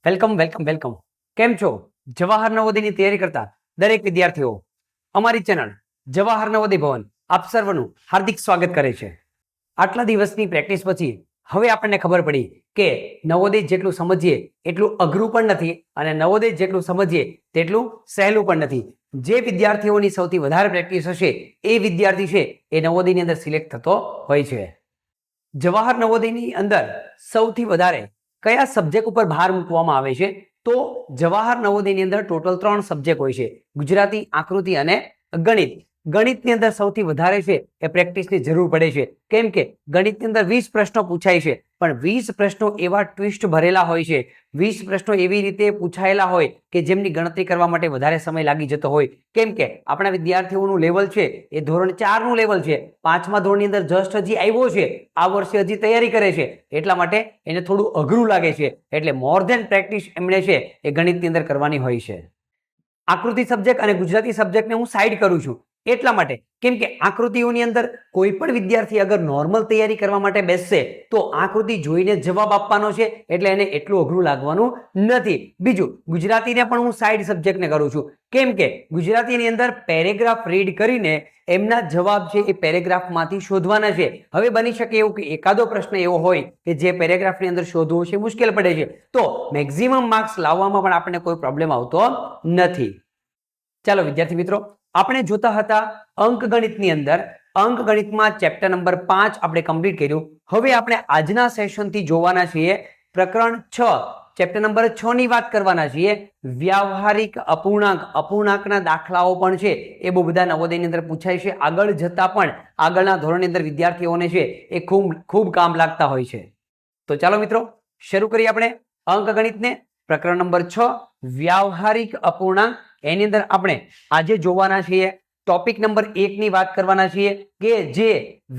Welcome welcome welcome. કેમ છો? જવાહર નવોદયની તૈયારી કરતા દરેક વિદ્યાર્થીઓ અમારી ચેનલ જવાહર નવોદય ભવન આપ સર્વનું હાર્દિક સ્વાગત કરે છે. આટલા દિવસની પ્રેક્ટિસ પછી હવે આપણને ખબર પડી કે નવોદય જેટલું સમજીએ એટલું અઘરું પણ નથી અને નવોદય જેટલું સમજીએ તેટલું સહેલું પણ નથી. જે વિદ્યાર્થીઓની સૌથી વધારે પ્રેક્ટિસ હશે એ વિદ્યાર્થી છે એ નવોદયની અંદર સિલેક્ટ થતો હોય છે. જવાહર નવોદયની અંદર સૌથી વધારે કયા સબ્જેક્ટ ઉપર ભાર મૂકવામાં આવે છે? તો જવાહર નવોદયની અંદર ટોટલ 3 સબ્જેક્ટ હોય છે: ગુજરાતી, આકૃતિ અને ગણિત. ગણિતની અંદર સૌથી વધારે છે એ પ્રેક્ટિસની જરૂર પડે છે. કેમ કે ગણિતની અંદર 20 પ્રશ્નો પૂછાય છે, પણ 20 પ્રશ્નો એવા ટ્વિસ્ટ ભરેલા હોય છે, 20 પ્રશ્નો એવી રીતે પૂછાયેલા હોય કે જેમની ગણતરી કરવા માટે વધારે સમય લાગી જતો હોય. કેમ કે આપણા વિદ્યાર્થીઓનું લેવલ છે એ ધોરણ 4 નું લેવલ છે. 5મા ધોરણની અંદર જસ્ટ હજી આવ્યો છે, આ વર્ષે હજી તૈયારી કરે છે, એટલા માટે એને થોડું અઘરું લાગે છે. એટલે મોર ધેન પ્રેક્ટિસ એમણે છે એ ગણિતની અંદર કરવાની હોય છે. આકૃતિ સબ્જેક્ટ અને ગુજરાતી સબ્જેક્ટને હું સાઈડ કરું છું એટલા માટે કેમ કે આકૃતિઓની અંદર કોઈ પણ વિદ્યાર્થી અગર નોર્મલ તૈયારી કરવા માટે બેસશે તો આકૃતિ જોઈને જવાબ આપવાનો છે, એટલે એને એટલું અઘરું લાગવાનું નથી. બીજું, ગુજરાતીને પણ હું સાઈડ સબ્જેક્ટને કરું છું કેમ કે ગુજરાતીની અંદર પેરેગ્રાફ રીડ કરીને એમના જવાબ છે એ પેરેગ્રાફમાંથી શોધવાના છે. હવે બની શકે એવું કે એકાદો પ્રશ્ન એવો હોય કે જે પેરેગ્રાફની અંદર શોધવો છે મુશ્કેલ પડે છે, તો મેક્સિમમ માર્ક્સ લાવવામાં પણ આપણને કોઈ પ્રોબ્લેમ આવતો નથી. ચાલો વિદ્યાર્થી મિત્રો, આપણે જોતા હતા અંકગણિતની અંદર અંકગણિતમાં ચેપ્ટર નંબર 5 આપણે કમ્પ્લીટ કર્યું. હવે આપણે આજના સેશનથી જોવાના છીએ પ્રકરણ 6 ચેપ્ટર નંબર 6 ની વાત કરવાના છીએ. વ્યાવહારિક અપૂર્ણાંક, અપૂર્ણાંકના દાખલાઓ પણ છે એ બહુ બધા નવોદયની અંદર પૂછાય છે. આગળ જતા પણ આગળના ધોરણની અંદર વિદ્યાર્થીઓને છે એ ખૂબ કામ લાગતા હોય છે. તો ચાલો મિત્રો શરૂ કરીએ આપણે અંકગણિતને. પ્રકરણ નંબર 6 વ્યાવહારિક અપૂર્ણાંક. એની અંદર આપણે આજે જોવાના છીએ ટોપિક નંબર 1 ની વાત કરવાના છીએ કે જે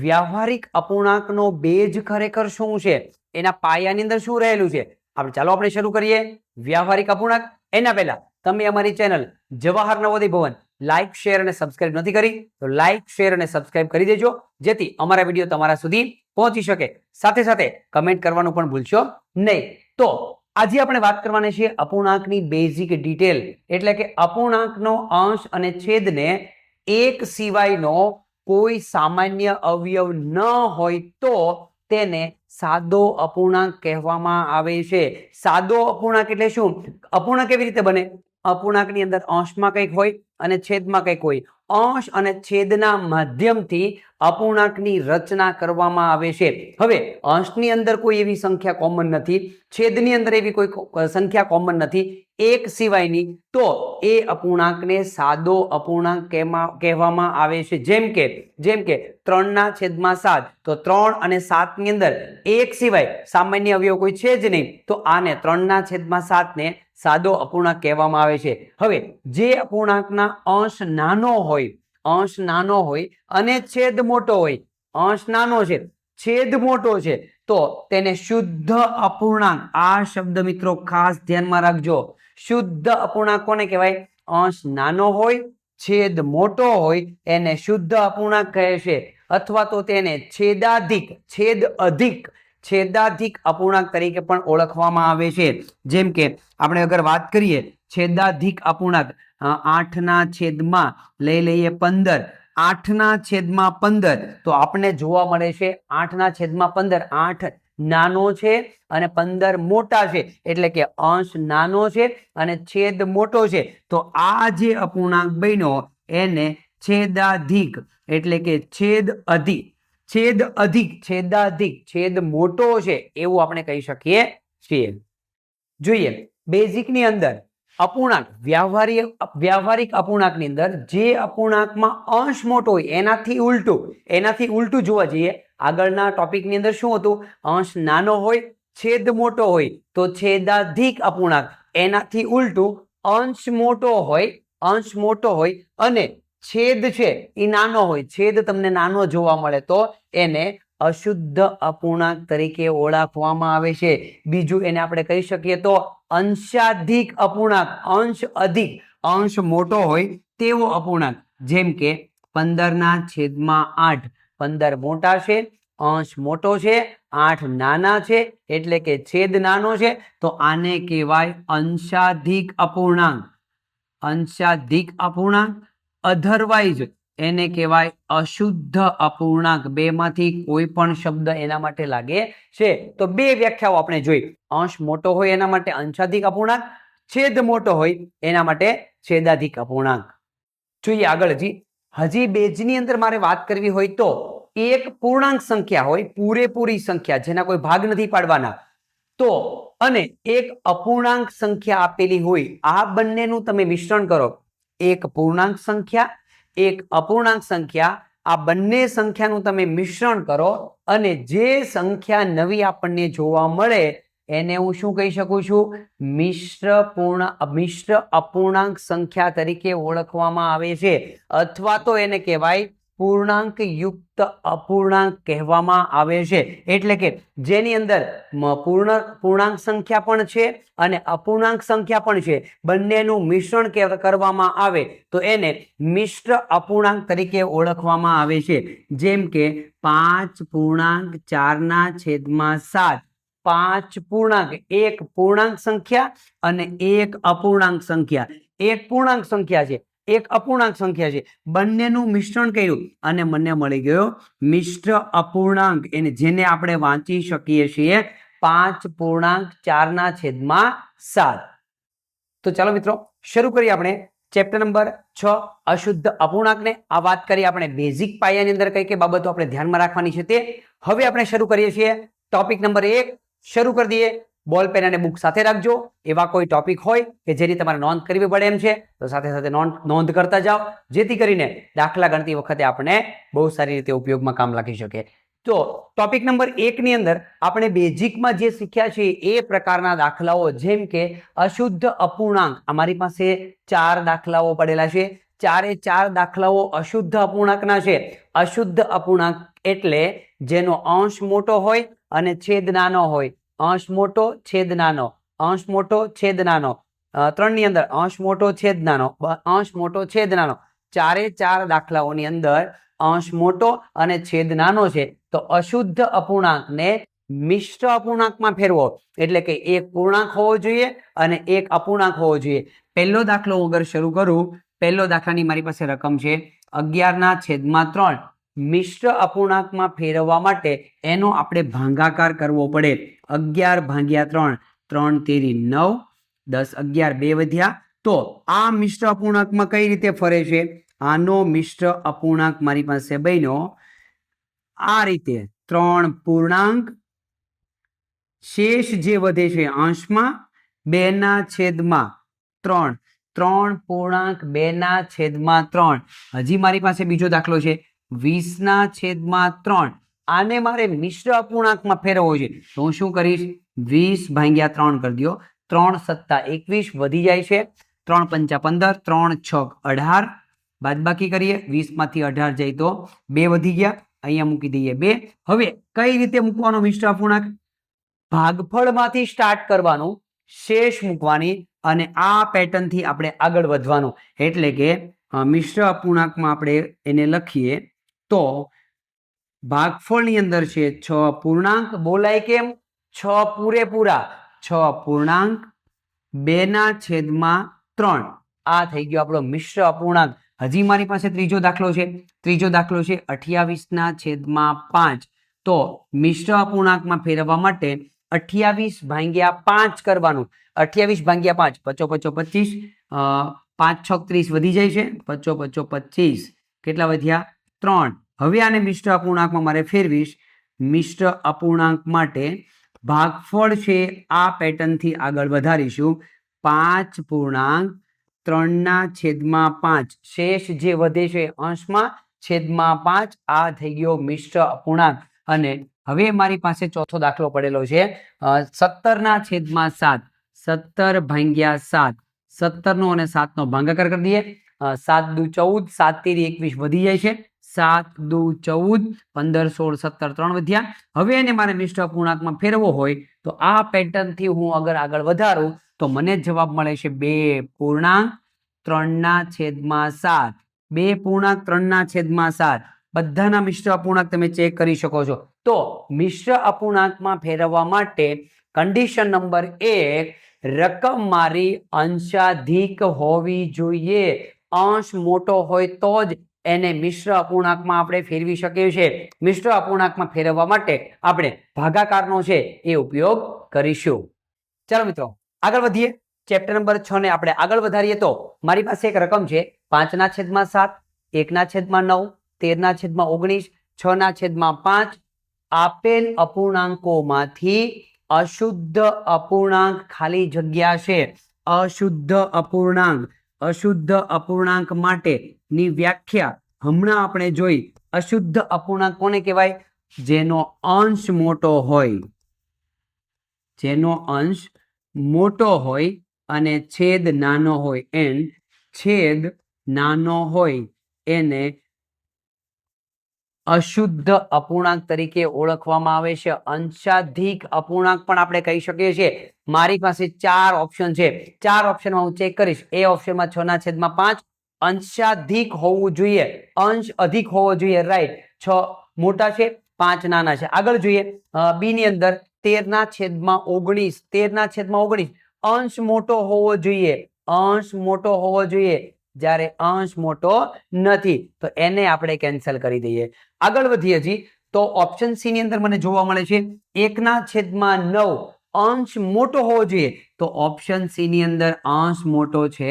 વ્યાવહારિક અપૂર્ણાંકનો બેઝ ખરેખર શું છે, એના પાયાની અંદર શું રહેલું છે. આપણે શરૂ કરીએ વ્યાવહારિક અપૂર્ણાંક. એના પહેલા તમે અમારી ચેનલ જવાહર નવોદય ભવન લાઈક, શેર અને સબસ્ક્રાઇબ નથી કરી તો લાઈક, શેર અને સબસ્ક્રાઇબ કરી દેજો, જેથી અમારા વિડીયો તમારા સુધી પહોંચી શકે. સાથે સાથે કમેન્ટ કરવાનું પણ ભૂલશો નહીં. તો આજે આપણે વાત કરવાની છે અપૂર્ણાંકની બેઝિક ડિટેલ, એટલે કે અપૂર્ણાંકનો અંશ અને છેદને એક સિવાયનો કોઈ સામાન્ય અવયવ ન હોય તો તેને સાદો અપૂર્ણાંક કહેવામાં આવે છે. સાદો અપૂર્ણાંક એટલે શું? અપૂર્ણાંક કેવી રીતે બને? અપૂર્ણાંકની અંદર અંશમાં કંઈક હોય અને છેદમાં કંઈક હોય. અંશ અને છેદના માધ્યમથી અપૂર્ણાંકની રચના કરવામાં આવે છે. હવે અંશની અંદર કોઈ એવી સંખ્યા કોમન નથી, છેદની અંદર એવી કોઈ સંખ્યા કોમન નથી એક સિવાયની, તો એ અપૂર્ણાંકને સાદો અપૂર્ણાંક કહેવામાં આવે છે. જેમ કે 3/7, તો 3 અને 7 ની અંદર એક સિવાય સામાન્ય અવયવ કોઈ છે જ નહીં, તો આને 3/7 ને સાદો અપૂર્ણાંક કહેવામાં આવે છે. હવે જે અપૂર્ણાંકના અંશ નાનો હોય અને છેદ મોટો હોય, અંશ નાનો છે, છેદ મોટો છે, તો તેને શુદ્ધ અપૂર્ણાંક. આ શબ્દ મિત્રો ખાસ ધ્યાનમાં રાખજો. શુદ્ધ અપૂર્ણાંક કોને કહેવાય? અંશ નાનો હોય, છેદ મોટો હોય, એને શુદ્ધ અપૂર્ણાંક કહે છે. અથવા તો તેને છેદાધિક અપૂર્ણાંક તરીકે પણ ઓળખવામાં આવે છે. જેમ કે આપણે અગર વાત કરીએ છેદાધિક અપૂર્ણાંક, 8/15 લઈ લઈએ 15, 8/15 તો આપણને જોવા મળે છે 8/15, 8 નાનો છે અને 15 મોટા છે, એટલે કે અંશ નાનો છે અને છેદ મોટો છે. તો આ જે અપૂર્ણાંક બન્યો એને છેદાધિક એટલે કે છેદ મોટો છે એવું આપણે કહી શકીએ છીએ. જોઈએ બેઝિકની અંદર અપૂર્ણાંક, વ્યાવહારિક અપૂર્ણાંકની અંદર જે અપૂર્ણાંકમાં અંશ મોટો હોય એનાથી ઉલટું જોવા જઈએ. આગળના ટોપિકની અંદર શું હતું? અંશ નાનો હોય, છેદ મોટો હોય, તો છેદાધિક અપૂર્ણાંક. એનાથી ઉલટું અંશ મોટો હોય અને છેદ છે એ નાનો હોય, છેદ તમને નાનો જોવા મળે તો એને અશુદ્ધ અપૂર્ણાંક તરીકે ઓળખવામાં આવે છે. બીજું એને આપણે કહી શકીએ તો અંશાધિક અપૂર્ણાંક. અંશ મોટો હોય તેવો અપૂર્ણાંક. જેમ કે 15/8, 15 મોટા છે, અંશ મોટો છે 8 નાના છે એટલે કે છેદ નાનો છે, તો આને કહેવાય અંશાધિક અપૂર્ણાંક. અંશાધિક અપૂર્ણાંક, અધરવાઇઝ એને કહેવાય અશુદ્ધ અપૂર્ણાંક. બેમાંથી કોઈ પણ શબ્દ એના માટે લાગે છે. તો બે વ્યાખ્યાઓ આપણે જોઈ. અંશ મોટો હોય એના માટે અંશાધિક અપૂર્ણાંક, છેદ મોટો હોય એના માટે છેદાધિક અપૂર્ણાંક. જોઈએ આગળ. હજી બેઝની અંદર મારે વાત કરવી હોય તો એક પૂર્ણાંક સંખ્યા હોય, પૂરેપૂરી સંખ્યા જેના કોઈ ભાગ નથી પાડવાના, તો અને એક અપૂર્ણાંક સંખ્યા આપેલી હોય, આ બંનેનું તમે મિશ્રણ કરો. એક પૂર્ણાંક સંખ્યા, એક અપૂર્ણાંક સંખ્યા, આ બંને સંખ્યાનું તમે મિશ્રણ કરો અને જે સંખ્યા નવી આપણને જોવા મળે એને હું શું કહી શકું છું? મિશ્ર અપૂર્ણાંક સંખ્યા તરીકે ઓળખવામાં આવે છે, અથવા તો એને કહેવાય પૂર્ણાંક યુક્ત અપૂર્ણાંક કહેવામાં આવે છે. એટલે કે જેની અંદર પૂર્ણાંક સંખ્યા પણ છે અને અપૂર્ણાંક સંખ્યા પણ છે, બંનેનું મિશ્રણ કરવામાં આવે તો એને મિશ્ર અપૂર્ણાંક તરીકે ઓળખવામાં આવે છે. જેમ કે 5.4/7, 5 પૂર્ણાંક, એક પૂર્ણાંક સંખ્યા અને એક અપૂર્ણાંક સંખ્યા. એક પૂર્ણાંક સંખ્યા છે, એક અપૂર્ણાંક સંખ્યા છે, બંનેનું મિશ્રણ કર્યું અને મને મળી ગયો મિશ્ર અપૂર્ણાંક. જેને આપણે વાંચી શકીએ છીએ 5.4/7. તો ચાલો મિત્રો શરૂ કરીએ આપણે ચેપ્ટર નંબર 6 અશુદ્ધ અપૂર્ણાંકને. આ વાત કરીએ આપણે બેઝિક પાયાની અંદર કઈ કઈ બાબતો આપણે ધ્યાનમાં રાખવાની છે તે. હવે આપણે શરૂ કરીએ છીએ ટોપિક નંબર 1. શરૂ કરી દઈએ. બોલ પેન અને બુક સાથે રાખજો. એવા કોઈ ટોપિક હોય કે જેની તમારે નોંધ કરવી પડે એમ છે તો સાથે સાથે નોંધ કરતા જાઓ, જેથી કરીને દાખલા ગણતી વખતે આપણે બહુ સારી રીતે ઉપયોગમાં કામ લાગી શકે. તો ટોપિક નંબર 1 ની અંદર આપણે બેઝિકમાં જે શીખ્યા છે એ પ્રકારના દાખલાઓ, જેમ કે અશુદ્ધ અપૂર્ણાંક. અમારી પાસે 4 દાખલાઓ પડેલા છે. 4 દાખલાઓ અશુદ્ધ અપૂર્ણાંકના છે. અશુદ્ધ અપૂર્ણાંક એટલે જેનો અંશ મોટો હોય અને છેદ નાનો હોય. અંશ મોટો, છેદ નાનો, અંશ મોટો, છેદ નાનો. 3 ની અંદર અંશ મોટો, છેદ નાનો, અંશ મોટો, છેદ નાનો. 4 દાખલાઓની અંદર અંશ મોટો અને છેદ નાનો છે. તો અશુદ્ધ અપૂર્ણાંકને મિશ્ર અપૂર્ણાંકમાં ફેરવો, એટલે કે એક પૂર્ણાંક હોવો જોઈએ અને એક અપૂર્ણાંક હોવો જોઈએ. પહેલો દાખલો હું અગર શરૂ કરું, પહેલો દાખલાની મારી પાસે રકમ છે 11/3. મિશ્ર અપૂર્ણાંકમાં ફેરવવા માટે એનો આપણે ભાગાકાર કરવો પડે. 11/3, 3 તેરી 9, 10 11 2 વધ્યા. તો આ મિશ્ર અપૂર્ણાંકમાં કઈ રીતે ફરે છે? આનો મિશ્ર અપૂર્ણાંક મારી પાસે બન્યો આ રીતે. 3 પૂર્ણાંક, શેષ જે વધે છે અંશમાં 2/3. 3 પૂર્ણાંક 2/3. હજી મારી પાસે બીજો દાખલો છે 20/3. આને મારે મિશ્ર અપૂર્ણાંકમાં ફેરવવો છે તો હું શું કરીશ? 20/3 કરી દો. 3 + 21 વધી જાય છે. 3 × 5 = 15, 3 × 6 = 18. બાદબાકી કરીએ, 20 માંથી 18 જાય તો 2 વધી ગયા. અહીંયા મૂકી દઈએ 2. હવે કઈ રીતે મૂકવાનો મિશ્ર અપૂર્ણાંક? ભાગફળમાંથી સ્ટાર્ટ કરવાનું, શેષ મૂકવાની અને આ પેટર્નથી આપણે આગળ વધવાનું. એટલે કે મિશ્ર અપૂર્ણાંકમાં આપણે એને લખીએ તો ભાગફળની અંદર છે 6 પૂર્ણાંક. બોલાય કેમ? 6 પૂરેપૂરા. 6 પૂર્ણાંક 2/3. આ થઈ ગયો આપણો મિશ્ર અપૂર્ણાંક. હજી મારી પાસે ત્રીજો દાખલો છે. ત્રીજો દાખલો છે 28/5. તો મિશ્ર અપૂર્ણાંકમાં ફેરવવા માટે 28/5 કરવાનું. 28/5, 5 × 5 = 25, 5 × 6 = 30 વધી જાય છે. 5 × 5 = 25. કેટલા વધ્યા? 3. હવે આને મિશ્ર અપૂર્ણાંકમાં મારે ફેરવીશ. મિશ્ર અપૂર્ણાંક માટે ભાગફળ છે આ પેટર્નથી આગળ વધારીશું. 5 પૂર્ણાંક 3/5. શેષ જે વધે છે અંશમાં છેદમાં 5. આ થઈ ગયો મિશ્ર અપૂર્ણાંક. અને હવે મારી પાસે ચોથો દાખલો પડેલો છે 17/7. 17/7. 17 નો અને 7 નો ભાગાકાર કરી દઈએ. 7 દુ 14, 7 તેરી 21 વધી જાય છે. 7 દુ 14, 15 16 17, 3 વધ્યા. હવે એને મારે મિશ્ર અપૂર્ણાંકમાં ફેરવો હોય તો આ પેટર્નથી હું અગર આગળ વધારું તો મને જવાબ મળે છે 2 પૂર્ણાંક 3/7. 2 પૂર્ણાંક 3/7. બધાના મિશ્ર અપૂર્ણાંક તમે ચેક કરી શકો છો. તો તો મિશ્ર અપૂર્ણાંકમાં ફેરવવા માટે કન્ડિશન નંબર 1, રકમ મારી અંશાધિક હોવી જોઈએ. અંશ મોટો હોય તો જ એને મિશ્ર અપૂર્ણાંકમાં આપણે ફેરવી શકીએ છીએ. મિશ્ર અપૂર્ણાંકમાં ફેરવવા માટે આપણે ભાગાકારનો છે એ ઉપયોગ કરીશું. ચાલો મિત્રો આગળ વધીએ. ચેપ્ટર નંબર 6 ને આપણે આગળ વધારીએ તો મારી પાસે એક રકમ છે 5/7, 1/9, 13/19, 6/5. આપેલ અપૂર્ણાંકોમાંથી અશુદ્ધ અપૂર્ણાંક ખાલી જગ્યા છે. અશુદ્ધ અપૂર્ણાંક માટેની વ્યાખ્યા હમણાં આપણે જોઈ. અશુદ્ધ અપૂર્ણાંક કોને કહેવાય? જેનો અંશ મોટો હોય, જેનો અંશ મોટો હોય અને છેદ નાનો હોય. છેદ નાનો હોય એને અશુદ્ધ અપૂર્ણાંક તરીકે ઓળખવામાં આવે છે. અંશાધિક અપૂર્ણાંક પણ આપણે કહી શકીએ છીએ. મારી પાસે 4 ઓપ્શન છે. 4 ઓપ્શનમાં હું ચેક કરીશ. એ ઓપ્શનમાં 6/5 અંશાધિક હોવું જોઈએ, અંશ અધિક હોવો જોઈએ. રાઈટ, 6 મોટા છે, 5 નાના છે. આગળ જોઈએ બી ની અંદર 13/19, 13/19 અંશ મોટો હોવો જોઈએ, અંશ મોટો હોવો જોઈએ. જ્યારે અંશ મોટો નથી તો એને આપણે કેન્સલ કરી દઈએ. આગળ વધીએ હજી તો ઓપ્શન સી ની અંદર મને જોવા મળે છે 1/9 અંશ મોટો હોવો જોઈએ. તો ઓપ્શન સી ની અંદર અંશ મોટો છે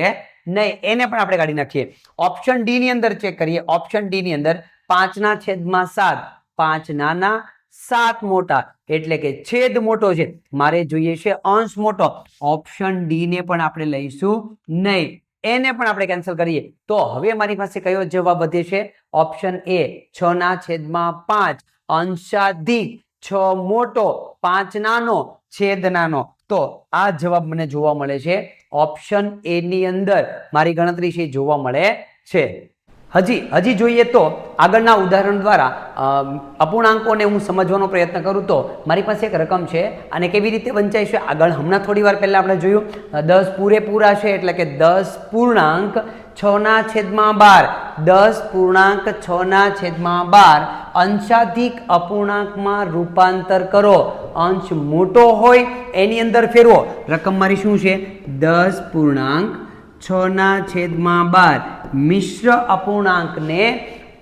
નહીં, એને પણ આપણે કાઢી નાખીએ. ઓપ્શન ડી ની અંદર ચેક કરીએ. ઓપ્શન ડી ની અંદર 5/7, 5 નાના 7 મોટા, એટલે કે છેદ મોટો છે. મારે જોઈએ છે અંશ મોટો. ઓપ્શન ડી ને પણ આપણે લઈશું નહીં, એને પણ આપણે કેન્સલ કરીએ. તો હવે મારી પાસે કયો જવાબ વધે છે? ઓપ્શન એ 6/5 અંશાધિક 6 મોટો 5 નાનો છેદ નાનો. તો આ જવાબ મને જોવા મળે છે ઓપ્શન એ ની અંદર. મારી ગણતરી છે જોવા મળે છે. હજી જોઈએ તો આગળના ઉદાહરણ દ્વારા અપૂર્ણાંકોને હું સમજવાનો પ્રયત્ન કરું તો મારી પાસે એક રકમ છે અને કેવી રીતે વંચાય છે આગળ હમણાં થોડી વાર પહેલા આપણે જોયું. 10 પૂરેપૂરા છે એટલે કે 10.6/12, 10.6/12 અંશાધિક અપૂર્ણાંકમાં રૂપાંતર કરો. અંશ મોટો હોય એની અંદર ફેરવો. રકમ મારી શું છે? 10.6/12. મિશ્ર અપૂર્ણાંકને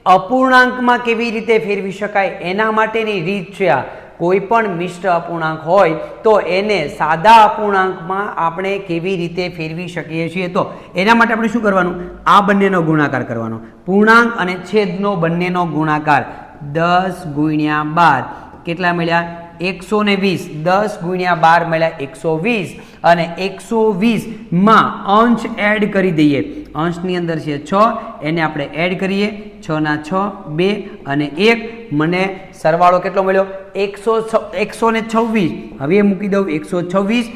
અપૂર્ણાંકમાં કેવી રીતે ફેરવી શકાય એના માટેની રીત છે આ. કોઈ પણ મિશ્ર અપૂર્ણાંક હોય તો એને સાદા અપૂર્ણાંકમાં આપણે કેવી રીતે ફેરવી શકીએ છીએ. તો એના માટે આપણે શું કરવાનું? આ બંનેનો ગુણાકાર કરવાનો. પૂર્ણાંક અને છેદનો બંનેનો ગુણાકાર. 10/12 કેટલા મળ્યા? 120. 10/12 મળ્યા 120 અને 120 માં અંશ એડ કરી દઈએ. અંશની અંદર છે 6, એને આપણે એડ કરીએ. 6 2 અને 1, મને સરવાળો કેટલો મળ્યો? 126. હવે મૂકી દઉં 126.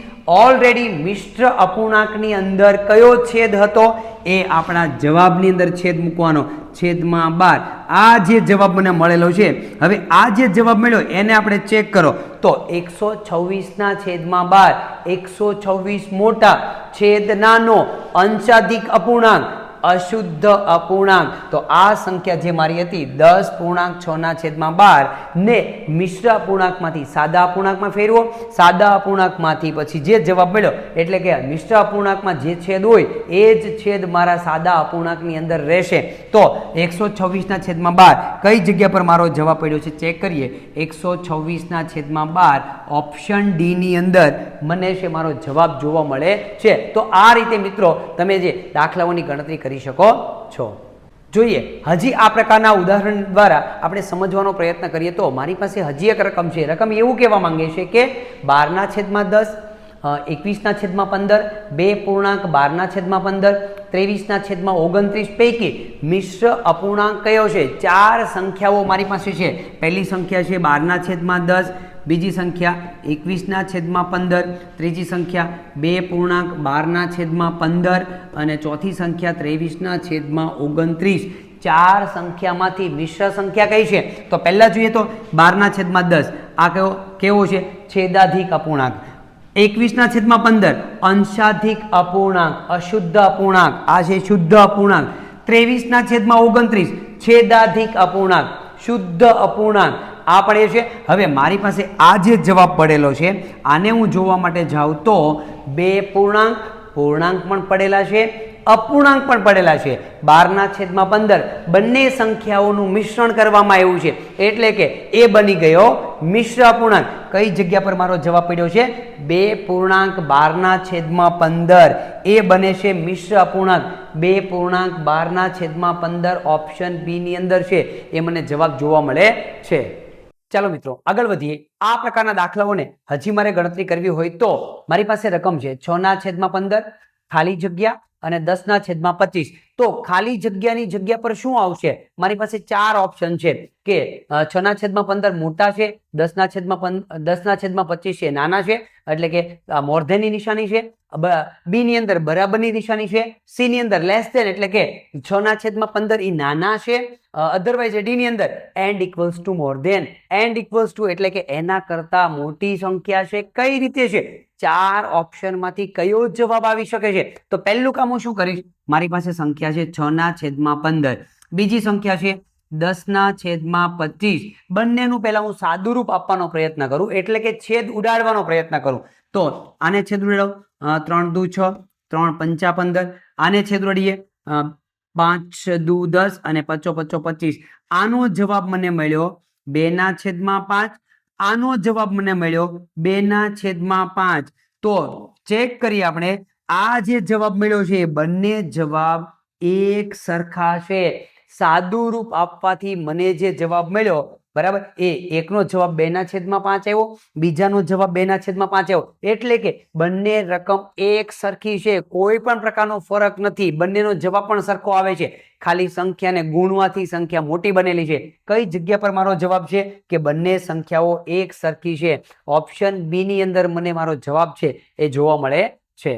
ઓલરેડી મિશ્ર અપૂર્ણાંકની અંદર કયો છેદ હતો? એ આપણા જવાબની અંદર છેદ મૂકવાનો. છેદમાં 12. આ જે જવાબ મને મળેલો છે, હવે આ જે જવાબ મળ્યો એને આપણે ચેક કરો તો 126/12, 126 મોટા છેદ નાનો અંશાધિક અપૂર્ણાંક અશુદ્ધ અપૂર્ણાંક. તો આ સંખ્યા જે મારી હતી 10.6/12 ને મિશ્ર અપૂર્ણાંકમાંથી સાદા અપૂર્ણાંકમાં ફેરવો. સાદા અપૂર્ણાંકમાંથી પછી જે જવાબ મળ્યો એટલે કે મિશ્ર અપૂર્ણાંકમાં જે છેદ હોય એ જ છેદ મારા સાદા અપૂર્ણાંકની અંદર રહેશે. તો 126/12 કઈ જગ્યા પર મારો જવાબ પડ્યો છે ચેક કરીએ. 126/12 ઓપ્શન ડી ની અંદર મને છે મારો જવાબ જોવા મળે છે. તો આ રીતે મિત્રો તમે જે દાખલાઓની ગણતરી કરી શકો છો. જોઈએ હજી આ પ્રકારના ઉદાહરણ દ્વારા આપણે સમજવાનો પ્રયત્ન કરીએ તો મારી પાસે હજી એક રકમ છે. રકમ એવું કહેવા માંગે છે કે 12/10, 21/15, 2.12/15, 23/29 પૈકી મિશ્ર અપૂર્ણાંક કયો છે? 4 સંખ્યાઓ મારી પાસે છે. પહેલી સંખ્યા છે 12/10, બીજી સંખ્યા 21/15, ત્રીજી સંખ્યા 2.12/15 અને ચોથી સંખ્યા 23/29. 4 સંખ્યામાંથી મિશ્ર સંખ્યા કઈ છે? તો પહેલા જોઈએ તો 12/10. આ કેવો છે? છેદાધિક અપૂર્ણાંક. 21/15 અંશાધિક અપૂર્ણાંક, અશુદ્ધ અપૂર્ણાંક. આ છે શુદ્ધ અપૂર્ણાંક. 23/29 છેદાધિક અપૂર્ણાંક, શુદ્ધ અપૂર્ણાંક. આ પણ એ છે. હવે મારી પાસે આ જે જવાબ પડેલો છે આને હું જોવા માટે જાઉં તો બે પૂર્ણાંક પણ પડેલા છે, અપૂર્ણાંક પણ પડેલા છે. 12/15 બંને સંખ્યાઓનું મિશ્રણ કરવામાં આવ્યું છે એટલે કે એ બની ગયો મિશ્ર અપૂર્ણાંક. કઈ જગ્યા પર મારો જવાબ પડ્યો છે? 2.12/15 એ બને છે મિશ્ર અપૂર્ણાંક. 2.12/15 ઓપ્શન બી ની અંદર છે એ મને જવાબ જોવા મળે છે. ચાલો મિત્રો આગળ વધીએ. આ પ્રકારના દાખલાઓને હજી મારે ગણતરી કરવી હોય તો મારી પાસે રકમ છે 6/15 ખાલી જગ્યા અને 10/25. તો ખાલી જગ્યાની જગ્યા પર શું આવશે? મારી પાસે 4 ઓપ્શન છે કે 6/15 મોટા છે, 10/25 છે નાના છે એટલે કે મોર ધેન ની નિશાની છે, બી ની અંદર બરાબરની નિશાની છે, સી ની અંદર લેસ ધેન એટલે કે 6/15 એ નાના છે, અધરવાઇઝ ડી ની અંદર and equals to more than, and equals to એટલે કે એના કરતા મોટી સંખ્યા છે. કઈ રીતે છે? 4 ઓપ્શન માંથી કયો જવાબ આવી શકે છે? તો પહેલું કામ હું શું કરીશ, મારી પાસે સંખ્યા છે 6/15, બીજી સંખ્યા છે 10/25. બંનેનું પહેલા હું સાદું રૂપ આપવાનો પ્રયત્ન કરું એટલે કે છેદ ઉડાડવાનો પ્રયત્ન કરું. તો આને છેદ ઉડાડો, 3 દુ 6, 3 પંચા 15. આને છેદ ઉડાડીએ, 5 દુ 10 અને 5 5 25. આનો જવાબ મને મળ્યો 2/5. આનો જવાબ મને મળ્યો 2/5. તો ચેક કરીએ આપણે, આ જે જવાબ મળ્યો છે બંને જવાબ એક સરખા છે. સાદું રૂપ આપવાથી મને જે જવાબ મળ્યો બરાબર એ એકનો જવાબ 2/5 આવ્યો, બીજાનો જવાબ 2/5 આવ્યો એટલે કે બંને રકમ એક સરખી છે. કોઈ પણ પ્રકારનો ફરક નથી, બંનેનો જવાબ પણ સરખો આવે છે. ખાલી સંખ્યાને ગુણવાથી સંખ્યા મોટી બનેલી છે. કઈ જગ્યા પર મારો જવાબ છે કે બંને સંખ્યાઓ એક સરખી છે. ઓપ્શન બી ની અંદર મને મારો જવાબ છે એ જોવા મળે છે.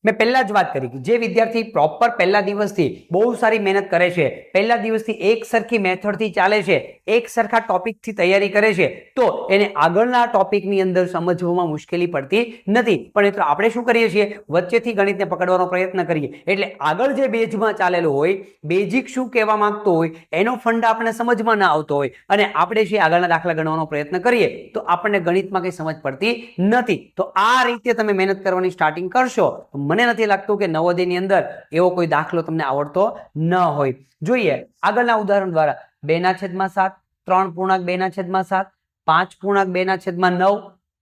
મેં પહેલા જ વાત કરી કે જે વિદ્યાર્થી પ્રોપર પહેલા દિવસથી બહુ સારી મહેનત કરે છે, પહેલા દિવસથી એક સરખી મેથડથી ચાલે છે, એક સરખા ટોપિકથી તૈયારી કરે છે તો એને આગળના ટોપિકની અંદર સમજવામાં મુશ્કેલી પડતી નથી. પણ મિત્રો આપણે શું કરીએ છીએ, વચ્ચેથી ગણિતને પકડવાનો પ્રયત્ન કરીએ એટલે આગળ જે બેઝમાં ચાલેલું હોય, બેઝિક શું કહેવા માંગતો હોય એનો ફંડ આપણને સમજમાં ના આવતો હોય અને આપણે જે આગળના દાખલા ગણવાનો પ્રયત્ન કરીએ તો આપણને ગણિતમાં કંઈ સમજ પડતી નથી. તો આ રીતે તમે મહેનત કરવાની સ્ટાર્ટિંગ કરશો, મને નથી લાગતું કે નવોદયની અંદર એવો કોઈ દાખલો તમને આવડતો ન હોય. જોઈએ આગળના ઉદાહરણ દ્વારા 2/7, 3.2/7, 5.2/9,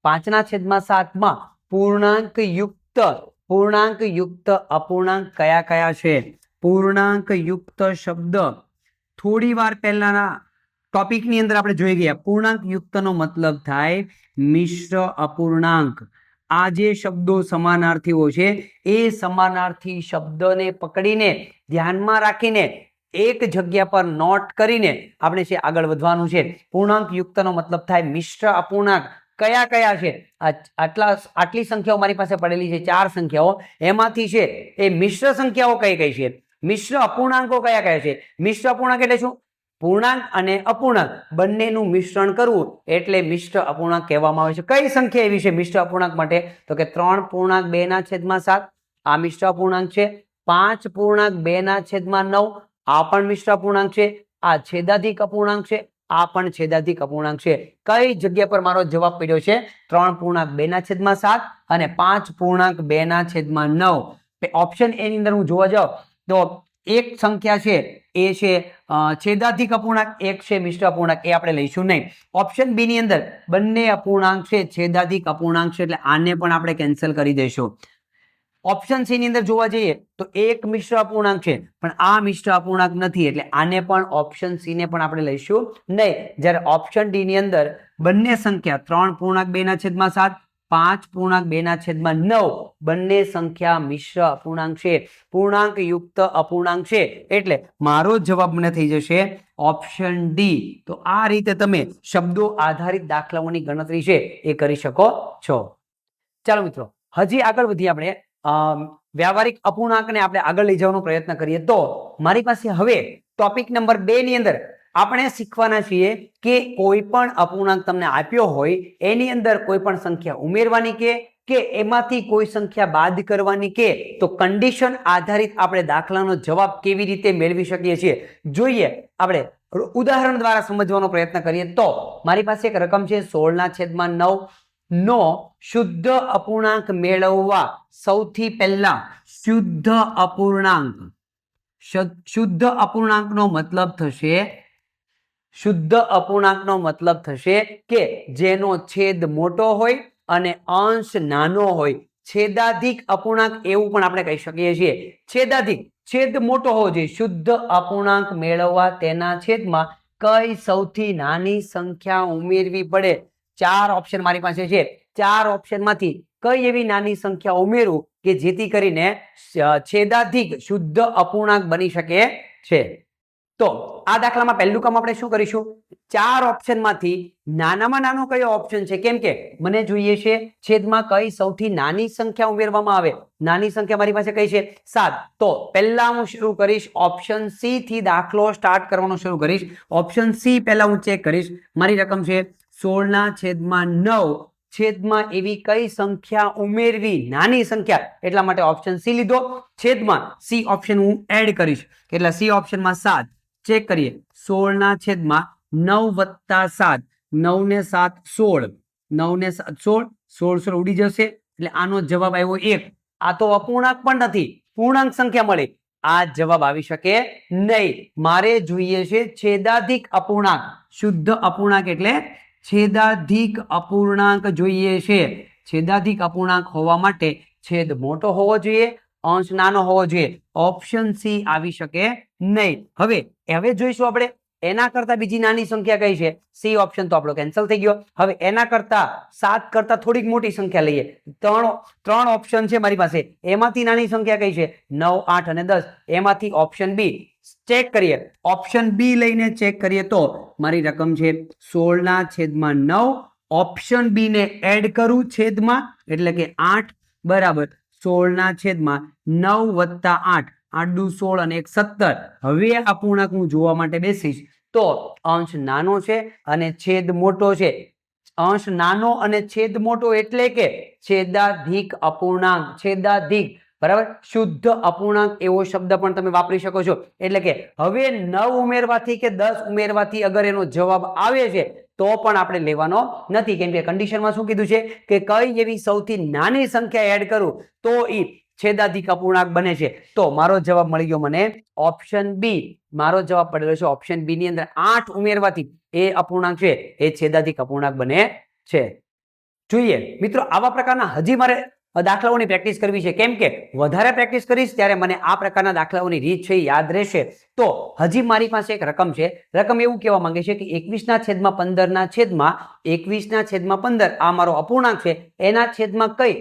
5/7 પૂર્ણાંક યુક્ત અપૂર્ણાંક કયા કયા છે? પૂર્ણાંક યુક્ત શબ્દ થોડી વાર પહેલાના ટોપિકની અંદર આપણે જોઈ ગયા. પૂર્ણાંક યુક્તનો મતલબ થાય મિશ્ર અપૂર્ણાંક. આ જે શબ્દો સમાનાર્થીઓ છે એ સમાનાર્થી શબ્દને પકડીને ધ્યાનમાં રાખીને એક જગ્યા પર નોટ કરીને આપણે છે આગળ વધવાનું છે. પૂર્ણાંક યુક્તનો મતલબ થાય મિશ્ર અપૂર્ણાંક. કયા કયા છે? આટલી સંખ્યાઓ મારી પાસે પડેલી છે, 4 સંખ્યાઓ. એમાંથી છે એ મિશ્ર સંખ્યાઓ કઈ કઈ છે, મિશ્ર અપૂર્ણાંકો કયા કયા છે? મિશ્ર અપૂર્ણાંક એટલે શું? પૂર્ણાંક અને અપૂર્ણાંક બંનેનું મિશ્રણ કરવું એટલે મિશ્ર અપૂર્ણાંક કહેવામાં આવે છે. કઈ સંખ્યા એવી છે મિશ્ર અપૂર્ણાંક માટે? તો કે 3.2/7 આ મિશ્ર અપૂર્ણાંક છે, 5.2/9 આ પણ મિશ્ર અપૂર્ણાંક છે, આ છેદાધિક અપૂર્ણાંક છે, આ પણ છેદાધિક અપૂર્ણાંક છે. કઈ જગ્યા પર મારો જવાબ પડ્યો છે? 3.2/7 અને 5.2/9. ઓપ્શન એ ની અંદર હું જોવા જાઉં તો એક સંખ્યા છે એ છે છેદાધિક અપૂર્ણાંક, એક છે મિશ્ર અપૂર્ણાંક, એ આપણે લઈશું નહીં. ઓપ્શન બી ની અંદર બંને અપૂર્ણાંક છે છેદાધિક અપૂર્ણાંક છે એટલે આને પણ આપણે કેન્સલ કરી દઈશું. ઓપ્શન સી ની અંદર જોવા જઈએ તો એક મિશ્ર અપૂર્ણાંક છે પણ આ મિશ્ર અપૂર્ણાંક નથી એટલે આને પણ ઓપ્શન સી ને પણ આપણે લઈશું નહીં. જ્યારે ઓપ્શન ડી ની અંદર બંને સંખ્યા 3.2/7, 5.2/9 બંને સંખ્યા મિશ્ર અપૂર્ણાંક છે, પૂર્ણાંક યુક્ત અપૂર્ણાંક છે એટલે મારો જવાબ મને થઈ જશે ઓપ્શન ડી. તો આ રીતે તમે શબ્દો આધારિત દાખલાઓની ગણતરી છે એ કરી શકો છો. ચાલો મિત્રો હજી આગળ વધીએ, આપણે વ્યવહારિક અપૂર્ણાંકને આપણે આગળ લઈ જવાનો પ્રયત્ન કરીએ તો મારી પાસે હવે ટોપિક નંબર 2 ની અંદર આપણે શીખવાના છીએ કે કોઈ પણ અપૂર્ણાંક તમને આપ્યો હોય એની અંદર કોઈ પણ સંખ્યા ઉમેરવાની કે એમાંથી કોઈ સંખ્યા બાદ કરવાની કે તો કન્ડિશન આધારિત આપણે દાખલાનો જવાબ કેવી રીતે મેળવી શકીએ છીએ જોઈએ. આપણે ઉદાહરણ દ્વારા સમજવાનો પ્રયત્ન કરીએ તો મારી પાસે એક રકમ છે 16/9 નો શુદ્ધ અપૂર્ણાંક મેળવવા સૌથી પહેલા શુદ્ધ અપૂર્ણાંકનો મતલબ થશે કે જેનો છેદ મોટો હોય અને અંશ નાનો હોય. છેદાધિક અપૂર્ણાંક એવું પણ આપણે કહી શકીએ છીએ. છેદ મોટો હોવો જોઈએ. શુદ્ધ અપૂર્ણાંક મેળવવા તેના છેદમાં કઈ સૌથી નાની સંખ્યા ઉમેરવી પડે? 4 ઓપ્શન મારી પાસે છે. 4 ઓપ્શનમાંથી કઈ એવી નાની સંખ્યા ઉમેરું કે જેથી કરીને છેદાધિક શુદ્ધ અપૂર્ણાંક બની શકે છે? તો આ દાખલામાં પહેલું કામ આપણે શું કરીશું? 4 ઓપ્શનમાંથી નાનામાં નાનો કયો ઓપ્શન છે? કેમ કે મને જોઈએ છે છેદમાં કઈ સૌથી નાની સંખ્યા ઉમેરવામાં આવે. નાની સંખ્યા મારી પાસે કઈ છે? 7. તો પહેલા હું શરૂ કરીશ ઓપ્શન સી થી દાખલો સ્ટાર્ટ કરવાનો શરૂ કરીશ. ઓપ્શન સી પહેલા હું ચેક કરીશ. મારી રકમ છે 16/9 છેદમાં એવી કઈ સંખ્યા ઉમેરવી? નાની સંખ્યા, એટલા માટે ઓપ્શન સી લીધો. છેદમાં સી ઓપ્શન હું એડ કરીશ એટલે સી ઓપ્શનમાં 7. ચેક કરીએ 16/9 + 7. 9 ને 7 16. 9 ને 7 16. 16 ઉડી જશે એટલે આનો જવાબ આવ્યો 1. આ તો અપૂર્ણાંક પણ નથી, પૂર્ણાંક સંખ્યા મળી. આ જવાબ આવી શકે નહીં. મારે જોઈએ છે છેદાધિક અપૂર્ણાંક. શુદ્ધ અપૂર્ણાંક એટલે છેદાધિક અપૂર્ણાંક જોઈએ છે. છેદાધિક અપૂર્ણાંક હોવા માટે છેદ મોટો હોવો જોઈએ, અંશ નાનો હોવો જોઈએ. ઓપ્શન સી આવી શકે નહીં. હવે જોઈશું આપણે એના કરતા બીજી નાની સંખ્યા કઈ છે? સી ઓપ્શન તો આપણો કેન્સલ થઈ ગયો. હવે એના કરતા 7 કરતા થોડીક મોટી સંખ્યા લઈએ. ત્રણ ઓપ્શન છે મારી પાસે. એમાંથી નાની સંખ્યા કઈ છે? 9, 8 અને 10. એમાંથી ઓપ્શન બી ચેક કરીએ. ઓપ્શન બી લઈને ચેક કરીએ તો મારી રકમ છે 16/9. ઓપ્શન બી ને એડ કરું છેદમાં એટલે કે 8 બરાબર 16/9 + 8. 8 દુ 16 અને 1 17. હવે અપૂર્ણાંક હું જોવા માટે બેસીશ તો અંશ નાનો છે અને છેદ મોટો છે. અંશ નાનો અને છેદ મોટો એટલે કે છેદાધિક અપૂર્ણાંક. છેદાધિક બરાબર. શુદ્ધ અપૂર્ણાંક એવો શબ્દ પણ તમે વાપરી શકો છો. એટલે કે હવે 9 ઉમેરવાથી કે 10 ઉમેરવાથી અગર એનો જવાબ આવે છે તો પણ આપણે લેવાનો નથી. કેમ કે કન્ડિશનમાં શું કીધું છે કે કઈ એવી સૌથી નાની સંખ્યા એડ કરું તો એ છેદાધિક અપૂર્ણાંક બને છે. તો મારો જવાબ મળી ગયો મને ઓપ્શન બી. મારો જવાબ પડેલો છે ઓપ્શન બી ની અંદર 8 ઉમેરવાથી એ અપૂર્ણાંક છે એ છેદાધિક અપૂર્ણાંક બને છે. જોઈએ મિત્રો, આવા પ્રકારના હજી મારે દાખલાઓની પ્રેક્ટિસ કરવી છે. કેમ કે વધારે પ્રેક્ટિસ કરીશ ત્યારે મને આ પ્રકારના દાખલાઓની રીત છે યાદ રહેશે. તો હજી મારી પાસે એક રકમ છે. રકમ એવું કહેવા માંગે છે કે 21/15 આ મારો અપૂર્ણાંક છે. એના છેદમાં કઈ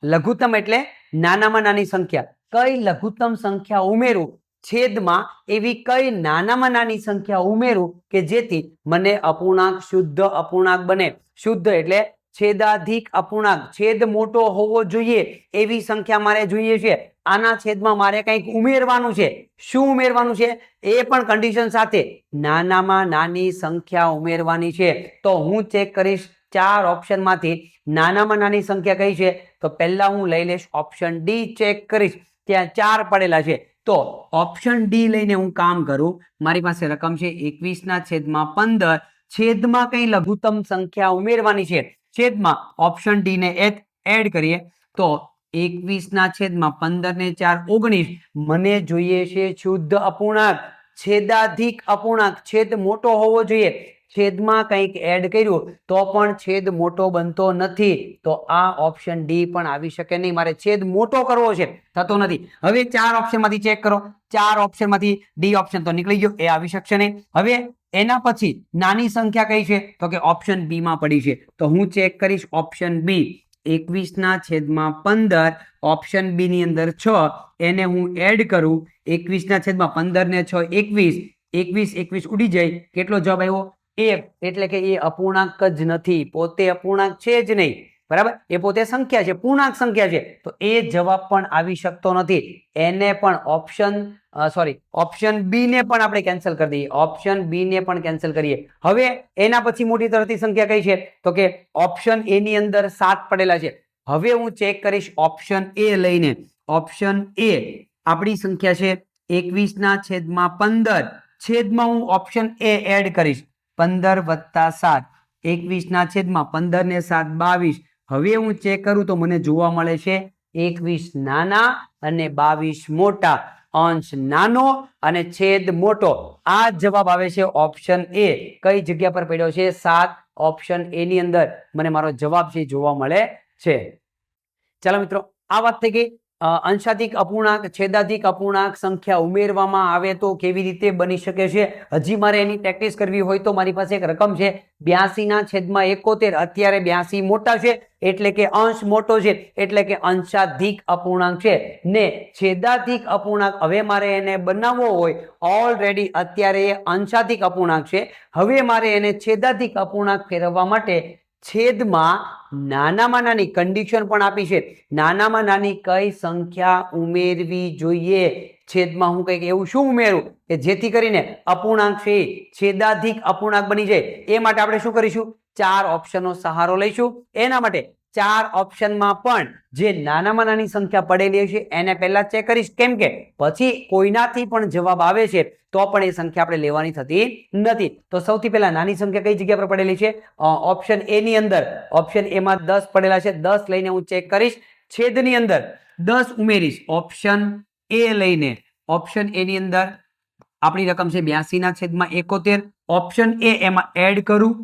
લઘુત્તમ એટલે નાનામાં નાની સંખ્યા, કઈ લઘુત્તમ સંખ્યા ઉમેરું? છેદમાં એવી કઈ નાનામાં નાની સંખ્યા ઉમેરું કે જેથી મને અપૂર્ણાંક શુદ્ધ અપૂર્ણાંક બને? શુદ્ધ એટલે છેદાધિક અપૂર્ણાંક. છેદ મોટો હોવો જોઈએ એવી સંખ્યા મારે જોઈએ છે. આના છેદમાં મારે કંઈક ઉમેરવાનું છે. શું ઉમેરવાનું છે? એ પણ કન્ડિશન સાથે નાનામાં નાની સંખ્યા ઉમેરવાની છે. તો હું ચેક કરીશ 4 ઓપ્શનમાંથી નાનામાં નાની સંખ્યા કઈ છે? તો પહેલા હું લઈ લઈશ ઓપ્શન ડી. ચેક કરીશ ત્યાં 4 પડેલા છે. તો ઓપ્શન ડી લઈને હું કામ કરું. મારી પાસે રકમ છે 21/15. છેદમાં કઈ લઘુત્તમ સંખ્યા ઉમેરવાની છે. છેદમાં ઓપ્શન ડી ને એડ કરીએ તો 21/15 ને 4 19. મને જોઈએ છે શુદ્ધ અપૂર્ણાંક, છેદાધિક અપૂર્ણાંક. છેદ મોટો હોવો જોઈએ. છેદમાં કંઈક એડ કર્યું તો પણ છેદ મોટો બનતો નથી. તો આ ઓપ્શન ડી પણ આવી શકે નહીં. મારે છેદ મોટો કરવો છે, થતો નથી. હવે 4 ઓપ્શનમાંથી ચેક કરો. 4 ઓપ્શનમાંથી ડી ઓપ્શન તો નીકળી ગયો, એ આવી શકશે નહીં. હવે એના પછી નાની સંખ્યા કઈ છે? તો કે ઓપ્શન બી માં પડી છે. તો હું ચેક કરીશ ઓપ્શન બી. 21/15 ઓપ્શન બી ની અંદર 6 એને હું એડ કરું. 21/15 ને 6 21. 21 ઉડી જાય. કેટલો જવાબ આવ્યો? 1. એટલે કે એ અપૂર્ણાંક જ નથી, પોતે અપૂર્ણાંક છે જ નહીં. બરાબર, એ પોતે સંખ્યા છે, પૂર્ણાંક સંખ્યા છે. તો એ જવાબ પણ આવી શકતો નથી. એને પણ ઓપ્શન બી ને પણ આપણે કેન્સલ કરી દઈએ. ઓપ્શન બી ને પણ કેન્સલ કરીએ. હવે એના પછી મોટી તરતી સંખ્યા કઈ છે? તો કે ઓપ્શન એ ની અંદર 7 પડેલા છે. હવે હું ચેક કરીશ ઓપ્શન એ લઈને. ઓપ્શન એ આપણી સંખ્યા છે 21/15. છેદમાં હું ઓપ્શન એ એડ કરીશ 15 + 7 21 ના છેદમાં 15 ને 7 22. હવે હું ચેક કરું તો મને જોવા મળે છે 21 નાના અને 22 મોટા, અંશ નાનો અને છેદ મોટો. આ જવાબ આવે છે ઓપ્શન એ. કઈ જગ્યા પર પડ્યો છે? 7 ઓપ્શન એ ની અંદર મને મારો જવાબ છે જોવા મળે છે. ચાલો મિત્રો, આ વાત થઈ ગઈ. અંશાધિક અપૂર્ણાંક, છેદાધિક અપૂર્ણાંક સંખ્યા ઉમેરવામાં આવે તો કેવી રીતે બની શકે છે. હજી મારે એની પ્રેક્ટિસ કરવી હોય તો મારી પાસે એક રકમ છે 82/71. અત્યારે 82 મોટા છે એટલે કે અંશ મોટો છે, એટલે કે અંશાધિક અપૂર્ણાંક છે ને છેદાધિક અપૂર્ણાંક. હવે મારે એને બનાવવો હોય, ઓલરેડી અત્યારે એ અંશાધિક અપૂર્ણાંક છે, હવે મારે એને છેદાધિક અપૂર્ણાંક ફેરવવા માટે છેદમાં નાનામાં નાની કન્ડિશન પણ આપી છે. નાનામાં નાની કઈ સંખ્યા ઉમેરવી જોઈએ? છેદમાં હું કંઈક એવું શું ઉમેરું કે જેથી કરીને અપૂર્ણાંક છે છેદાધિક અપૂર્ણાંક બની જાય? એ માટે આપણે શું કરીશું? 4 ઓપ્શનનો સહારો લઈશું. એના માટે 4 ઓપ્શનમાં પણ જે નાનામાં નાની સંખ્યા પડેલી છે એને પહેલા ચેક કરીશ, કેમ કે પછી કોઈનાથી પણ જવાબ આવે છે તો પણ એ સંખ્યા આપણે લેવાની થતી નથી. તો સૌથી પહેલા નાની સંખ્યા કઈ જગ્યા પર પડેલી છે? ઓપ્શન એ ની અંદર. ઓપ્શન એ માં 10 પડેલા છે. 10 લઈને હું ચેક કરીશ, છેદની અંદર 10 ઉમેરીશ. ઓપ્શન એ લઈને ઓપ્શન એ ની અંદર આપણી રકમ છે 82/71. ઓપ્શન એ એમાં એડ કરું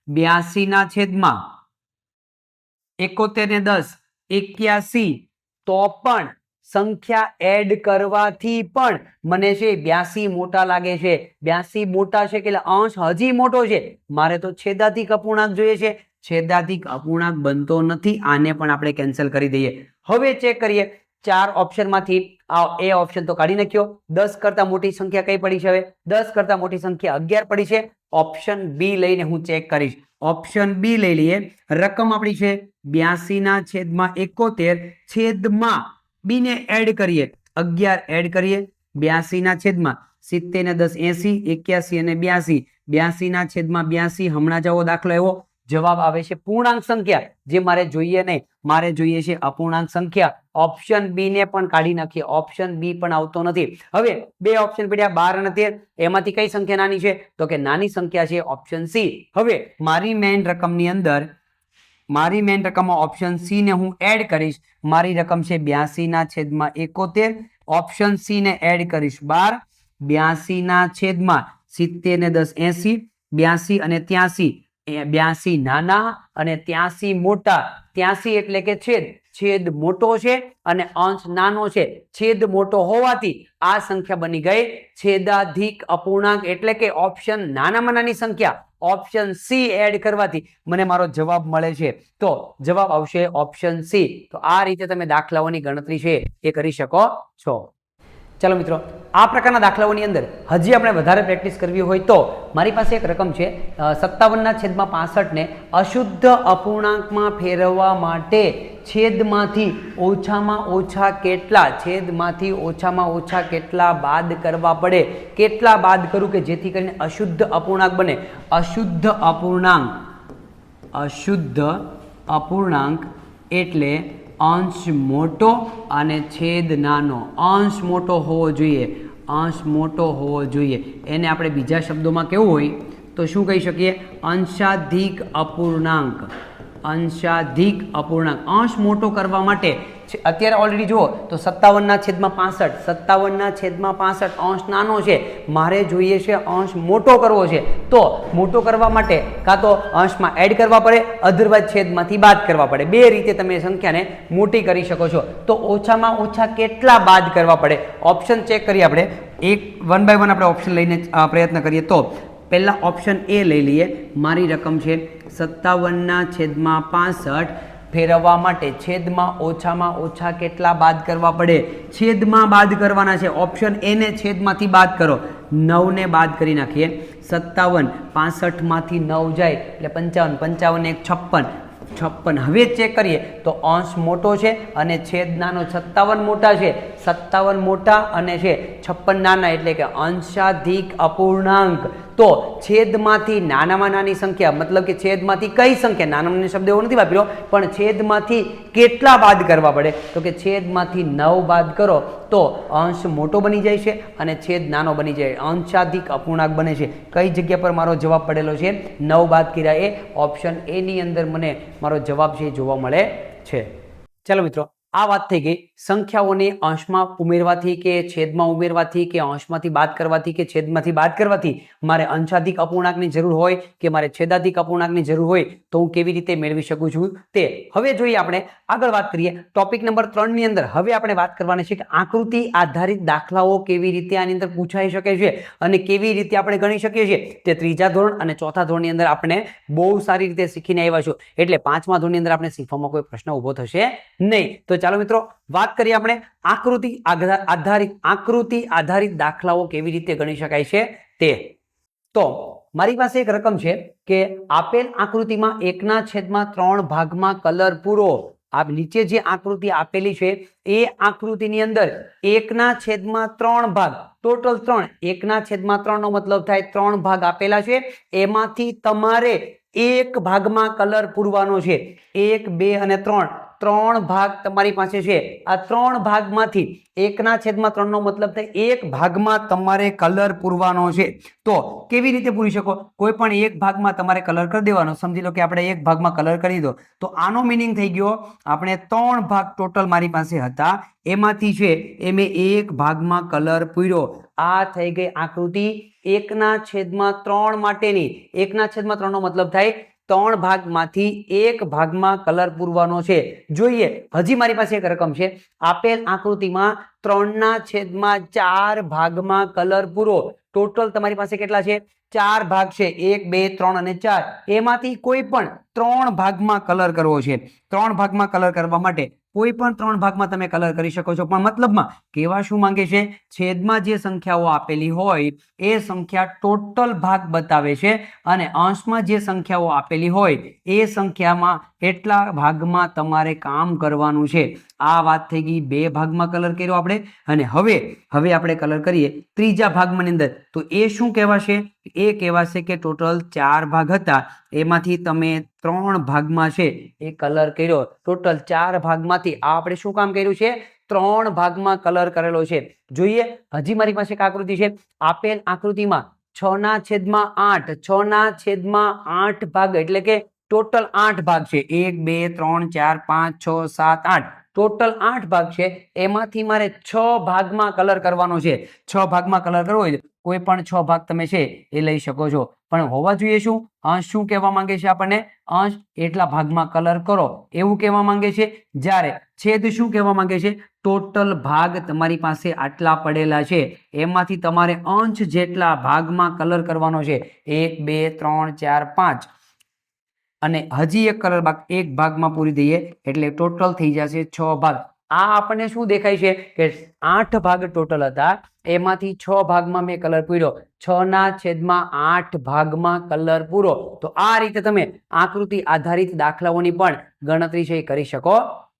82/71 ને 10 81. તો પણ સંખ્યા એડ કરવાથી પણ મને છે 82 મોટા લાગે છે. 82 મોટા છે એટલે અંશ હજી મોટો છે. મારે તો છેદાધિક અપૂર્ણાંક જોઈએ છે. છેદાધિક અપૂર્ણાંક બનતો નથી. આને પણ આપણે કેન્સલ કરી દઈએ. હવે ચેક કરીએ 4 ઓપ્શનમાંથી એ ઓપ્શન તો કાઢી નાખ્યો. 10 કરતા મોટી સંખ્યા કઈ પડી છે? હવે 10 કરતા મોટી સંખ્યા 11 પડી છે. ઓપ્શન બી લઈને હું ચેક કરીશ. ઓપ્શન બી લઈ લઈએ. રકમ આપણી છે 82/71. છેદમાં બી ને એડ કરીએ 11 એડ કરીએ 82/70 ને 10 80, 81 અને 82. 82/82. હમણાં જવો દાખલો એવો જવાબ આવે છે પૂર્ણાંક સંખ્યા, જે મારે જોઈએ નહીં. મારે જોઈએ છે અપૂર્ણાંક સંખ્યા. ઓપ્શન બી ને પણ કાઢી નાખીએ. ઓપ્શન બી પણ આવતો નથી. હવે 2 ઓપ્શન પડ્યા 12 અને 13. એમાંથી કઈ સંખ્યા નાની છે? તો કે નાની સંખ્યા છે ઓપ્શન સી. હવે મારી મેઇન રકમની અંદર મારી મેઇન રકમમાં ઓપ્શન સી ને હું એડ કરીશ. મારી રકમ છે 82/71. ઓપ્શન સી ને એડ કરીશ 12. 82/70 ને 10 80. 82 અને 83. 82 નાના અને 83 મોટા. 83 એટલે કે છેદ મોટો છે અને અંશ નાનો છે. છેદ મોટો હોવાથી આ સંખ્યા બની ગઈ છેદાધિક અપૂર્ણાંક, એટલે કે ઓપ્શન નાનામાં નાની સંખ્યા ઓપ્શન સી એડ કરવાથી મને મારો જવાબ મળે છે. તો જવાબ આવશે ઓપ્શન સી. તો આ રીતે તમે દાખલાઓની ગણતરી છે એ કરી શકો છો. ચાલો મિત્રો, આ પ્રકારના દાખલાઓની અંદર હજી આપણે વધારે પ્રેક્ટિસ કરવી હોય તો મારી પાસે એક રકમ છે 57/65 ને અશુદ્ધ અપૂર્ણાંકમાં ફેરવવા માટે છેદમાંથી ઓછામાં ઓછા કેટલા બાદ કરવા પડે? કેટલા બાદ કરું કે જેથી કરીને અશુદ્ધ અપૂર્ણાંક બને? અશુદ્ધ અપૂર્ણાંક એટલે અંશ મોટો અને છેદ નાનો. અંશ મોટો હોવો જોઈએ. એને આપણે બીજા શબ્દોમાં કેવું હોય તો શું કહી શકીએ? અંશાધિક અપૂર્ણાંક. અંશ મોટો કરવા માટે અત્યારે ઓલરેડી જુઓ તો 57/65 અંશ નાનો છે. મારે જોઈએ છે અંશ મોટો કરવો છે. તો મોટો કરવા માટે કાં તો અંશમાં એડ કરવા પડે, અધરવાઇઝ છેદમાંથી બાદ કરવા પડે. 2 રીતે તમે સંખ્યાને મોટી કરી શકો છો. તો ઓછામાં ઓછા કેટલા બાદ કરવા પડે? ઓપ્શન ચેક કરીએ આપણે. 1 બાય 1 આપણે ઓપ્શન લઈને પ્રયત્ન કરીએ તો પહેલા ઓપ્શન એ લઈ લઈએ. મારી રકમ છે 57/65. ફેરવવા માટે છેદમાં ઓછા કેટલા બાદ કરવા પડે? છેદમાં બાદ કરવાના છે. ઓપ્શન એ ને છેદમાંથી બાદ કરો. 9 ને બાદ કરી નાખીએ. 57 65માંથી 9 જાય એટલે 55. 55 ને 56. હવે ચેક કરીએ તો અંશ મોટો છે અને છેદ નાનો. 57 મોટા છે, 57 મોટા અને છે 56 નાના, એટલે કે અંશાધિક અપૂર્ણાંક. તો છેદમાંથી નાનામાં નાની સંખ્યા, મતલબ કે છેદમાંથી કઈ સંખ્યા, નાનામાં શબ્દ એવો નથી વાપર્યો, પણ છેદમાંથી કેટલા બાદ કરવા પડે, તો કે છેદમાંથી 9 બાદ કરો તો અંશ મોટો બની જાય છે અને છેદ નાનો બની જાય, અંશાધિક અપૂર્ણાંક બને છે. કઈ જગ્યા પર મારો જવાબ પડેલો છે? 9 બાદ કર્યા, એ ઓપ્શન એ ની અંદર મને મારો જવાબ છે જોવા મળે છે. ચાલો મિત્રો, આ વાત થઈ ગઈ સંખ્યાઓને અંશમાં ઉમેરવાથી કે છેદમાં ઉમેરવાથી કે અંશમાંથી બાદ કરવાથી કે છેદમાંથી બાદ કરવાથી મારે અંશાધિક અપૂર્ણાંકની જરૂર હોય કે મારે છેદાધિક અપૂર્ણાંકની જરૂર હોય તો હું કેવી રીતે મેળવી શકું છું તે. હવે જોઈએ આપણે આગળ વાત કરીએ ટોપિક નંબર 3 ની અંદર. હવે આપણે વાત કરવાની છે કે આકૃતિ આધારિત દાખલાઓ કેવી રીતે આની અંદર પૂછાઈ શકે છે અને કેવી રીતે આપણે ગણી શકીએ છીએ તે ત્રીજા ધોરણ અને ચોથા ધોરણની અંદર આપણે બહુ સારી રીતે શીખીને આવ્યા છો, એટલે પાંચમા ધોરણની અંદર આપણે શીખવામાં કોઈ પ્રશ્ન ઉભો થશે નહીં. તો ચાલો મિત્રો વાત કરીએ આપણે આકૃતિ આધારિત દાખલાઓ કેવી રીતે ગણી શકાય છે તે. તો મારી પાસે એક રકમ છે કે આપેલ આકૃતિમાં 1/3 ભાગમાં કલર પૂરો. આ નીચે જે આકૃતિ આપેલી છે એ આકૃતિની અંદર 1/3 ભાગ, ટોટલ 3, 1/3 નો મતલબ થાય 3 ભાગ આપેલા છે, એમાંથી તમારે એક ભાગમાં કલર પૂરવાનો છે. 1, 2 અને 3 ભાગ તમારી પાસે છે. આ 3 ભાગમાંથી 1/3 નો મતલબ થાય એક ભાગમાં તમારે કલર પૂરવાનો છે. તો કેવી રીતે પૂરી શકો? કોઈ પણ એક ભાગમાં તમારે કલર કરી દેવાનો. સમજી લો કે આપણે એક ભાગમાં કલર કરી દો, તો આનો મિનિંગ થઈ ગયો આપણે 3 ભાગ ટોટલ મારી પાસે હતા, એમાંથી છે એ મેં એક ભાગમાં કલર પૂર્યો. આ થઈ ગઈ આકૃતિ 1/3 માટેની. 1/3 નો મતલબ થાય 3 ભાગમાંથી એક ભાગમાં કલર પૂરવાનો છે. જોઈએ, હજી મારી પાસે એક રકમ છે. આપેલ આકૃતિમાં 3/4 ભાગમાં કલર પૂરો. ટોટલ તમારી પાસે કેટલા છે? 4 ભાગ છે, 1, 2, 3 અને 4. એમાંથી કોઈ પણ 3 ભાગમાં કલર કરવો છે. 3 ભાગમાં કલર કરવા માટે કોઈ પણ 3 ભાગમાં તમે કલર કરી શકો છો, પણ મતલબમાં કેવા શું માંગે છે? છેદમાં જે સંખ્યાઓ આપેલી હોય એ સંખ્યા ટોટલ ભાગ બતાવે છે અને અંશમાં જે સંખ્યાઓ આપેલી હોય એ સંખ્યામાં એટલા ભાગમાં તમારે કામ કરવાનું છે. આ વાત થઈ ગઈ 2 ભાગમાં કલર કર્યો આપણે. અને હવે આપણે કલર કરીએ ત્રીજા ભાગમાં અંદર, તો એ શું કહેવાશે? એ કહેવાશે કે ટોટલ 4 ભાગ હતા, એમાંથી તમે 3 ભાગમાં છે એ કલર કર્યો. ટોટલ 4 ભાગમાંથી આ આપણે શું કામ કર્યું છે? 3 ભાગમાં કલર કરેલો છે. જોઈએ, હજી મારી પાસે એક આકૃતિ છે. આપેલ આકૃતિમાં 6/8, 6/8 ભાગ, એટલે કે ટોટલ 8 ભાગ છે. 1, 2, 3, 4, 5, 6, 7, 8, ટોટલ 8 ભાગ છે. એમાંથી મારે 6 ભાગમાં કલર કરવાનો છે. 6 ભાગમાં કલર કરવો હોય કોઈ પણ 6 ભાગ તમે છે એ લઈ શકો છો, પણ હોવા જોઈએ શું? અંશ શું કહેવા માંગે છે આપણને? અંશ એટલા ભાગમાં કલર કરો એવું કહેવા માંગે છે. જ્યારે છેદ શું કહેવા માંગે છે? ટોટલ ભાગ તમારી પાસે આટલા પડેલા છે, એમાંથી તમારે અંશ જેટલા ભાગમાં કલર કરવાનો છે. 1, 2, 3, 4, 5 અને હજી એક કલર ભાગ એક ભાગમાં પૂરી દઈએ એટલે ટોટલ થઈ જશે 6 ભાગ. આ આપણને શું દેખાય છે કે 8 ભાગ ટોટલ હતા, એમાંથી 6 ભાગમાં મેં કલર પૂર્યો. 6/8 ભાગમાં કલર પૂરો. તો આ રીતે તમે આકૃતિ આધારિત દાખલાઓની પણ ગણતરી છે એ કરી શકો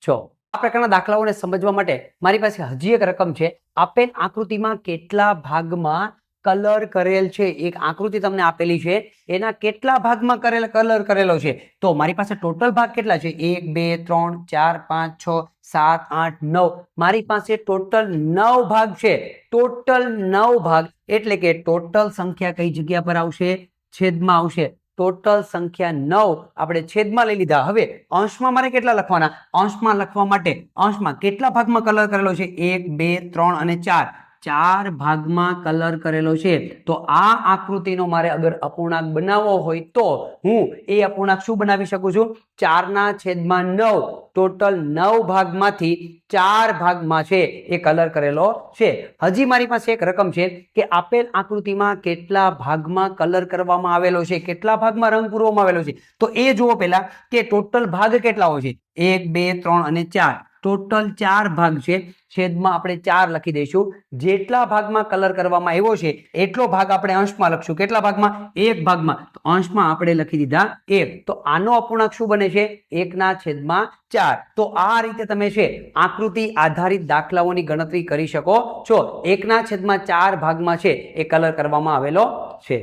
છો. આ પ્રકારના દાખલાઓને સમજવા માટે મારી પાસે હજી એક રકમ છે. આપેલ આકૃતિમાં કેટલા ભાગમાં કલર કરેલ છે? એક આકૃતિ તમને આપેલી છે, એના કેટલા ભાગમાં કલર કરેલો છે? તો મારી પાસે ટોટલ ભાગ કેટલા છે? 1, 2, 3, 4, 5, 6, 7, 8, 9. મારી પાસે ટોટલ 9 ભાગ છે. ટોટલ 9 ભાગ એટલે કે ટોટલ સંખ્યા કઈ જગ્યા પર આવશે? છેદમાં આવશે. ટોટલ સંખ્યા 9 આપણે છેદમાં લઈ લીધા. હવે અંશમાં મારે કેટલા લખવાના? અંશમાં લખવા માટે અંશમાં કેટલા ભાગમાં કલર કરેલો છે? 1, 2, 3 અને 4. 4 ભાગમાં કલર કરેલો છે. તો આ આકૃતિનો મારે અગર અપૂર્ણાંક બનાવવો હોય તો હું એ અપૂર્ણાંક શું બનાવી શકું છું? 4/9. ટોટલ 9 ભાગમાંથી 4 ભાગમાં છે એ કલર કરેલો છે. હજી મારી પાસે એક રકમ છે કે આપેલ આકૃતિમાં કેટલા ભાગમાં કલર કરવામાં આવેલો છે, કેટલા ભાગમાં રંગ પૂરવામાં આવેલો છે. તો એ જુઓ પહેલા કે ટોટલ ભાગ કેટલા હોય છે? 1, 2, 3 અને 4. ટોટલ 4 ભાગ છે, છેદમાં આપણે 4 લખી દઈશું. જેટલા ભાગમાં કલર કરવામાં આવ્યો છે એટલો ભાગ આપણે અંશમાં લખશું. કેટલા ભાગમાં? 1 ભાગમાં. તો અંશમાં આપણે લખી દીધા 1. તો આનો અપૂર્ણાંક શું બને છે? 1/4. તો આ રીતે તમે છે આકૃતિ આધારિત દાખલાઓની ગણતરી કરી શકો છો. 1/4 ભાગમાં છે એ કલર કરવામાં આવેલો છે.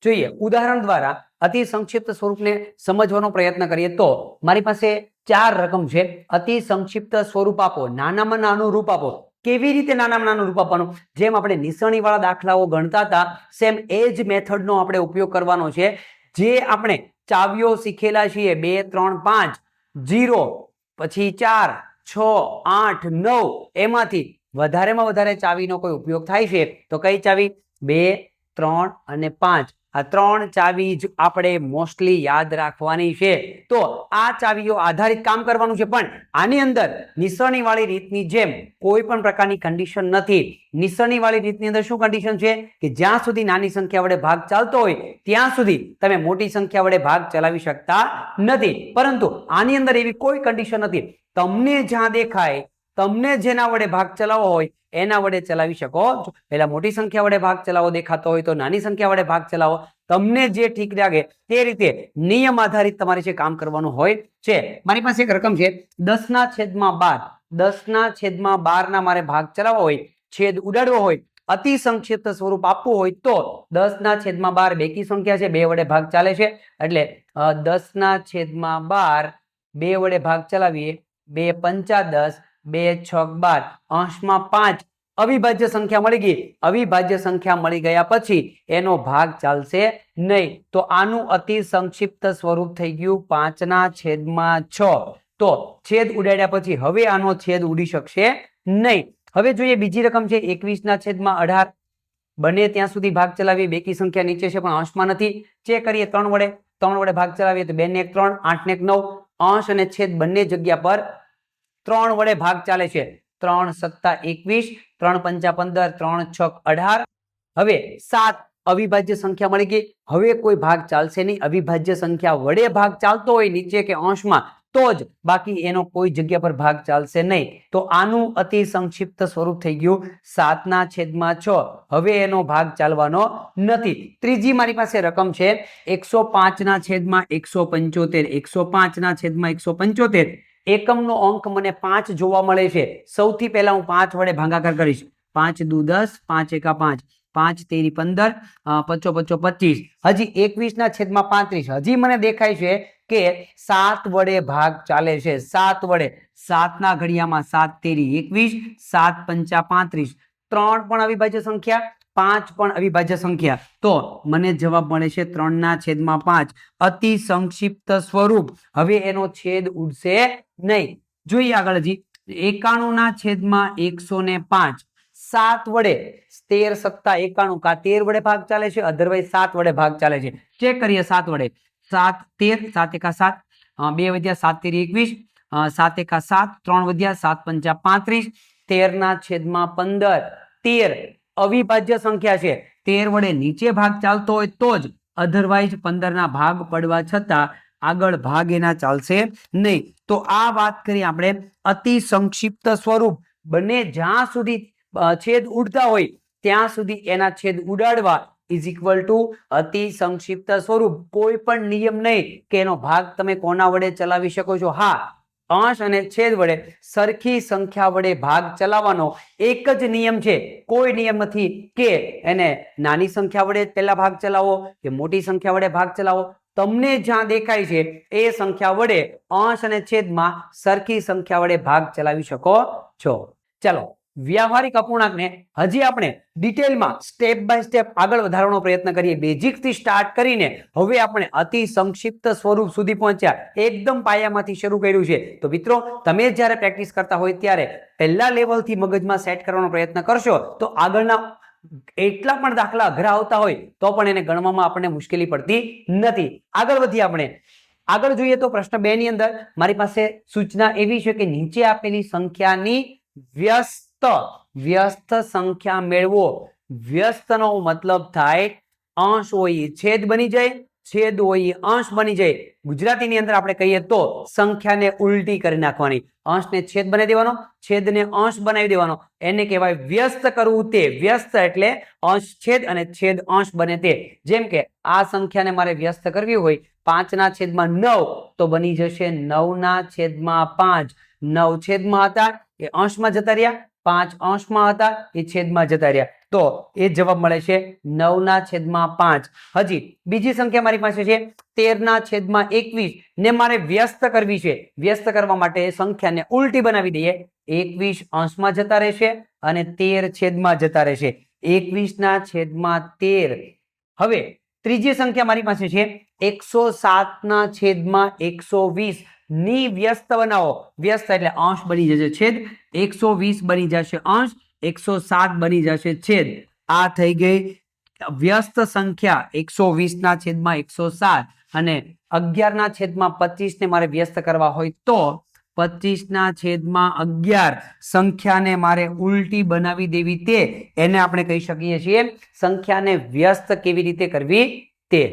જોઈએ ઉદાહરણ દ્વારા અતિ સંક્ષિપ્ત સ્વરૂપને સમજવાનો પ્રયત્ન કરીએ તો મારી પાસે 4 રકમ છે. અતિ સંક્ષિપ્ત સ્વરૂપ આપો, નાનામાં નાનું રૂપ આપો. કેવી રીતે નાનામાં નાનું રૂપ આપવાનું? જેમ આપણે નિસરણી વાળા દાખલાઓ ગણતા હતા સેમ એ જ મેથડનો આપણે ઉપયોગ કરવાનો છે. જે આપણે ચાવીઓ શીખેલા છીએ 2 3 5 0 પછી 4 6 8 9 એમાંથી વધારેમાં વધારે ચાવીનો કોઈ ઉપયોગ થાય છે તો કઈ ચાવી? 2 3 અને 5. આ 3 ચાવી જ આપણે મોસ્ટલી યાદ રાખવાની છે. તો આ ચાવીઓ આધારિત કામ કરવાનું છે. પણ આની અંદર નિસરણી વાળી રીતની જેમ કોઈ પણ પ્રકારની કન્ડિશન નથી. નિસરણી વાળી રીતની અંદર શું કન્ડિશન છે કે જ્યાં સુધી નાની સંખ્યા વડે ભાગ ચાલતો હોય ત્યાં સુધી તમે મોટી સંખ્યા વડે ભાગ ચલાવી શકતા નથી. પરંતુ આની અંદર એવી કોઈ કન્ડિશન નથી. તમને જ્યાં દેખાય, તમને જેના વડે ભાગ ચલાવવો હોય એના વડે ચલાવી શકો. પહેલા મોટી સંખ્યા વડે ભાગ ચલાવો દેખાતો હોય તો નાની સંખ્યા વડે ભાગ ચલાવો. તમને જે ઠીક લાગે તે રીતે નિયમ આધારિત તમારે જે કામ કરવાનું હોય છે. મારી પાસે એક રકમ છે 10/12. 10/12 ના મારે ભાગ ચલાવવો હોય, છેદ ઉડાડવો હોય, અતિ સંક્ષિપ્ત સ્વરૂપ આપવું હોય તો 10/12 બેકી સંખ્યા છે, 2 વડે ભાગ ચાલે છે. એટલે 10/12 2 વડે ભાગ ચલાવીએ. 2 5 10, 2 6 12, અંશમાં 5. અવિભાજ્ય સંખ્યા મળી ગઈ. અવિભાજ્ય સંખ્યા મળી ગયા પછી એનો ભાગ ચાલશે નહીં. તો આનું અતિ સંક્ષિપ્ત સ્વરૂપ થઈ ગયું 5/6. તો છેદ ઉડાડ્યા પછી હવે આનો છેદ ઉડી શકશે નહીં. હવે જોઈએ બીજી રકમ છે 21/18. બને ત્યાં સુધી ભાગ ચલાવીએ. બેકી સંખ્યા નીચે છે પણ અંશમાં નથી. ચેક કરીએ 3 વડે ભાગ ચલાવીએ તો 2 ને 1 3, 8 ને 1 9. અંશ અને છેદ બંને જગ્યા પર 3 વડે ભાગ ચાલે છે. 3 7 21, 3 5 15, 3 6 18. હવે 7 અવિભાજ્ય સંખ્યા મળી ગઈ. હવે કોઈ ભાગ ચાલશે નહીં. અવિભાજ્ય સંખ્યા વડે ભાગ ચાલતો હોય નીચે કે અંશમાં તો જ, બાકી એનો કોઈ જગ્યા પર ભાગ ચાલશે નહીં. તો આનું અતિ સંક્ષિપ્ત સ્વરૂપ થઈ ગયું 7/6. હવે એનો ભાગ ચાલવાનો નથી. ત્રીજી મારી પાસે રકમ છે 105/175. 105/175. એકમનો અંક મને 5 જોવા મળે છે. સૌથી પહેલા હું 5 વડે ભાગાકાર કરીશ. 5 દુ 10, 5 એકા 5, 5 તેરી 15, 5 5 25. હજી 21/35. હજી મને દેખાય છે કે 7 વડે ભાગ ચાલે છે. 7 વડે. 7 ના ઘડિયામાં 7 તેરી 21, 7 પંચા 35. 3 પણ અવિભાજ્ય સંખ્યા, 5 પણ અવિભાજ્ય સંખ્યા. તો મને જવાબ મળે છે 3/5. અતિ સંક્ષિપ્ત સ્વરૂપ. હવે એનો છેદ ઉડશે નહીં. જોઈએ આગળ હજી 91/105. 7 વડે 13 સત્તા 91. કા 13 વડે ભાગ ચાલે છે, અધરવાઇઝ 7 વડે ભાગ ચાલે છે. ચેક કરીએ 7 વડે. 7 13, 7 એકા 7, 2 વધ્યા 7 તેરી 21, 7 એકા 7, 3 વધ્યા 7 પંચા 35. 13/15. 13 અવિભાજ્ય સંખ્યા છે. 13 વડે નીચે ભાગ ચાલતો હોય તો જ, અધરવાઇઝ 15 ના ભાગ પડવા છતાં આગળ ભાગ એના ચાલશે નહીં. તો આ વાત કરી આપણે અતિ સંક્ષિપ્ત સ્વરૂપ. બને જ્યાં સુધી છેદ ઉડતા હોય ત્યાં સુધી એના છેદ ઉડાડવા ઇઝ ઇક્વલ ટુ અતિ સંક્ષિપ્ત સ્વરૂપ. કોઈ પણ નિયમ નહીં કે એનો ભાગ તમે કોના વડે ચલાવી શકો છો. હા, અંશ અને છેદ વડે સરખી સંખ્યા વડે ભાગ ચલાવવાનો એક જ નિયમ છે. કોઈ નિયમ નથી કે એને નાની સંખ્યા વડે પહેલા ભાગ ચલાવો કે મોટી સંખ્યા વડે ભાગ ચલાવો. તમને જ્યાં દેખાય છે એ સંખ્યા વડે અંશ અને છેદમાં સરખી સંખ્યા વડે ભાગ ચલાવી શકો છો. ચાલો વ્યવહારિક અપૂર્ણાંકને હજી આપણે ડિટેલમાં સ્ટેપ બાય સ્ટેપ આગળ વધારવાનો પ્રયત્ન કરીએ. બેઝિક થી સ્ટાર્ટ કરીને હવે આપણે અતિ સંક્ષિપ્ત સ્વરૂપ સુધી પહોંચ્યા. એકદમ પાયામાંથી શરૂ કર્યું છે. તો મિત્રો તમે જ્યારે પ્રેક્ટિસ કરતા હોય ત્યારે પહેલા લેવલથી મગજમાં સેટ કરવાનો પ્રયત્ન કરશો તો આગળના એટલા પણ દાખલા અઘરા આવતા હોય તો પણ એને ગણવામાં આપણને મુશ્કેલી પડતી નથી. આગળ વધીએ આપણે. આગળ જોઈએ તો પ્રશ્ન 2 ની અંદર મારી પાસે સૂચના એવી છે કે નીચે આપેલી સંખ્યાની વ્યસ્ત સંખ્યા મેળવો. વ્યસ્તનો મતલબ થાય અંશ હોય છેદ બની જાય, છેદ હોય એ અંશ બની જાય. ગુજરાતીની અંદર આપણે કહીએ તો સંખ્યાને ઉલટી કરી નાખવાની. અંશને છેદ બનાવી દેવાનો, છેદને અંશ બનાવી દેવાનો. એને કહેવાય વ્યસ્ત કરવું. તે વ્યસ્ત એટલે અંશ છેદ અને છેદ અંશ બને તે. જેમ કે આ સંખ્યાને મારે વ્યસ્ત કરવી હોય 5/9 તો બની જશે 9/5. 9 છેદમાં હતા એ અંશમાં જતા રહ્યા, 5 અંશમાં હતા એ છેદમાં જતા રહ્યા. તો એ જવાબ મળે છે 9/5. હજી બીજી સંખ્યા મારી પાસે છે 13/21 ને મારે વ્યસ્ત કરવી છે. વ્યસ્ત કરવા માટે સંખ્યાને ઉલટી બનાવી દઈએ. 21 અંશમાં જતા રહેશે અને 13 છેદમાં જતા રહેશે. 21/13. હવે ત્રીજી સંખ્યા મારી પાસે છે 107/120 ની વ્યસ્ત બનાવો. વ્યસ્ત એટલે અંશ બની જશે છેદ, 120 બની જશે અંશ, 107 બની જશે છેદ. આ થઈ ગઈ વ્યસ્ત સંખ્યા 120/107 અને 11/25 ને મારે વ્યસ્ત કરવા હોય તો 25/11 સંખ્યાને મારે ઉલટી બનાવી દેવી. તે એને આપણે કહી શકીએ છીએ સંખ્યાને વ્યસ્ત કેવી રીતે કરવી તે.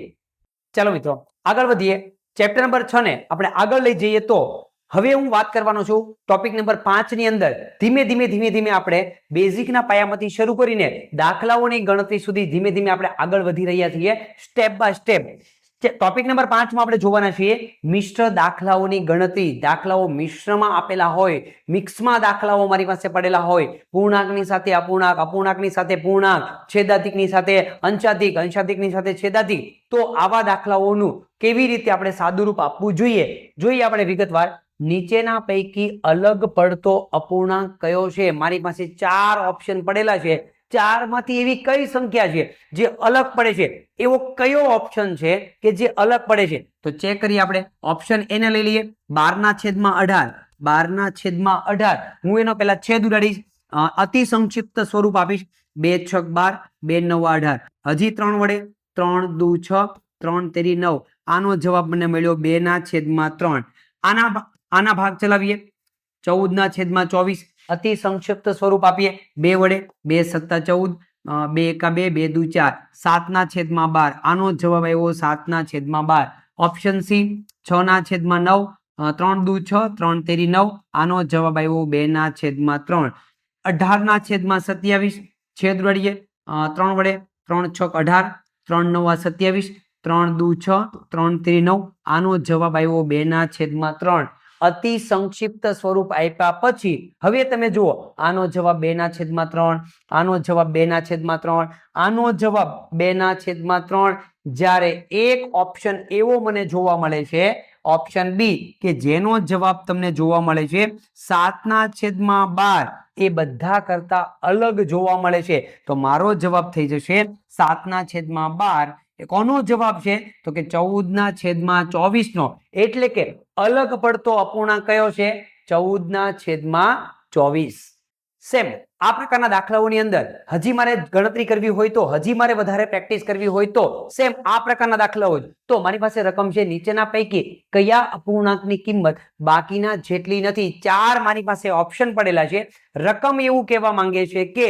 ચાલો મિત્રો આગળ વધીએ. ચેપ્ટર નંબર 6 ને આપણે આગળ લઈ જઈએ તો હવે હું વાત કરવાનો છું ટોપિક નંબર 5 ની અંદર. ધીમે ધીમે આપણે બેઝિકના પાયામાંથી શરૂ કરીને દાખલાઓની ગણતરી સુધી ધીમે ધીમે આપણે આગળ વધી રહ્યા છીએ step by step. Topic number 5 માં આપણે જોવાના છીએ મિશ્ર દાખલાઓની ગણતરી. દાખલાઓ મિશ્રમાં આપેલા હોય, મિક્સમાં દાખલાઓ મારી પાસે પડેલા હોય, પૂર્ણાંકની સાથે અપૂર્ણાંક, અપૂર્ણાંકની સાથે પૂર્ણાંક, છેદાધિકની સાથે અંશાધિક, અંશાધિકની સાથે છેદાધિક. તો આવા દાખલાઓનું કેવી રીતે આપણે સાદુરૂપ આપવું જોઈએ આપણે વિગતવાર. નીચેના પૈકી અલગ પડતો અપૂર્ણાંક કયો છે? મારી પાસે 4 ઓપ્શન પડેલા છે. 4 માંથી એવી કઈ સંખ્યા છે જે અલગ પડે છે? એવો કયો ઓપ્શન છે કે જે અલગ પડે છે? તો ચેક કરીએ આપણે. ઓપ્શન એ ને લઈ લઈએ. 12/18. 12/18. હું એનો પહેલા છેદ ઉડાડીશ, અતિ સંક્ષિપ્ત સ્વરૂપ આપીશ. 2 × 6 = 12, 2 × 9 = 18. હજી 3 વડે 3 × 2 = 6, 3 × 3 = 9. આનો જવાબ મને મળ્યો 2/3. આના ભાગ ચલાવીએ. 14/24. અતિ સંક્ષિપ્ત સ્વરૂપ આપીએ. 2 વડે 2 × 7 = 14, 2 × 2 = 2, 2 × 4, 7/12. આનો જવાબ આવ્યો 7/12. Option C 6/9. 3 × 2 = 6, 3 × 3 = 9. આનો જવાબ આવ્યો 2/3. 18/27. છેદ ઉડાડીએ. 3 વડે 3 × 6 = 18, 3 × 9 = 27, 3 × 2 = 6, 3 × 3 = 9. આનો જવાબ આવ્યો 2/3. અતિ સંક્ષિપ્ત સ્વરૂપ આપ્યા પછી હવે તમે જુઓ આનો જવાબ 2/3, આનો જવાબ 2/3, આનો જવાબ 2/3. જ્યારે એક ઓપ્શન એવો મને જોવા મળે છે, ઓપ્શન બી, કે જેનો જવાબ તમને જોવા મળે છે 7/12. એ બધા કરતા અલગ જોવા મળે છે. તો મારો જવાબ થઈ જશે 7/12. કોનો જવાબ છે? તો કે 14/24 નો. એટલે કે અલગ પડતો અપૂર્ણાંક કયો છે? 14/24. સેમ આ પ્રકારના દાખલાઓની અંદર હજી મારે ગણતરી કરવી હોય તો, હજી મારે વધારે પ્રેક્ટિસ કરવી હોય તો સેમ આ પ્રકારના દાખલાઓ તો મારી પાસે રકમ છે નીચેના પૈકી કયા અપૂર્ણાંકની કિંમત બાકીના જેટલી નથી? 4 મારી પાસે ઓપ્શન પડેલા છે. રકમ એવું કહેવા માંગે છે કે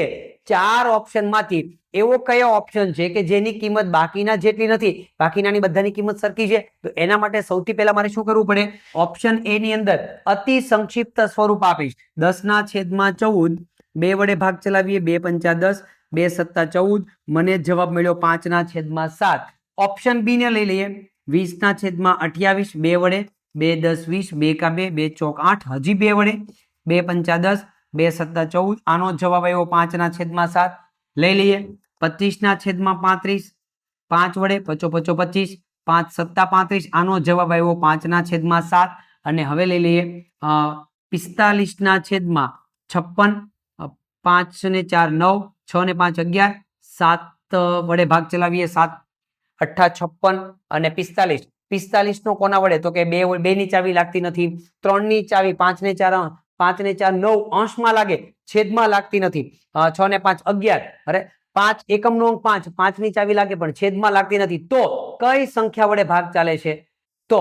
4 ઓપ્શનમાંથી એવો કયો ઓપ્શન છે કે જેની કિંમત બાકીના જેટલી નથી? બાકીનાની બધાની કિંમત સરખી છે. તો એના માટે સૌથી પહેલા મારે શું કરવું પડે? ઓપ્શન એ ની અંદર અતિ સંક્ષિપ્ત સ્વરૂપ આપીશ. 10/14. 2 વડે ભાગ ચલાવીએ. 2 × 5 = 10, 2 × 7 = 14. મને જવાબ મળ્યો 5/7. ઓપ્શન બી ને લઈ લઈએ. 20/28. 2 વડે 2 × 10 = 20, 2 × 2 = 2 × 4 = 8. હજી 2 વડે 2 × 5 = 10, 2 × 7 = 14. આનો જવાબ આવ્યો 5/7. લઈ લઈએ. 25/35. 5 વડે 5 × 5 = 25, 5 × 7 = 35. આનો જવાબ આવ્યો 5/7. અને હવે લઈ લઈએ 45/56. 5 ને 4 = 9, 6 ને 5 = 11, 7 વડે ભાગ ચલાવીએ. 7 × 8 = 56 અને 45. 45 નો કોના વડે? તો કે 2 ની ચાવી લાગતી નથી. 3 ની ચાવી 5 ને 4 9 અંશમાં લાગે, છેદમાં લાગતી નથી. 6 ને 5 = 11. અરે 5 એકમનો અંક 5, 5 ની ચાવી લાગે પણ છેદમાં લાગતી નથી. તો કઈ સંખ્યા વડે ભાગ ચાલે છે? તો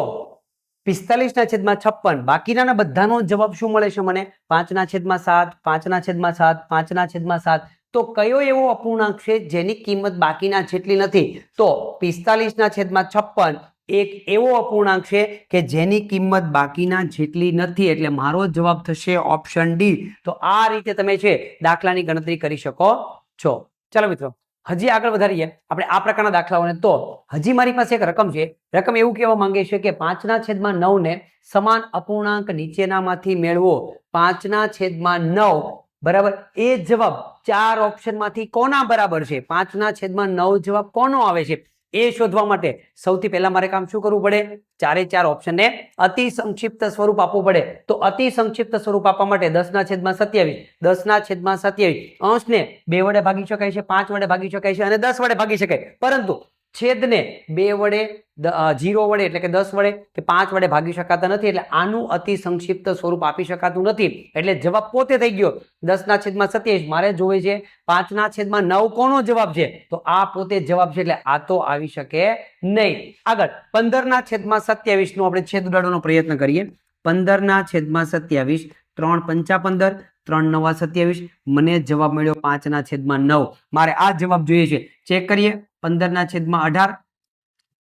45/56. બાકીના બધાનો જવાબ શું મળે છે મને? 5/7, 5/7, 5/7. તો કયો એવો અપૂર્ણાંક છે જેની કિંમત બાકીના જેટલી નથી? તો 45/56 એક એવો અપૂર્ણાંક છે કે જેની કિંમત બાકીના જેટલી નથી, એટલે મારો જવાબ થશે ઓપ્શન ડી. તો આ રીતે તમે છે દાખલાની ગણતરી કરી શકો છો. ચાલો મિત્રો, હજી આગળ વધારીએ આપણે આ પ્રકારના દાખલાઓને. તો હજી મારી પાસે એક રકમ છે. રકમ એવું કહેવા માંગે છે કે 5/9 ને સમાન અપૂર્ણાંક નીચેનામાંથી મેળવો. 5/9 બરાબર એ જવાબ 4 ઓપ્શનમાંથી કોના બરાબર છે? 5/9 જવાબ કોનો આવે છે એ શોધવા માટે સૌથી પહેલા મારે કામ શું કરવું પડે? 4 ઓપ્શનને અતિ સંક્ષિપ્ત સ્વરૂપ આપવું પડે. તો અતિ સંક્ષિપ્ત સ્વરૂપ આપવા માટે 10/27 10/27 અંશને 2 વડે ભાગી શકાય છે, 5 વડે ભાગી શકાય છે અને 10 વડે ભાગી શકાય. પરંતુ છેદને 2 વડે, 0 વડે એટલે કે 10 વડે કે 5 વડે ભાગી શકાતા નથી. એટલે આનું અતિ સંક્ષિપ્ત સ્વરૂપ આપી શકાતું નથી. એટલે જવાબ પોતે થઈ ગયો 10/27. મારે જોવે છે 5/9 કોનો જવાબ છે? તો આ પોતે જવાબ છે, એટલે આ તો આવી શકે નહીં. આગળ 15/27 નો આપણે છેદ ઉડાડવાનો પ્રયત્ન કરીએ. 15/27 3 5 15 3 9 27. મને જવાબ મળ્યો 5/9. મારે આ જવાબ જોઈએ છે. ચેક કરીએ. 15/18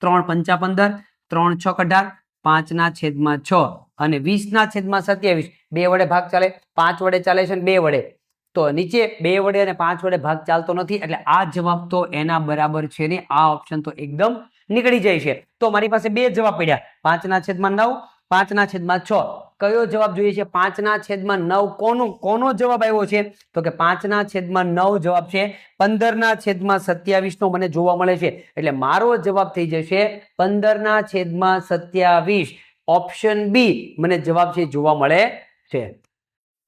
3 5 15 3 6 18 5/6 અને 20/27. 2 વડે ભાગ ચાલે, 5 વડે ચાલે છે અને 2 વડે. તો નીચે 2 વડે અને 5 વડે ભાગ ચાલતો નથી, એટલે આ જવાબ તો એના બરાબર છે ને. આ ઓપ્શન તો એકદમ નીકળી જાય છે. તો મારી પાસે બે જવાબ પડ્યા, 5/9 5/6. કયો જવાબ જોઈએ છે? 5/9 કોનો જવાબ આવ્યો છે? તો કે 5/9 જવાબ છે 15/27 નો મને જોવા મળે છે. એટલે મારો જવાબ થઈ જશે 15/27. ઓપ્શન બી મને જવાબ છે જોવા મળે છે.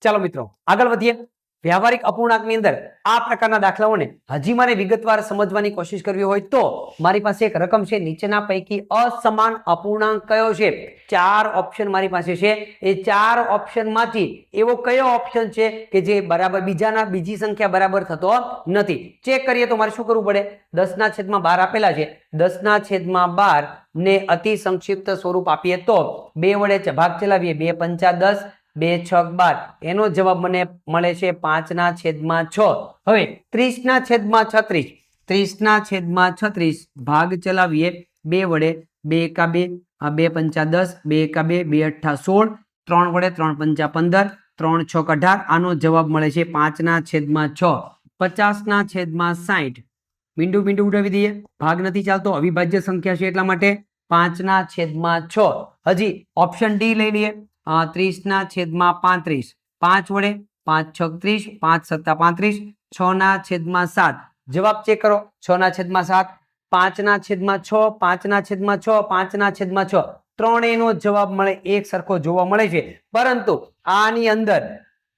ચાલો મિત્રો આગળ વધીએ. વ્યવહારિક અપૂર્ણાંકની અંદર આ પ્રકારના દાખલાઓને હજી મારે વિગતવાર સમજવાની કોશિશ કરવી હોય તો મારી પાસે એક રકમ છે. નીચેના પૈકી અસમાન અપૂર્ણાંક કયો છે? 4 ઓપ્શન મારી પાસે છે. એ 4 ઓપ્શનમાંથી એવો કયો ઓપ્શન છે કે જે બરાબર બીજી સંખ્યા બરાબર થતો નથી? ચેક કરીએ તો મારે શું કરવું પડે? 10/12 આપેલા છે. 10/12 ને અતિ સંક્ષિપ્ત સ્વરૂપ આપીએ તો 2 વડે ભાગ ચલાવીએ. 2 5 10 2 6 12. એનો જવાબ મને મળે છે 5/6. હવે 30/36 30/36 ભાગ ચલાવીએ 2 વડે. 2 એકા 2 2 5 10 2 એકા 2 2 8 16 3 વડે 3 5 15 3 6 18. આનો જવાબ મળે છે 5/6. 50/60 મીંડું મીંડું ઉડાવી દઈએ. ભાગ નથી ચાલતો, અવિભાજ્ય સંખ્યા છે એટલા માટે 5/6. હજી ઓપ્શન ડી લઈ લઈએ. 30/35 5 વડે 5 6 30 5 7 35 6/7. જવાબ ચેક કરો. 6/7 5/6 5/6 5/6 ત્રણેયનો જવાબ મળે એક સરખો જોવા મળે છે. પરંતુ આની અંદર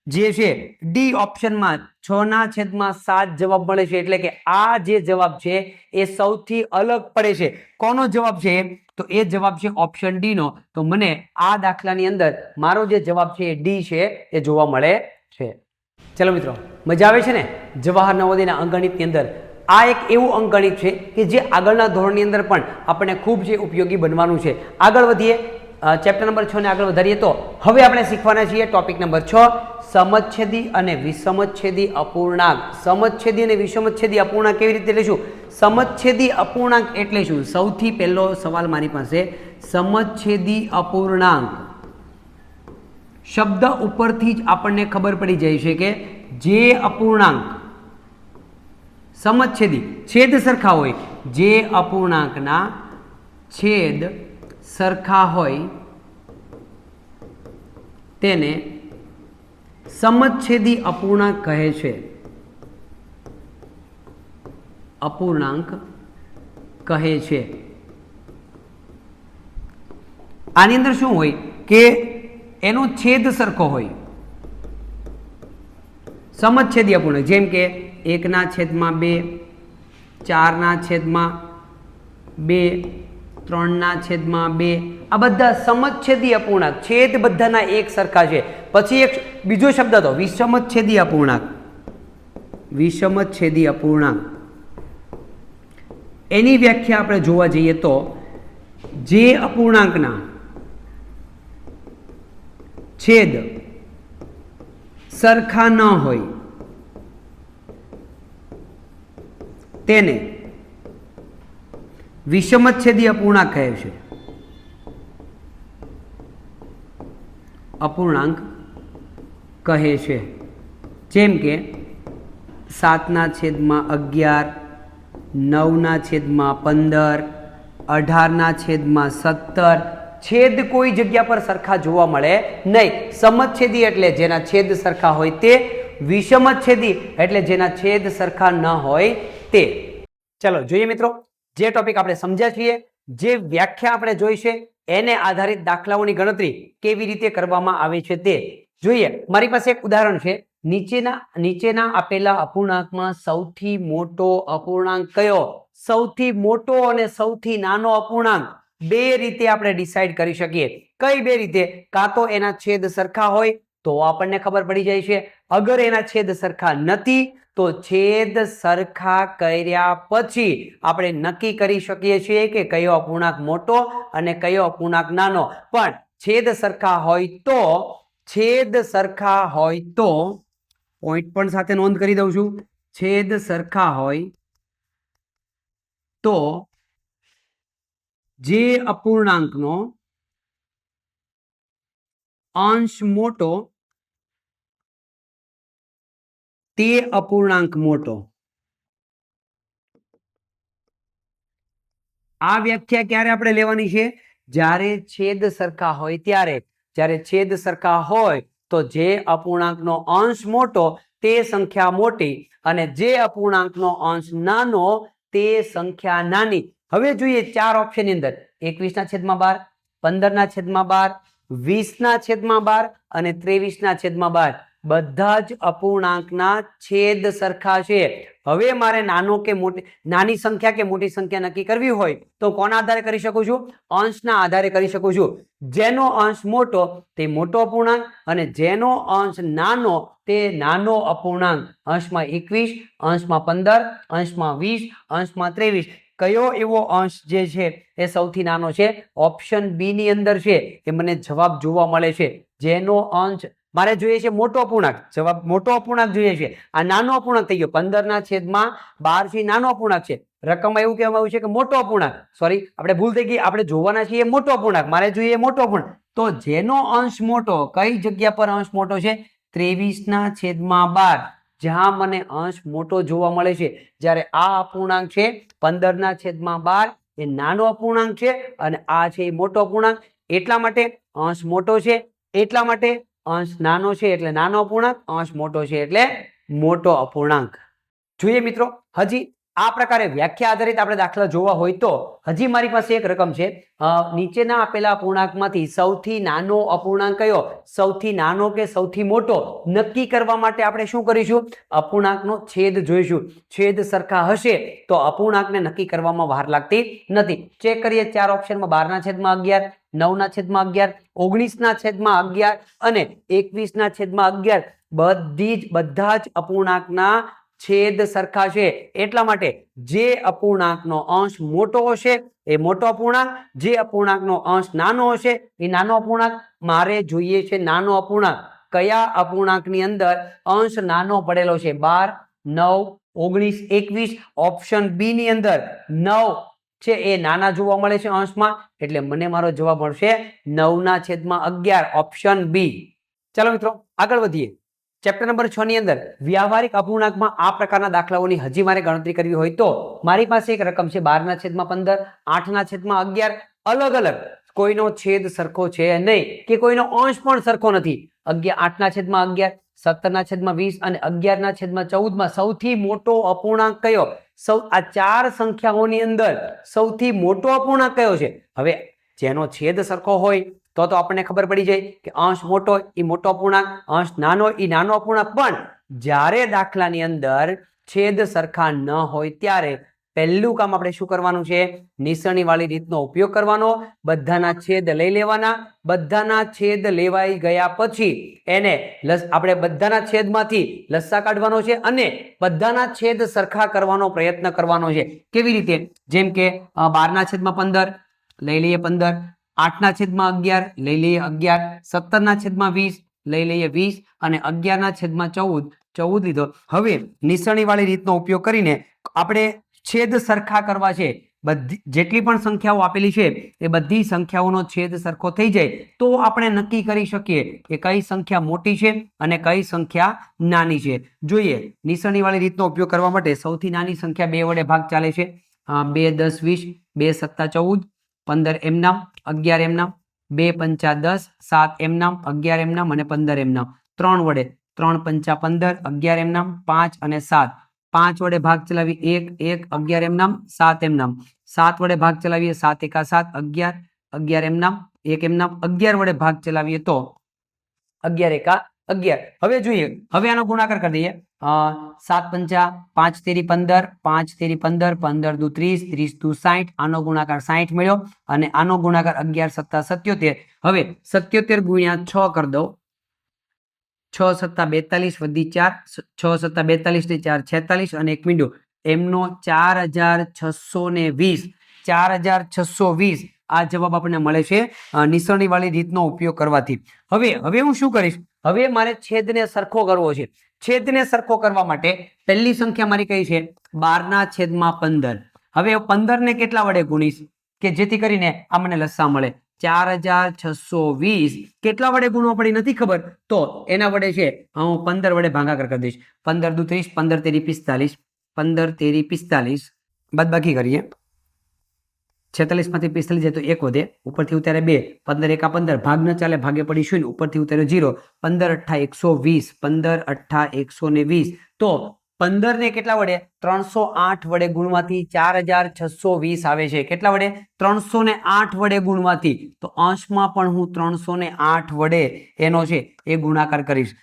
જે છે ડી ઓપ્શનમાં 6/7 જવાબ મળે છે. એટલે કે આ જે જવાબ છે એ સૌથી અલગ પડે છે. કોનો જવાબ છે? તો એ જવાબ છે ઓપ્શન ડી નો. તો મને આ દાખલાની અંદર મારો જે જવાબ છે એ ડી છે એ જોવા મળે છે. ચલો મિત્રો, મજા આવે છે ને? જવાહર નવોદયના અંકગણિતની અંદર આ એક એવું અંકગણિત છે કે જે આગળના ધોરણની અંદર પણ આપણને ખૂબ જે ઉપયોગી બનવાનું છે. આગળ વધીએ. ચેપ્ટર નંબર 6 ને આગળ વધારીએ તો હવે આપણે શીખવાના છીએ ટોપિક નંબર 6, સમચ્છેદી અને વિષમચ્છેદી અપૂર્ણાંક. સમચ્છેદી અને વિષમચ્છેદી અપૂર્ણાંક કેવી રીતે લઈશું? સમચ્છેદી અપૂર્ણાંક એટલે શું? સૌથી પહેલો સવાલ મારી પાસે, સમચ્છેદી અપૂર્ણાંક શબ્દ ઉપરથી જ આપણને ખબર પડી જાય છે કે જે અપૂર્ણાંક સમચ્છેદી છેદ સરખા હોય, જે અપૂર્ણાંકના છેદ સરખા હોય તેને સમચ્છેદી અપૂર્ણાંક કહે છે. અપૂર્ણાંક કહે છે. આની અંદર શું હોય કે એનો છેદ સરખો હોય. સમચ્છેદી અપૂર્ણાંક જેમ કે 1/2 4/2 3/2 આ બધા સમચ્છેદી અપૂર્ણાંક. છેદ બધાના એક સરખા છે. પછી એક બીજો શબ્દ હતો વિષમચ્છેદી અપૂર્ણાંક. વિષમચ્છેદી અપૂર્ણાંક એની વ્યાખ્યા આપણે જોવા જઈએ તો જે અપૂર્ણાંકના છેદ સરખા ન હોય તેને વિષમચ્છેદી અપૂર્ણાંક કહે છે. અપૂર્ણાંક કહે છે. જેમ કે 7/11, 9/15, 18/17 છેદ કોઈ જગ્યા પર સરખા જોવા મળે નહીં. સમચ્છેદી એટલે જેના છેદ સરખા હોય તે, વિષમચ્છેદી એટલે જેના છેદ સરખા ન હોય તે. ચલો જોઈએ મિત્રો, જે ટોપિક આપણે સમજ્યા છીએ, જે વ્યાખ્યા આપણે જોઈ છે, એને આધારિત દાખલાઓની ગણતરી કેવી રીતે કરવામાં આવે છે તે જોઈએ. મારી પાસે એક ઉદાહરણ છે. નીચેના આપેલા અપૂર્ણાંકમાં સૌથી મોટો અપૂર્ણાંક કયો? સૌથી મોટો અને સૌથી નાનો અપૂર્ણાંક બે રીતે આપણે ડિસાઈડ કરી શકીએ. કઈ બે રીતે? કાં તો એના છેદ સરખા હોય તો આપણને ખબર પડી જાય છે. અગર એના છેદ સરખા નથી તો છેદ સરખા કર્યા પછી આપણે નક્કી કરી શકીએ છીએ કે કયો અપૂર્ણાંક મોટો અને કયો અપૂર્ણાંક નાનો. પણ છેદ સરખા હોય તો પોઈન્ટ પણ સાથે નોંધ કરી દઉં છું. છેદ સરખા હોય તો જે અપૂર્ણાંકનો અંશ મોટો તે અપૂર્ણાંક મોટો. આ વ્યાખ્યા ક્યારે આપણે લેવાની છે? જ્યારે છેદ સરખા હોય ત્યારે. જ્યારે છેદ સરખા હોય તો જે અપૂર્ણાંકનો અંશ મોટો તે સંખ્યા મોટી અને જે અપૂર્ણાંકનો અંશ નાનો તે સંખ્યા નાની. હવે જોઈએ ચાર ઓપ્શન ની અંદર 21/12, 15/12, 20/12 અને 23/12 બધા જ અપૂર્ણાંકના છેદ સરખા છે. હવે મારે નાની સંખ્યા કે મોટી સંખ્યા નક્કી કરવી હોય તો કોના આધારે કરી શકું છું? અંશના આધારે કરી શકું છું. જેનો અંશ મોટો તે મોટો અપૂર્ણાંક અને જેનો અંશ નાનો તે નાનો અપૂર્ણાંક. અંશમાં 21, અંશમાં 15, અંશમાં 20, અંશમાં 23. કયો એવો અંશ જે છે એ સૌથી નાનો છે? ઓપ્શન બી ની અંદર છે એ મને જવાબ જોવા મળે છે. જેનો અંશ મારે જોઈએ છે મોટો અપૂર્ણાંક, જવાબ મોટો અપૂર્ણાંક જોઈએ છે. આ નાનો અપૂર્ણાંક થઈ ગયો. 15/12 થી નાનો અપૂર્ણાંક છે. રકમમાં એવું કહેવામાં આવ્યું છે કે મોટો અપૂર્ણાંક. સોરી, આપણે ભૂલ થઈ ગઈ. આપણે જોવાના છીએ મોટો અપૂર્ણાંક, મારે જોઈએ મોટો અપૂર્ણાંક. તો જેનો અંશ મોટો, કઈ જગ્યા પર અંશ મોટો છે? 23/12, જ્યાં મને અંશ મોટો જોવા મળે છે. જ્યારે આ અપૂર્ણાંક છે 15/12 એ નાનો અપૂર્ણાંક છે અને આ છે એ મોટો અપૂર્ણાંક. એટલા માટે અંશ મોટો છે, એટલા માટે અંશ નાનો છે એટલે નાનો અપૂર્ણાંક, અંશ મોટો છે એટલે મોટો અપૂર્ણાંક. જોઈએ મિત્રો, હજી આ પ્રકારે વ્યાખ્યા આધારિત આપણે દાખલા જોવા હોય તો હજી મારી પાસે એક રકમ છે. નીચેના આપેલા અપૂર્ણાંકમાંથી સૌથી નાનો અપૂર્ણાંક કયો? સૌથી નાનો કે સૌથી મોટો નક્કી કરવા માટે આપણે શું કરીશું? અપૂર્ણાંકનો છેદ જોઈશું. છેદ સરખા હશે તો અપૂર્ણાંકને નક્કી કરવામાં વાર લાગતી નથી. ચેક કરીએ ચાર ઓપ્શનમાં: 12/11, 9/11, 19/11 અને 21/11 બધા જ અપૂર્ણાંકના છેદ સરખા છે. એટલા માટે જે અપૂર્ણાંકનો અંશ મોટો હશે એ મોટો અપૂર્ણાંક, જે અપૂર્ણાંકનો અંશ નાનો હશે એ નાનો અપૂર્ણાંક. મારે જોઈએ છે નાનો અપૂર્ણાંક. કયા અપૂર્ણાંકની અંદર અંશ નાનો પડેલો છે? 12, 9, 19, 21. ઓપ્શન બી ની અંદર 9 છે એ નાના જોવા મળે છે અંશમાં, એટલે મને મારો જવાબ મળશે 9/11, ઓપ્શન બી. ચાલો મિત્રો આગળ વધીએ. ચેપ્ટર નંબર 6 ની અંદર વ્યવહારિક અપૂર્ણાંકમાં આ પ્રકારના દાખલાઓની હજી મારે ગણતરી કરવી હોય તો મારી પાસે એક રકમ છે 12/15, 8/11. અલગ અલગ, કોઈનો છેદ સરખો છે નહીં કે કોઈનો અંશ પણ સરખો નથી. 8/11, 17/20 અને 11/14 સૌથી મોટો અપૂર્ણાંક કયો? આ ચાર સંખ્યાઓની અંદર સૌથી મોટો અપૂર્ણાંક કયો છે? હવે જેનો છેદ સરખો હોય તો આપણને ખબર પડી જાય કે અંશ મોટો એ મોટો અપૂર્ણાંક, અંશ નાનો એ નાનો અપૂર્ણાંક. પણ જ્યારે દાખલાની અંદર છેદ સરખા ન હોય ત્યારે પહેલું કામ આપણે શું કરવાનું છે? નિસરણી વાળી રીતનો ઉપયોગ કરવાનો. બધાના છેદ લઈ લેવાના. બધાના છેદ લેવાઈ ગયા પછી એને આપણે બધાના છેદમાંથી લસા કાઢવાનો છે અને બધાના છેદ સરખા કરવાનો પ્રયત્ન કરવાનો છે. કેવી રીતે? જેમ કે 12/15 લઈ લઈએ 15, 8/11 લઈ લઈએ 11, 17/20 લઈ લઈએ 20 અને 11/14 14 લીધો. હવે નિસરણી વાળી રીતનો ઉપયોગ કરીને આપણે છેદ સરખા કરવા છે, બધી જેટલી પણ સંખ્યાઓ આપેલી છે એ બધી સંખ્યાઓનો છેદ સરખો થઈ જાય તો આપણે નક્કી કરી શકીએ કે કઈ સંખ્યા મોટી છે અને કઈ સંખ્યા નાની છે. જોઈએ નિસરણી વાળી રીતનો ઉપયોગ કરવા માટે સૌથી નાની સંખ્યા 2 વડે ભાગ ચાલે છે. 2 10 20, 2 7 14, 15 એમ નામ, 11 એમ નામ, 2 5 10, 7 એમ નામ, 11 એમ નામ અને 15 એમ નામ. 3 વડે 3 5 15, 11 એમ નામ, 5 અને 7. 5 વડે ભાગ ચલાવી 1 1, 11 એમ નામ, 7 એમ નામ. 7 વડે ભાગ ચલાવીએ 7 એકા 7, 11 11 એમ નામ, 1 એમ નામ. 11 વડે ભાગ ચલાવીએ તો 11 એકા 11. હવે જોઈએ, હવે આનો ગુણાકાર કરી દઈએ. 7 પંચા 5 તેરી 15, 5 તેરી 15, 15 દુ 30, 30 દુ 60. આનો ગુણાકાર 60 મળ્યો અને આનો ગુણાકાર 11 સત્તા 77. હવે 77 ગુણ્યા 6 કરી દો. 6 સત્તા 42 વધી 4, 6 સત્તા 42 ને 4 46 અને 1 મીંડું એમનો 4620. 4620 આ જવાબ આપણને મળે છે નિસરણી વાળી રીતનો ઉપયોગ કરવાથી. હવે હું શું કરીશ, હવે મારે છેદને સરખો કરવો છે. છેદને સરખો કરવા માટે પહેલી સંખ્યા મારી કઈ છે 12/15. હવે 15 ને કેટલા વડે ગુણીશ કે જેથી કરીને આ મને લસા મળે. 4620 કેટલા વડે ગુણવા પડી નથી ખબર તો એના વડે છે હું 15 વડે ભાગાકાર કરી દઈશ. 15 દુ 30, 15 તેરી 45, 15 તેરી 45 બાદબાકી કરીએ. 46 માંથી 45 જાય તો 1 વધે, ઉપરથી ઉતારે 2, 15 એકા 15, ભાગ ન ચાલે ભાગે પડી 0, ઉપરથી ઉતાર્યો 0, 15 અઠ્ઠા 120, 15 અઠ્ઠા 120. તો 15 ને કેટલા વડે 308 વડે ગુણવાથી 4620 આવે છે. કેટલા વડે 308 વડે ગુણવાથી, તો અંશમાં પણ હું 308 વડે એનો છે એ ગુણાકાર કરીશ.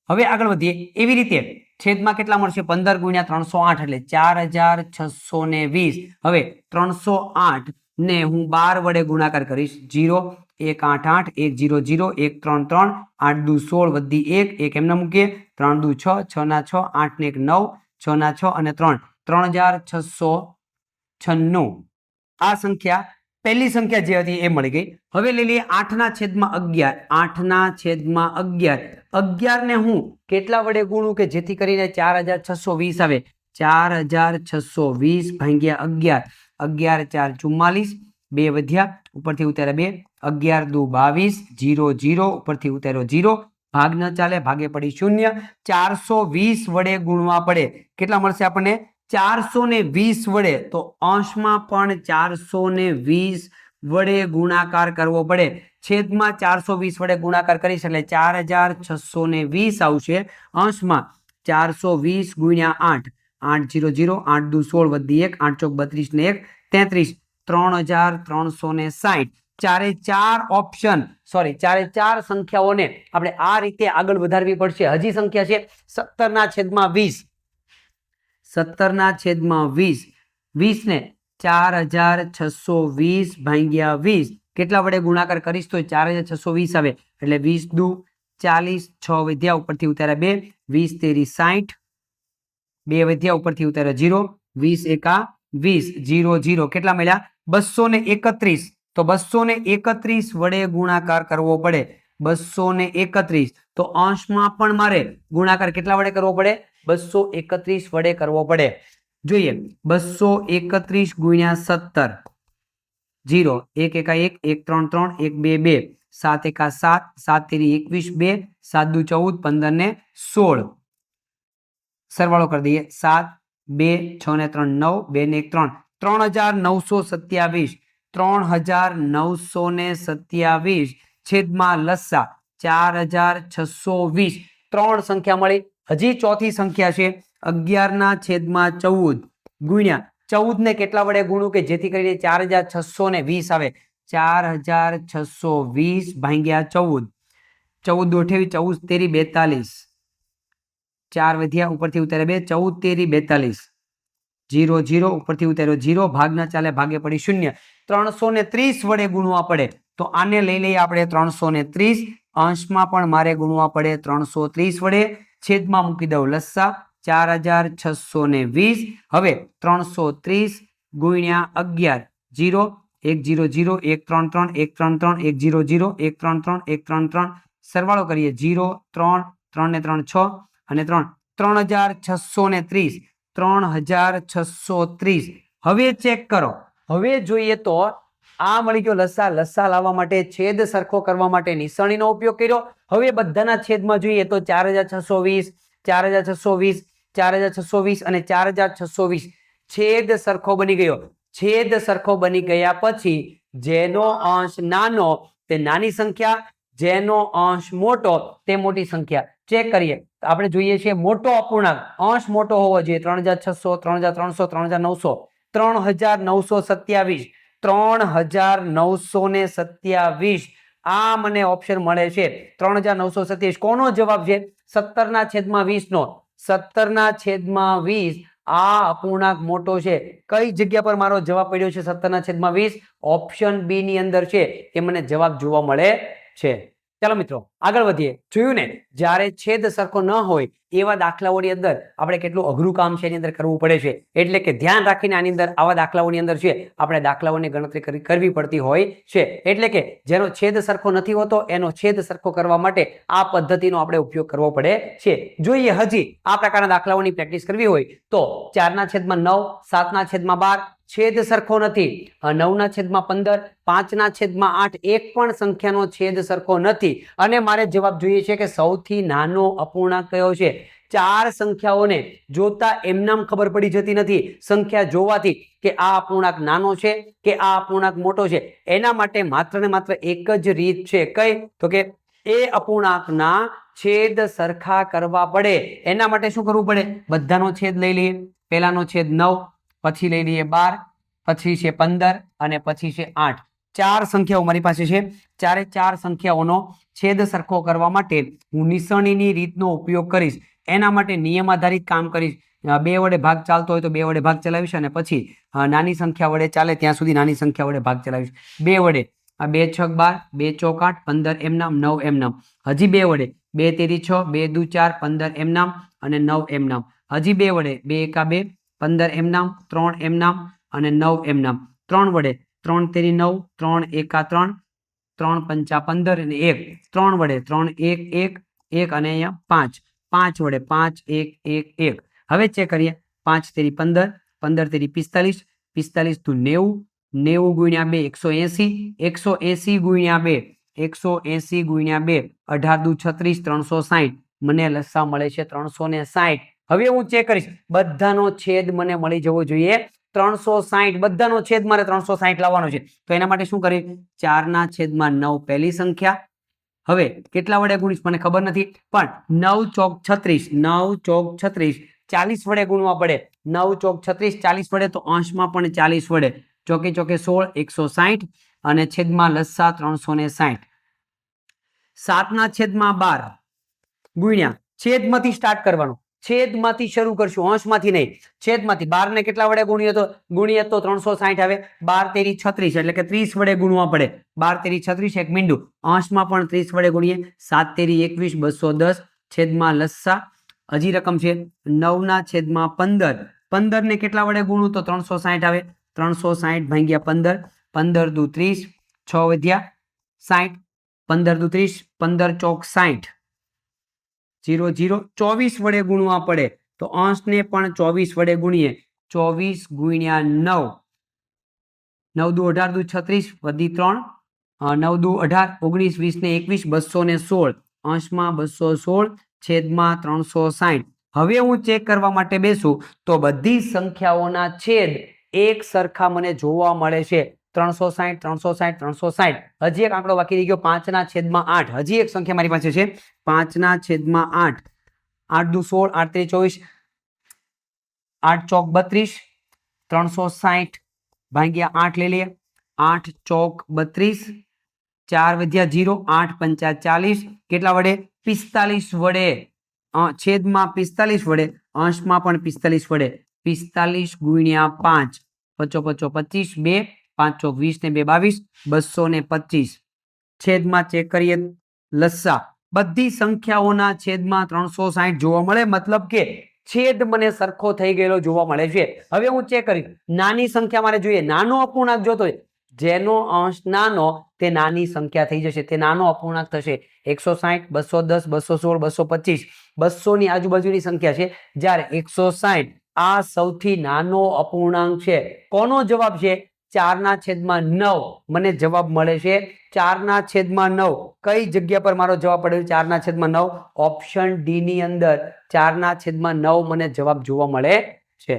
હવે આગળ વધીએ. એવી રીતે છેદમાં કેટલા મળશે 15 ગુણ્યા 308 એટલે 4620. હવે 308 ને હું 12 વડે ગુણાકાર કરીશ. 0 1 8 8 1 0 0 1 3 3 8 દુ 16 વધી 1 1 એમને મૂકીએ. 3 દુ 6 6 ના 6 8 ને 1 9 6 ના 6 અને 3 3696. આ સંખ્યા પહેલી સંખ્યા જે હતી એ મળી ગઈ. હવે લઈ લઈએ 8/11. 8/11. 11 ને હું કેટલા વડે ગુણું કે જેથી કરીને 4620 આવે. 4620 ભાગ્યા 11. 11 4 44, 2 વધ્યા, ઉપરથી ઉતાર્યા 2, 11 દુ 22, 0 0, ઉપરથી ઉતાર્યો 0, ભાગ ન ચાલે ભાગે પડી 0. 420 વડે ગુણવા પડે. કેટલા મળશે આપણને 420 વડે. તો અંશમાં પણ 420 વડે ગુણાકાર કરવો પડે. છેદમાં 420 વડે ગુણાકાર કરીશ એટલે 4620 આવશે. અંશમાં 420 ગુણ્યા 8, 8 0 0, 8 દુ 16 વધી 1, 8 ચોક 32 ને 1 33, 3360. ચારે ચાર ઓપ્શન ચારે ચાર સંખ્યાઓને આપણે આ રીતે આગળ વધારવી પડશે. હજી સંખ્યા છે 17/20. 17/20. 20 ને 4620 ભાગ્યા 20 કેટલા વડે ગુણાકાર કરીશ તો 4620 આવે. એટલે 20 દુ 40, 6 વધ્યા, ઉપરથી ઉતાર્યા 2, 20 તેરી 60, 2 વધ્યા, ઉપરથી ઉતાર્યા 0, 20 એકા 20, 0 0 કેટલા મળ્યા 231. તો 231 વડે ગુણાકાર કરવો પડે. 231. તો અંશમાં પણ મારે ગુણાકાર કેટલા વડે કરવો પડે 231 વડે કરવો પડે. જોઈએ 231 ગુણ્યા 17. 0 1 એકા 1, 1 3 3, 1 2 2, 7 એકા 7, 7 તેરી 21, 2, 7 દુ 14, 15 ને 16. સરવાળો કરી દઈએ. 7 2 6 ને 3 9, 2 ને 1 3, 3927. 3927 છેદમાં લસા 4620. 3 સંખ્યા મળી. હજી ચોથી સંખ્યા છે 11/14 ગુણ્યા 14 ને કેટલા વડે ગુણું કે જેથી કરીને 4620 આવે. 4620 ભાગ્યા 14. 14 દુ 28, 14 તેરી 42, 4 વધ્યા, ઉપરથી ઉતાર્યા 2, 14 તેરી 42, 0 0, ઉપરથી ઉતાર્યો 0, ભાગ ના ચાલે ભાગે પડી 0. 330 વડે ગુણવા પડે. તો આને લઈ લઈએ આપણે 330. અંશમાં પણ મારે ગુણવા પડે 330 વડે. છેદમાં મૂકી દઉં લસા 4620. હવે 330 ગુણ્યા 11. 0 1 0 0, 1 3 3, 1 3 3, 1 0 0, 1 3 3, 1 3 3. સરવાળો કરીએ 0 3 3 ને 3 6 અને 3 3630. 3630. હવે ચેક કરો. હવે જોઈએ તો આ મળી ગયો લસા. લસા લાવવા માટે છેદ સરખો કરવા માટે નિશાનીનો ઉપયોગ કર્યો. હવે બધાના છેદમાં જોઈએ તો 4620, 4620, 4620 અને 4620 છેદ સરખો બની ગયો. છેદ સરખો બની ગયા પછી જેનો અંશ નાનો તે નાની સંખ્યા, જેનો અંશ મોટો તે મોટી સંખ્યા. ચેક કરીએ. આપણે જોઈએ છીએ મોટો અપૂર્ણાંક અંશ મોટો હોવો જોઈએ. 3600, 3300, 3900, 3927, 3927. આ મને ઓપ્શન મળે છે 3927. કોનો જવાબ છે? 17/20 નો. 17/20. આ અપૂર્ણાંક મોટો છે. કઈ જગ્યા પર મારો જવાબ પડ્યો છે? 17/20. ઓપ્શન બી ની અંદર છે એ મને જવાબ જોવા મળે છે. ચાલો મિત્રો આગળ વધીએ. જોયું ને, જ્યારે છેદ સરખો ન હોય એવા દાખલાઓની અંદર આપણે કેટલું અઘરું કામ છે એની અંદર કરવું પડે છે. એટલે કે ધ્યાન રાખીને આની અંદર આવા દાખલાઓની અંદર છે આપણે દાખલાઓની ગણતરી કરવી પડતી હોય છે. એટલે કે જેનો છેદ સરખો નથી હોતો એનો છેદ સરખો કરવા માટે આ પદ્ધતિનો આપણે ઉપયોગ કરવો પડે છે. જોઈએ હજી આ પ્રકારના દાખલાઓની પ્રેક્ટિસ કરવી હોય તો 4/9, 7/12 છેદ સરખો નથી. 9/15, 5/8 એક પણ સંખ્યાનો છેદ સરખો નથી. અને મારે જવાબ જોઈએ છે કે સૌથી નાનો અપૂર્ણાંક કયો છે. 4 સંખ્યાઓને જોતા એમનામ ખબર પડી જતી નથી. સંખ્યા જોવાથી કે આ અપૂર્ણાંક નાનો છે કે આ અપૂર્ણાંક મોટો છે. એના માટે માત્ર ને માત્ર એક જ રીત છે. કઈ? તો કે એ અપૂર્ણાંકના છેદ સરખા કરવા પડે. એના માટે શું કરવું પડે? બધાનો છેદ લઈ લઈએ. પહેલાનો છેદ 9, પછી લઈ લઈએ 12, પછી છે 15 અને પછી છે 8. 4 સંખ્યાઓ મારી પાસે છે. 4 સંખ્યાઓનો છેદ સરખો કરવા માટે હું નિશાનીની રીતનો ઉપયોગ કરીશ. એના માટે નિયમ આધારિત કામ કરીશ. 2 વડે ભાગ ચાલતો હોય તો 2 વડે ભાગ ચલાવીશ અને પછી નાની સંખ્યા વડે ચાલે ત્યાં સુધી નાની સંખ્યા વડે ભાગ ચલાવીશ. 2 વડે 2 6 12, 2 ચોક 8, 15 એમનામ, 9 એમનામ. હજી 2 વડે 2 તેરી 6, 2 દુ 4, 15 એમનામ અને 9 એમનામ. હજી 2 વડે 2 એકા 2, 15 એમનામ, 3 એમનામ અને 9 એમનામ. 3 વડે 3 તેરી 9, 3 એકા 3, 3 પંચા 15 અને 1. 3 વડે 3 1 1 1 અને અહીંયા 5. 5 વડે 5 1 1 1. હવે ચેક કરીએ. 5 તેરી 15, 15 તેરી 45, 45 તું 90, 90 ગુણ્યા 2 180, 180 ગુણ્યા 2 180 ગુણ્યા 2 18 દુ 36, 360. મને લસા મળે છે 360. હવે હું ચેક કરીશ. બધાનો છેદ મને મળી જવો જોઈએ 360. બધાનો છેદ મારે 360 લાવવાનો છે. તો એના માટે શું કરીએ? 4/9 પહેલી સંખ્યા. હવે કેટલા વડે ગુણીશ મને ખબર નથી, પણ 9 ચોક 36, 9 ચોક 36 40 વડે ગુણવા પડે. 9 ચોક 36 40 વડે, તો અંશમાં પણ 40 વડે. ચોકે ચોકે 16, 160 અને છેદમાં લસા 360. 7/12 ગુણ્યા છેદમાંથી સ્ટાર્ટ કરવાનું. છેદમાંથી શરૂ કરશું, અંશમાંથી નહીં. છેદમાંથી 12 ને કેટલા વડે ગુણીએ તો 360 આવે. 12 તેરી 36 એટલે કે 30 વડે ગુણવા પડે. 12 તેરી 36 એક મીંડું. અંશમાં પણ 30 વડે ગુણીએ. 7 તેરી 21 210 છેદમાં લસા. હજી રકમ છે 9/15. 15 ને કેટલા વડે ગુણું તો 360 આવે. 360 ભાગ્યા 15, 15 દુ 30, 6 વધ્યા 60, 15 દુ 30, 15 ચોક 60, 0 0. 24 વડે ગુણવા પડે તો અંશને પણ 24 વડે ગુણીએ. 24 ગુણ્યા 9, 9 દુ 18 દુ 36 વધી 3, 9 દુ 18, 19 20 ને 21 216. અંશમાં 216 છેદમાં 360. હવે હું ચેક કરવા માટે બેસું તો બધી સંખ્યાઓના છેદ એક સરખા મને જોવા મળે છે. 360 360 360. હજી એક આંકડો બાકી રહી ગયો 5/8. હજી એક સંખ્યા મારી પાસે છે 5/8. 8 દુ 16, 8 તેરી 24, 8 ચોક 32, 360 ભાગ્યા 8 લઈ લઈએ. 8 ચોક 32, 4 વધ્યા 0, 8 પંચા 40. કેટલા વડે? 45 વડે. છેદમાં 45 વડે, અંશમાં પણ 45 વડે. 45 ગુણ્યા 5, 5 5 25, 2 5 ચોક 20 ને 2 22, 225. છેદમાં ચેક કરીએ લસા. બધી સંખ્યાઓના છેદમાં 360 જોવા મળે. મતલબ કે છેદ મને સરખો થઈ ગયેલો જોવા મળે છે. હવે હું ચેક કરીશ. નાની સંખ્યા મારે જોઈએ. નાનો અપૂર્ણાંક જોતો હોય, જેનો અંશ નાનો તે નાની સંખ્યા થઈ જશે. તે નાનો અપૂર્ણાંક થશે. 160 210 216 225 200 ની આજુબાજુની સંખ્યા છે. જ્યારે 160 આ સૌથી નાનો અપૂર્ણાંક છે. કોનો જવાબ છે? 4/9. મને જવાબ મળે છે 4/9. કઈ જગ્યા પર મારો જવાબ પડ્યો? 4/9. ઓપ્શન ડી ની અંદર 4/9 મને જવાબ જોવા મળે છે.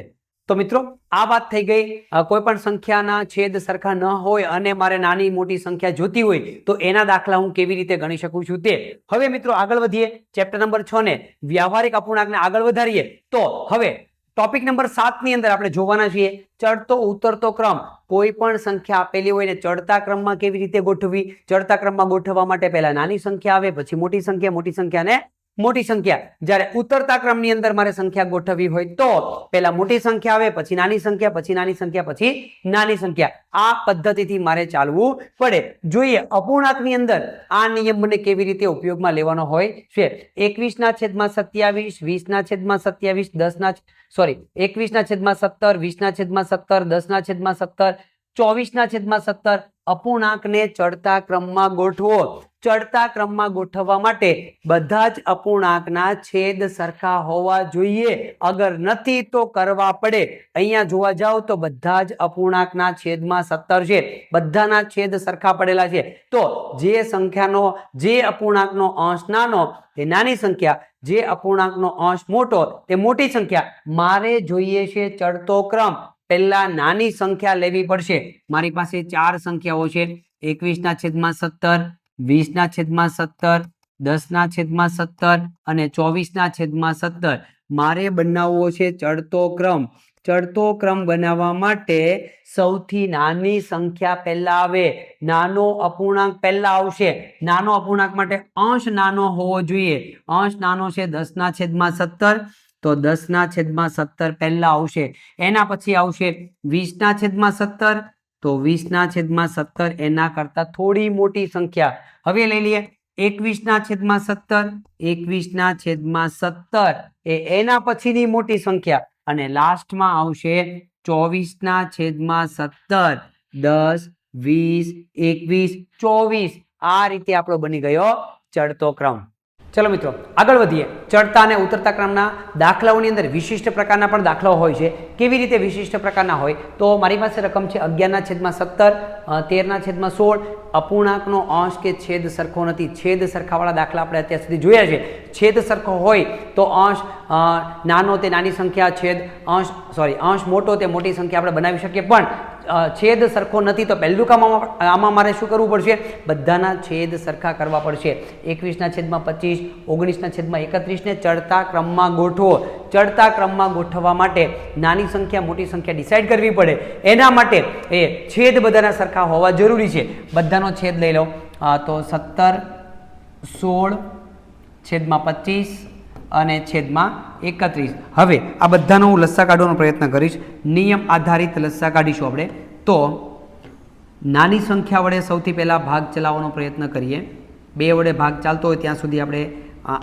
તો મિત્રો આ વાત થઈ ગઈ. કોઈ પણ સંખ્યાના છેદ સરખા ન હોય અને મારે નાની મોટી સંખ્યા જોતી હોય તો એના દાખલા હું કેવી રીતે ગણી શકું છું તે. હવે મિત્રો આગળ વધીએ. ચેપ્ટર નંબર 6 ને વ્યવહારિક અપૂર્ણાંકને આગળ વધારીએ તો હવે ટોપિક નંબર 7 ની અંદર આપણે જોવાના છીએ ચડતો ઉતરતો ક્રમ. કોઈ પણ સંખ્યા આપેલી હોય ને ચડતા ક્રમમાં કેવી રીતે ગોઠવવી? ચડતા ક્રમમાં ગોઠવવા માટે પહેલા નાની સંખ્યા આવે, પછી મોટી સંખ્યા ને મોટી સંખ્યા. જ્યારે ઉતરતા ક્રમની અંદર મારે સંખ્યા ગોઠવવી હોય તો પહેલા મોટી સંખ્યા આવે, પછી નાની સંખ્યા, પછી નાની સંખ્યા, પછી નાની સંખ્યા. આ પદ્ધતિથી મારે ચાલવું પડે. જોઈએ અપૂર્ણાંકની અંદર આ નિયમ મને કેવી રીતે ઉપયોગમાં લેવાનો હોય છે. 21/27, 20/27, 21/17, 20/17, 10/17, 24/17 અપૂર્ણાંકને ચડતા ક્રમમાં ગોઠવો. ચડતા ક્રમમાં ગોઠવવા માટે બધા જ અપૂર્ણાંકના છેદ સરખા હોવા જોઈએ. અગર નથી તો કરવા પડે. અહીંયા જોવા જાવ તો બધા જ અપૂર્ણાંકના છેદમાં 17 છે. બધાના છેદ સરખા પડેલા છે. તો જે અપૂર્ણાંકનો અંશ નાનો તે નાની સંખ્યા, જે અપૂર્ણાંકનો અંશ મોટો તે મોટી સંખ્યા. મારે જોઈએ છે ચડતો ક્રમ. પહેલા નાની સંખ્યા લેવી પડશે. મારી પાસે 4 સંખ્યાઓ છે. 21/17, 20/17, 10/17 અને 24/17. મારે બનાવવો છે ચડતો ક્રમ. ચડતો ક્રમ બનાવવા માટે સૌથી નાની સંખ્યા પહેલા આવે. નાનો અપૂર્ણાંક પહેલા આવશે. નાનો અપૂર્ણાંક માટે અંશ નાનો હોવો જોઈએ. અંશ નાનો છે 10/17, તો 10/17 પહેલા આવશે. એના પછી આવશે 20/17, તો 20/17 એના કરતા થોડી મોટી સંખ્યા. હવે લઈ લઈએ 21/17, 21/17 એના પછીની મોટી સંખ્યા. અને લાસ્ટમાં આવશે 24/17, 10, 20, 21, 24. આ રીતે આપણો બની ગયો ચડતો ક્રમ. ચલો મિત્રો આગળ વધીએ. ચડતા અને ઉતરતા ક્રમના દાખલાઓની અંદર વિશિષ્ટ પ્રકારના પણ દાખલાઓ હોય છે. કેવી રીતે વિશિષ્ટ પ્રકારના હોય? તો મારી પાસે રકમ છે 11/17, 13/16. અપૂર્ણાંકનો અંશ કે છેદ સરખો નથી. છેદ સરખાવાળા દાખલા આપણે અત્યાર સુધી જોયા છે. છેદ સરખો હોય તો અંશ નાનો તે નાની સંખ્યા, અંશ મોટો તે મોટી સંખ્યા આપણે બનાવી શકીએ. પણ છેદ સરખો નથી તો પહેલું કામ આમાં મારે શું કરવું પડશે? બધાના છેદ સરખા કરવા પડશે. 21/25, 19/31 ને ચડતા ક્રમમાં ગોઠવો. ચડતા ક્રમમાં ગોઠવવા માટે નાની સંખ્યા મોટી સંખ્યા ડિસાઈડ કરવી પડે. એના માટે છેદ બધાના સરખા હોવા જરૂરી છે. બધાનો છેદ લઈ લો તો 17, 16, (25) અને (31). હવે આ બધાનો હું લસ્સા કાઢવાનો પ્રયત્ન કરીશ. નિયમ આધારિત લસ્સા કાઢીશું આપણે. તો નાની સંખ્યા વડે સૌથી પહેલા ભાગ ચલાવવાનો પ્રયત્ન કરીએ. 2 વડે ભાગ ચાલતો હોય ત્યાં સુધી આપણે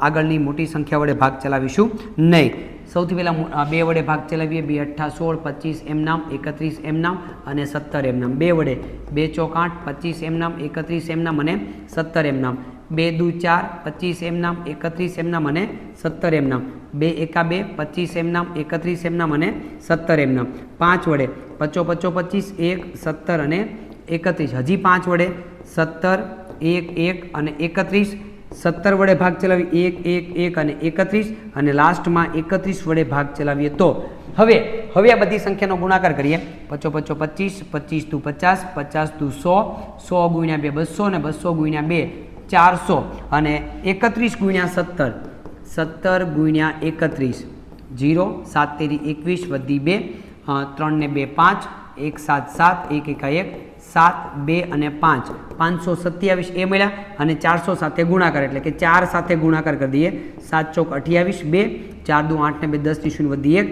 આગળની મોટી સંખ્યા વડે ભાગ ચલાવીશું નહીં. સૌથી પહેલા 2 વડે ભાગ ચલાવીએ. 2 × 8 = 16, 25 એમ નામ, 31 એમ નામ અને 17 એમ નામ. 2 વડે 2 × 8 = 25 એમ નામ, 31 એમ નામ અને 17 એમ નામ. 2 × 2 = 4, 25 એમ નામ, 31 એમ નામ અને 17 એમ નામ. 2 × 1 = 2, 25 એમ નામ, 31 એમ નામ અને 17 એમ નામ. 5 વડે 5 × 5 = 25, 1, 17 અને 31. હજી 5 વડે 17, 1, 1 અને 31. 17 વડે ભાગ ચલાવી 1, 1, 1 અને 31 અને લાસ્ટમાં 31 વડે ભાગ ચલાવીએ તો હવે આ બધી સંખ્યાનો ગુણાકાર કરીએ. 5 × 5 = 25, 25 × 50, 50 × 100, 100 × 2 200 અને 200 × 2 400 અને 31 × 17, 17 × 31. 0, 7 × 21 વધી 2, 3 ને 2 5, 1 7 7, 1 1 1, 7, 2 અને 5, 527 એ મળ્યા. અને 400 સાથે ગુણાકાર એટલે કે 4 સાથે ગુણાકાર કરી દઈએ. 7 ચોક 28, 2, 4 દુ 8 ને 2 10 ની 0 વધી 1,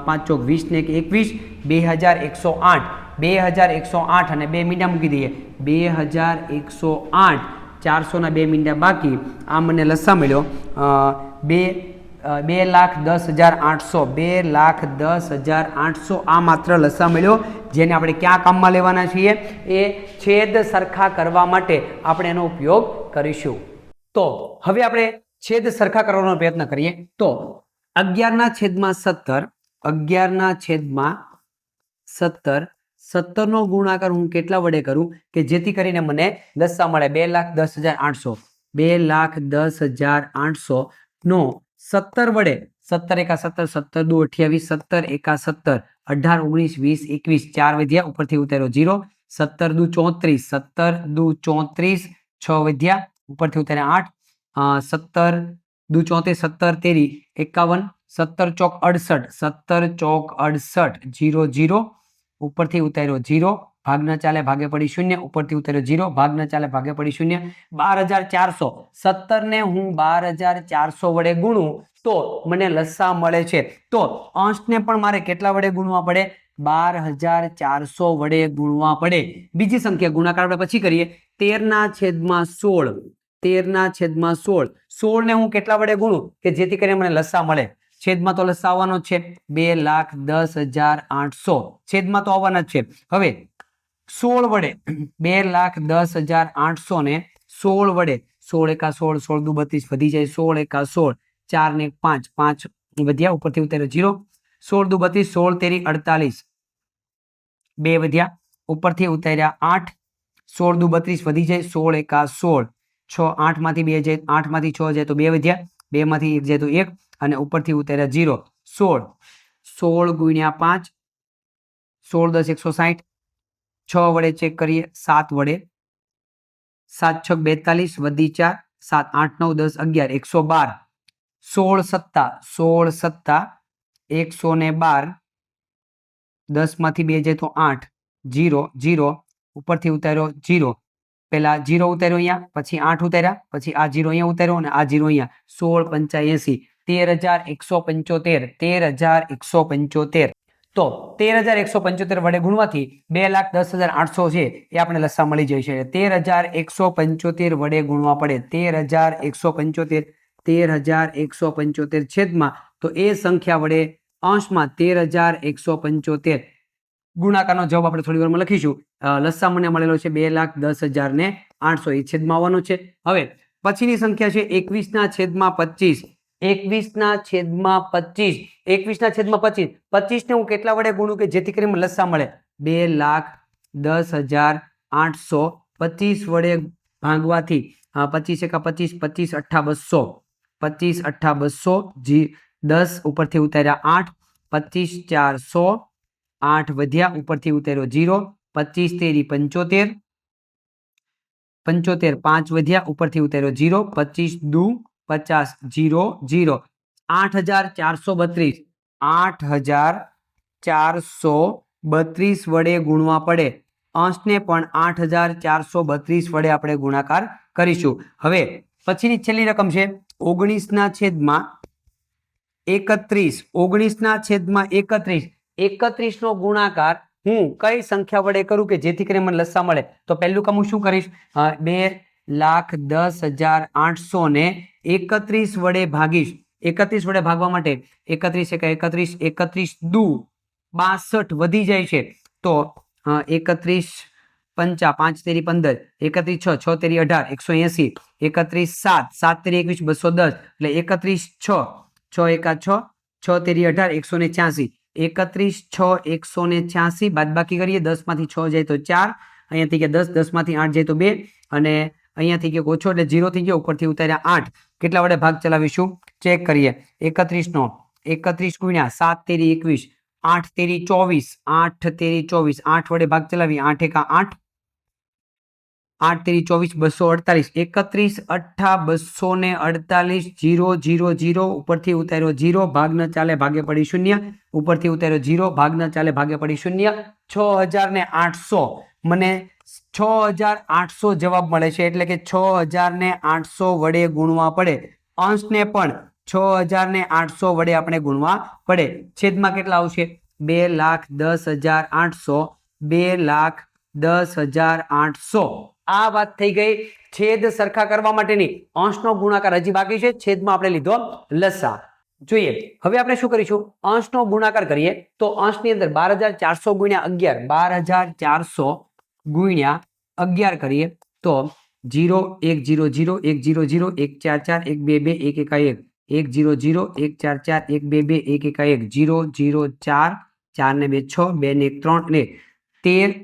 5 ચોક 20 ને 21, 2108. 2108 અને 2 મીંડા મૂકી દઈએ. 2108. 400 ના 2 મીંડા બાકી. આ મને લસા મળ્યો 2,10,800. 2,10,800 આ માત્ર લસા મળ્યો, જેને આપણે ક્યાં કામમાં લેવાના છીએ? એ છેદ સરખા કરવા માટે આપણે એનો ઉપયોગ કરીશું. તો હવે આપણે છેદ સરખા કરવાનો પ્રયત્ન કરીએ. તો 11/17 11/17 17 નો ગુણાકાર હું કેટલા વડે કરું કે જેથી કરીને મને લસા મળે 2,10,800 2,10,800 નો 17 વડે 17 એકા 17 17 દુ 28 17 એકા 17 18 19 20 21 4 વધ્યા ઉપરથી ઉતાર્યો 0 17 દુ 34 17 દુ 34 6 વધ્યા ઉપરથી ઉતાર્યા 8 17 દુ 34 17 તેરી 51 17 ચોક 68 17 ચોક 68 0 0 ઉપરથી ઉતાર્યો 0 ભાગ ન ચાલે ભાગે પડી 0 ઉપરથી ઉતાર્યો 0 ભાગ ન ચાલે ભાગે પડી 0 12,400 17 ને હું 12,400 વડે ગુણું તો મને લસા મળે છે તો અંશને પણ મારે કેટલા વડે ગુણવા પડે 12,400 વડે ગુણવા પડે બીજી સંખ્યા ગુણાકાર આપણે પછી કરીએ 13/16 13/16 16 ને હું કેટલા વડે ગુણું કે જેથી કરીને મને લસા મળે છેદમાં તો લસા આવવાનો છે 2,10,800 છેદમાં તો આવવાના જ છે હવે 16 વડે 2,10,800 ને 16 વડે 16 એકા 16 16 દુ 32 વધી જાય 16 એકા 16 4 ને 5 5 વધ્યા ઉપરથી ઉતાર્યો 0 16 દુ 32 16 તેરી 48 2 વધ્યા ઉપરથી ઉતાર્યા 8 16 દુ 32 વધી જાય 16 એકા 16 6 8 માંથી 2 જાય 8 માંથી 6 જાય તો 2 વધ્યા 2 માંથી 1 જાય તો 1 અને ઉપરથી ઉતાર્યા 0 16 16 ગુણ્યા 5 16 10 160 6 વડે ચેક કરીએ 7 વડે 7 6 42 વધી 4 7 8 9 10 11 112 16 સત્તા 16 સત્તા 112 10 માંથી 2 જાય તો 8 0 0 ઉપરથી ઉતાર્યો 0 પેલા 0 ઉતાર્યો અહીંયા પછી 8 ઉતાર્યા પછી આ 0 અહીંયા ઉતાર્યો અને આ 0 અહીંયા 16 85 13,175 તો 13,175 વડે ગુણવાથી 2,10,800 છે એ આપણે લસા મળી જશે 13,175 વડે ગુણવા પડે 13,175 છેદમાં તો એ સંખ્યા વડે અંશમાં 13,175 ગુણાકારનો જવાબ આપણે થોડી વારમાં લખીશું લસા મને મળેલો છે 2,10,800 એ છેદમાં આવવાનો છે હવે પછીની સંખ્યા છે 21/25 21/25 21/25 25 ને હું કેટલા વડે ગુણું કે જેથી કરીને લસા મળે 2,10,800 25 વડે ભાગવાથી 25 એકા 25 25 અઠ્ઠા 200 25 અઠ્ઠા 200 10 ઉપરથી ઉતાર્યા 8 25 400 8 વધ્યા ઉપરથી ઉતાર્યો 0 25 તેરી 75 75 5 વધ્યા ઉપરથી ઉતાર્યો 0 25 દુ 50 0 0 8,432 8,432 વડે ગુણવા પડે અંશને પણ 8,432 વડે આપણે ગુણાકાર કરીશું હવે પછીની છેલ્લી રકમ છે 19/31 19/31 નો ગુણાકાર હું કઈ સંખ્યા વડે કરું કે જેથી કરીને મને લસા મળે તો પહેલું કામ હું શું કરીશ 2,10,800 ને 31 વડે ભાગીશ 31 વડે ભાગવા માટે 31 એકા 31 31 દુ 62 વધી જાય છે તો 31 5 5 તેરી 15 31 6 6 તેરી 18 180 31 7 7 તેરી 21 210 એટલે 31 6 6 એકા 6 6 તેરી 18 186 31 6 186 બાદબાકી કરીએ 10 માંથી 6 જાય તો 4 અહીંયાથી ગયા 10 10 માંથી 8 જાય તો 2 અને અહીંયાથી ગયો ઓછો એટલે 0 થઈ ગયો ઉપરથી ઉતાર્યા 8 કેટલા વડે ભાગ ચલાવીશું ચેક કરીએ 31 નો 31 ગુણ્યા 7 તેરી 21 8 તેરી 24 8 તેરી 24 8 વડે ભાગ ચલાવી 8 એકા 8 8 તેરી 24 248 31 અઠ્ઠા 248 0 0 0 ઉપરથી ઉતાર્યો 0 ભાગ ન ચાલે ભાગે પડી 0 ઉપરથી ઉતાર્યો 0 ભાગ ન ચાલે ભાગે પડી 0 6,800 મને 6,800 જવાબ મળે છે એટલે કે 6,800 વડે ગુણવા પડે અંશને પણ 6,800 વડે આપણે ગુણવા પડે છેદમાં કેટલા આવશે 2,10,800 2,10,800 આ વાત થઈ ગઈ છેદ સરખા કરવા માટેની અંશનો ગુણાકાર હજી બાકી છે છેદમાં આપણે લીધો લસા જોઈએ હવે આપણે શું કરીશું અંશનો ગુણાકાર કરીએ તો અંશની અંદર 12,400 ગુણ્યા 11 12,400 ગુણ્યા 11 કરીએ તો 0 1 0 0 1 0 0 1 4 4 1 2 2 1 1 1 1 0 0 1 4 4 1 2 2 1 1 1 0 0 4 4 ને 2 6 2 ને 1 3 અને 13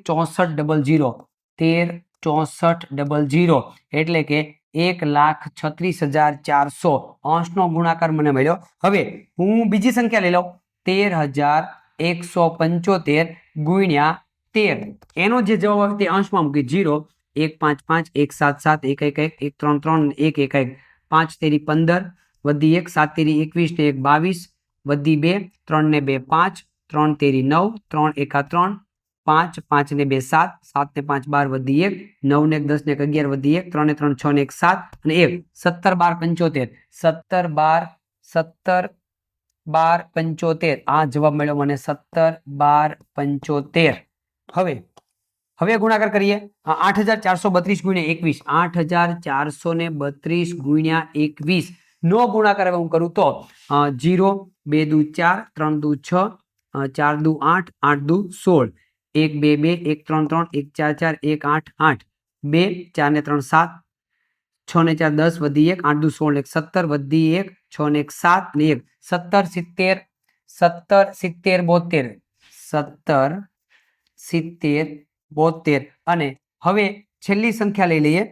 64 00 એટલે કે 1,36,400 અંશનો ગુણાકાર મને મળ્યો. હવે હું બીજી સંખ્યા લઈ લઉં 13,175 ગુણ્યા 13. એનો જે જવાબ આવે તે અંશમાં મૂકી 0 1 5 5 1 7 7 1 1 1 1 3 3 1 1 1 5 તેરી 15 વધી 1 7 તેરી 21 ને 1 22 વધી 2 3 ને 2 5 3 તેરી 9 3 1 3 5 5 ને 2 7 7 ને 5 12 વધી 1 9 ને 10 ને 11 વધી 1 3 ને 3 6 ને 1 7 અને 1 17 12 75 આ જવાબ મળ્યો મને 17 12 75. હવે ગુણાકાર કરીએ 8,432 ગુણ્યા 21 8,432 ગુણ્યા 21 નો ગુણાકાર હવે હું કરું તો 0 2 દુ 4 3 દુ 6 4 દુ 8 8 દુ 16 1 2 2 1 3 3 1 4 4 1 8 8 2 4 ને 3 7 6 ને 4 10 વધી 1 8 દુ 16 1 17 વધી 1 6 ને 1 7 ને 1 17 70 72 અને હવે છેલ્લી સંખ્યા લઈ લઈએ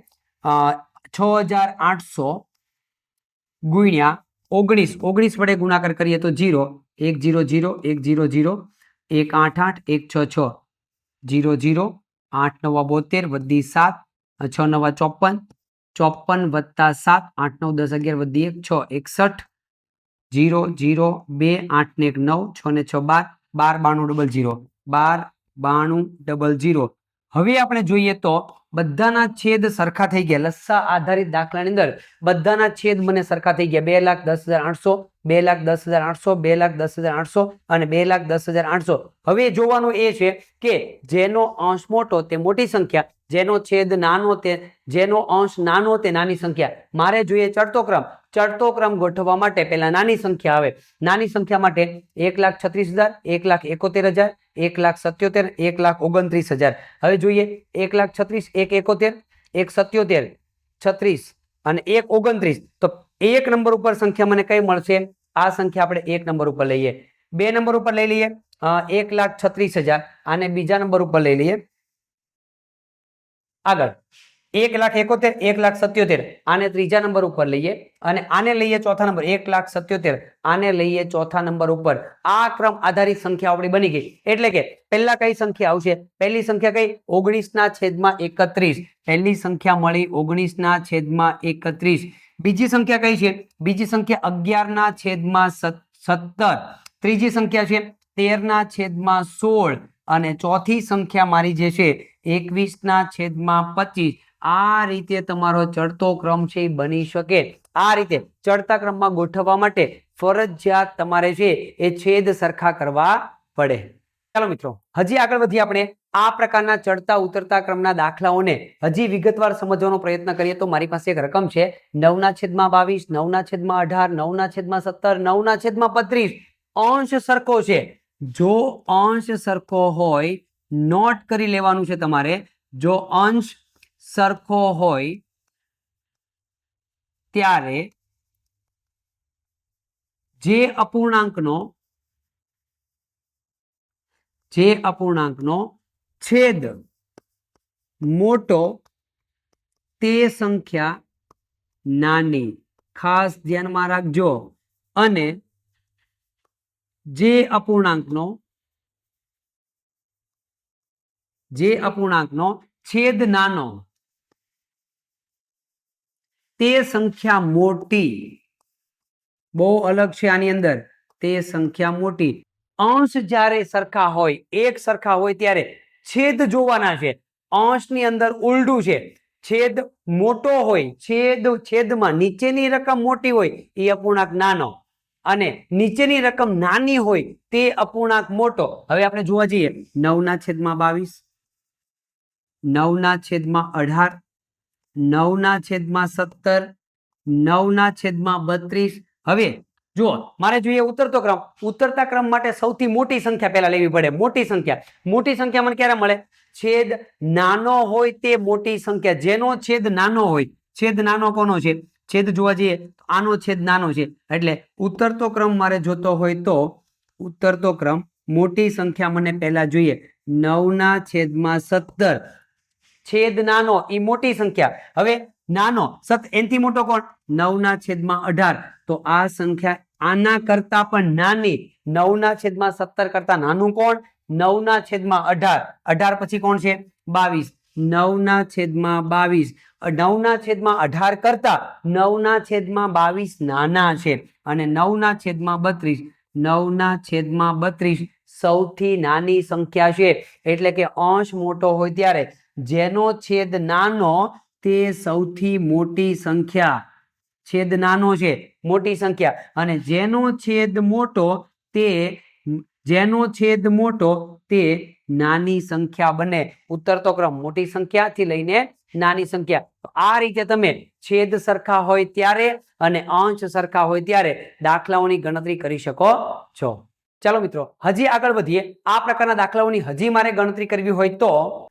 6,800 ગુણ્યા 19 વડે ગુણાકાર કરીએ તો 0 1 0 0 1 0 0 1 8 8 1 6 6 0 0 8 9 72 વધી 7 6 9 54 54 વત્તા 7 8 9 10 11 વધી 1 6 61 0 0 2 8 ને 1 9 6 ને 6 12 12 92 00 હવે આપણે જોઈએ તો બધાના છેદ સરખા થઈ ગયા. લસ્સા આધારિત દાખલાની અંદર બધાના છેદ મને સરખા થઈ ગયા 2,10,800 2,10,800 2,10,800 અને 2,10,800. હવે જોવાનું એ છે કે જેનો અંશ મોટો તે મોટી સંખ્યા, જેનો છેદ નાનો તે જેનો અંશ નાનો તે નાની સંખ્યા. મારે જોઈએ ચડતો ક્રમ ગોઠવવા માટે પહેલા નાની સંખ્યા આવે. નાની સંખ્યા માટે 1,36,000 1,71,000 1,77,000 1,29,000. હવે જોઈએ 1,36,000 1,71 1,77 36 અને 1,29. તો 1 નંબર ઉપર સંખ્યા મને કઈ મળશે? આ સંખ્યા આપણે 1 નંબર ઉપર લઈએ. 2 નંબર ઉપર લઈ લઈએ 1,36,000 અને બીજા નંબર ઉપર લઈ લઈએ આગળ 1,71 1,77 આને ત્રીજા નંબર ઉપર લઈએ અને આને લઈએ ચોથા નંબર 1,77 આને લઈએ ચોથા નંબર ઉપર. આ ક્રમ આધારિત સંખ્યા આપણી બની ગઈ. એટલે કે પહેલા કઈ સંખ્યા આવશે? પહેલી સંખ્યા કઈ? 19/31. પહેલી સંખ્યા મળી 19/31. બીજી સંખ્યા કઈ છે? બીજી સંખ્યા 11/17. ત્રીજી સંખ્યા છે 13/16 અને ચોથી સંખ્યા મારી જે છે 21/25. આ રીતે તમારો ચડતો ક્રમ છે એ બની શકે. આ રીતે ચડતા ક્રમમાં ગોઠવવા માટે ફરજિયાત તમારે છે એ છેદ સરખા કરવા પડે. ચાલો મિત્રો, હજી આગળ વધી આપણે આ પ્રકારના ચડતા ઉતરતા ક્રમના દાખલાઓને હજી વિગતવાર સમજવાનો પ્રયત્ન કરીએ તો મારી પાસે એક રકમ છે 9/22 9/18 9/17 9/35. અંશ સરખો છે. જો અંશ સરખો હોય નોટ કરી લેવાનું છે તમારે. જો અંશ સરખો હોય ત્યારે જે અપૂર્ણાંકનો છેદ મોટો તે સંખ્યા નાની. ખાસ ધ્યાનમાં રાખજો. અને જે અપૂર્ણાંકનો છેદ નાનો તે સંખ્યા મોટી. બહુ અલગ છે આની અંદર. તે સંખ્યા મોટી. અંશ જ્યારે સરખા હોય, એક સરખા હોય ત્યારે છેદ જોવાના છે. અંશની અંદર ઉલટું છે. છેદ મોટો હોય, છેદમાં નીચેની રકમ મોટી હોય એ અપૂર્ણાંક નાનો અને નીચેની રકમ નાની હોય તે અપૂર્ણાંક મોટો. હવે આપણે જોવા જઈએ 9/22 9/18 9/17 9/32. હવે જુઓ, મારે જોઈએ ઉતરતો ક્રમ. ઉતરતા ક્રમ માટે સૌથી મોટી સંખ્યા પહેલા લેવી પડે. મોટી સંખ્યા મને ક્યારે મળે? છેદ નાનો હોય તે મોટી સંખ્યા. જેનો છેદ નાનો હોય. છેદ નાનો કોનો છે? છેદ જોવા જઈએ તો આનો છેદ નાનો છે એટલે ઉતરતો ક્રમ મારે જોતો હોય તો ઉતરતો ક્રમ મોટી સંખ્યા મને પહેલા જોઈએ 9/17 છેદ નાનો એ મોટી સંખ્યા હવે નાનો એનથી મોટો કોણ 9/18 તો આ સંખ્યા આના કરતા પણ નાની 9/17 કરતા નાનું કોણ 9/18 18 પછી કોણ છે 22 9/22 9/18 કરતા 9/22 નાના છે અને 9/32 9/32 સૌથી નાની સંખ્યા છે એટલે કે અંશ મોટો હોય ત્યારે જેનો છેદ નાનો તે સૌથી મોટી સંખ્યા છેદ નાનો છે મોટી સંખ્યા અને જેનો છેદ મોટો તે નાની સંખ્યા બને ઉતરતો ક્રમ મોટી સંખ્યાથી લઈને નાની સંખ્યા આ રીતે તમે છેદ સરખા હોય ત્યારે અને અંશ સરખા હોય ત્યારે દાખલાઓની ગણતરી કરી શકો છો ચાલો મિત્રો હજી આગળ વધીએ આ પ્રકારના દાખલાઓની હજી મારે ગણતરી કરવી હોય તો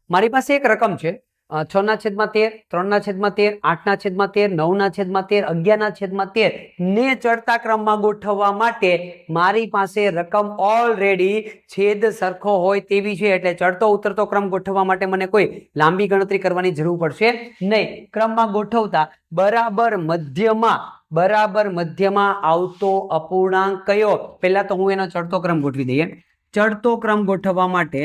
મારી પાસે એક રકમ છે 6/13 3/13 8/13 9/13 11/13 ને ચડતા ક્રમમાં ગોઠવવા માટે મારી પાસે રકમ ઓલરેડી છેદ સરખો હોય તેવી છે એટલે ચડતો ઉતરતો ક્રમ ગોઠવવા માટે મને કોઈ લાંબી ગણતરી કરવાની જરૂર પડશે નહીં ક્રમમાં ગોઠવતા બરાબર મધ્યમાં આવતો અપૂર્ણાંક કયો પહેલા તો હું એનો ચડતો ક્રમ ગોઠવી દઈએ ચડતો ક્રમ ગોઠવવા માટે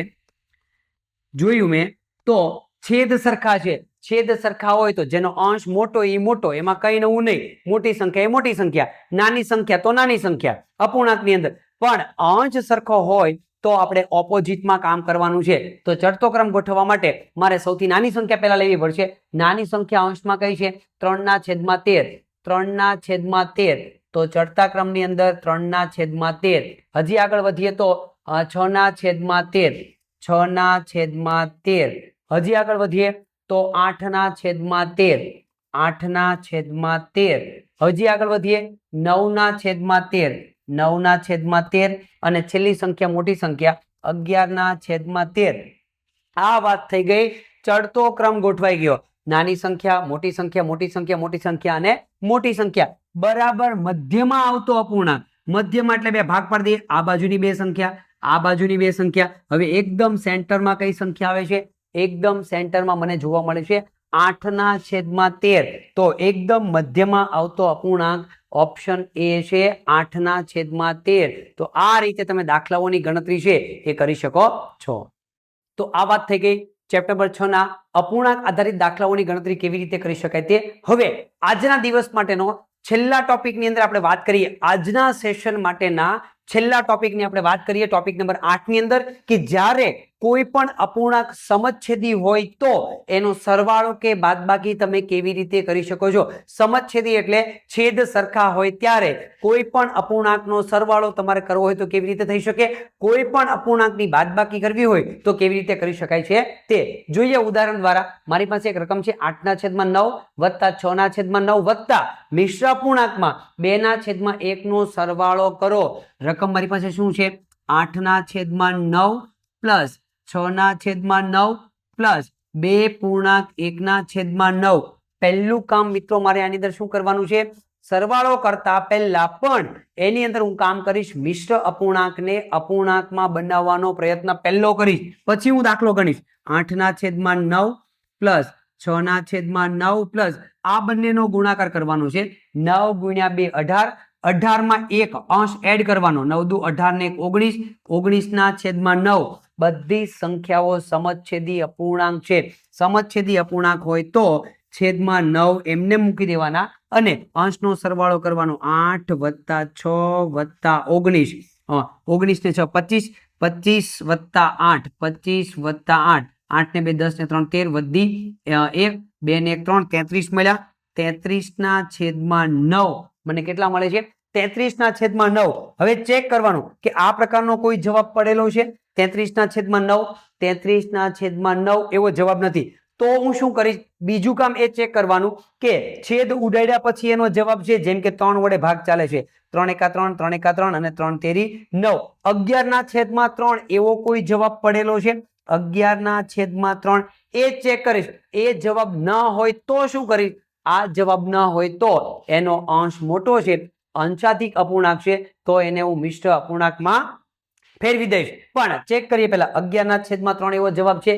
જોયું મેં તો છેદ સરખા છે છેદ સરખા હોય તો જેનો અંશ મોટો એ મોટો એમાં કઈ નવું નહીં મોટી સંખ્યા એ મોટી સંખ્યા નાની સંખ્યા તો નાની સંખ્યા અપૂર્ણાંકની અંદર પણ અંશ સરખો હોય તો આપણે ઓપોઝિટમાં કામ કરવાનું છે તો ચડતો ક્રમ ગોઠવવા માટે મારે સૌથી નાની સંખ્યા પહેલા લેવી પડશે નાની સંખ્યા અંશમાં કઈ છે 3/13 3/13 તો ચડતા ક્રમની અંદર 3/13 હજી આગળ વધીએ તો 6/13 6/13 હજી આગળ વધીએ તો 8/13 8/13 હજી આગળ વધીએ 9/13 9/13 અને છેલ્લી સંખ્યા મોટી સંખ્યા 11/13 આ વાત થઈ ગઈ ચડતો ક્રમ ગોઠવાઈ ગયો નાની સંખ્યા મોટી સંખ્યા મોટી સંખ્યા મોટી સંખ્યા અને મોટી સંખ્યા બરાબર મધ્યમાં આવતો અપૂર્ણાંક મધ્યમાં એટલે બે ભાગ પાડી દઈએ આ બાજુની બે સંખ્યા આ બાજુની બે સંખ્યા હવે એકદમ સેન્ટરમાં કઈ સંખ્યા આવે છે એકદમ સેન્ટરમાં મને જોવા મળે છે 8/13 તો એકદમ મધ્યમાં આવતો અપૂર્ણાંક ઓપ્શન એ છે 8/13 તો આ રીતે તમે દાખલાઓની ગણતરી છે એ કરી શકો છો તો આ વાત થઈ ગઈ ચેપ્ટર નંબર 6 ના અપૂર્ણાંક આધારિત દાખલાઓની ગણતરી કેવી રીતે કરી શકાય તે હવે આજના દિવસ માટેનો છેલ્લા ટોપિકની અંદર આપણે વાત કરીએ આજના સેશન માટેના છેલ્લા ટોપિકની આપણે વાત કરીએ ટોપિક નંબર 8 ની અંદર કે જ્યારે કોઈ પણ અપૂર્ણાંક સમછેદી હોય તો એનો સરવાળો કે બાદબાકી તમે કેવી રીતે કરી શકો છો સમછેદી એટલે છેદ સરખા હોય ત્યારે કોઈ પણ અપૂર્ણાંકનો સરવાળો તમારે કરવો હોય તો કેવી રીતે થઈ શકે કોઈ પણ અપૂર્ણાંકની બાદબાકી કરવી હોય તો કેવી રીતે કરી શકાય છે તે જોઈએ ઉદાહરણ દ્વારા મારી પાસે એક રકમ છે 8/9 વત્તા 6/9 વત્તા મિશ્ર અપૂર્ણાંકમાં 2/1 નો સરવાળો કરો રકમ મારી પાસે શું છે 8/9 પ્લસ 6/9 પ્લસ 2.1/9 પહેલું કામ મિત્રો મારે આની અંદર શું કરવાનું છે સરવાળો કરતા પહેલા પણ એની અંદર હું કામ કરીશ મિશ્ર અપૂર્ણાંકને અપૂર્ણાંકમાં બનાવવાનો પ્રયત્ન પહેલો કરીશ પછી હું દાખલો ગણીશ 8/9 પ્લસ 6/9 પ્લસ આ બંનેનો ગુણાકાર કરવાનો છે 9 × 2 18 18 માં એક અંશ એડ કરવાનો 9 દુ 18 ને 19 19/9 બધી સંખ્યાઓ સમછેદી અપૂર્ણાંક છે સમછેદી અપૂર્ણાંક હોય તો છેદમાં 9 એમને મૂકી દેવાના અને અંશનો સરવાળો કરવાનો 8 + 6 + 19 19 ને 6 25 25 + 8 25 + 8 8 ને 2 10 ને 3 13 વધી 1 2 ને 1 3 33 મળ્યા 33/9 મને કેટલા મળે છે 33/9 હવે ચેક કરવાનું કે આ પ્રકારનો કોઈ જવાબ પડેલો છે 33/9 33/9 એવો જવાબ નથી તો હું શું કરીશ બીજું કામ એ ચેક કરવાનું કે છેદ ઉડાડ્યા પછી એનો જવાબ છે જેમ કે 3 વડે ભાગ ચાલે છે 3 × 3 3 × 3 અને 3 તેરી 9 11/3 એવો કોઈ જવાબ પડેલો છે 11/3 એ ચેક કરીશ એ જવાબ ન હોય તો શું કરીશ આ જવાબ ન હોય તો એનો અંશ મોટો છે, અંશાધિક અપૂર્ણાંક છે, તો એને હું મિશ્ર અપૂર્ણાંકમાં ફેરવી દઈશ. પણ ચેક કરીએ પહેલા 11/3 એવો જવાબ છે.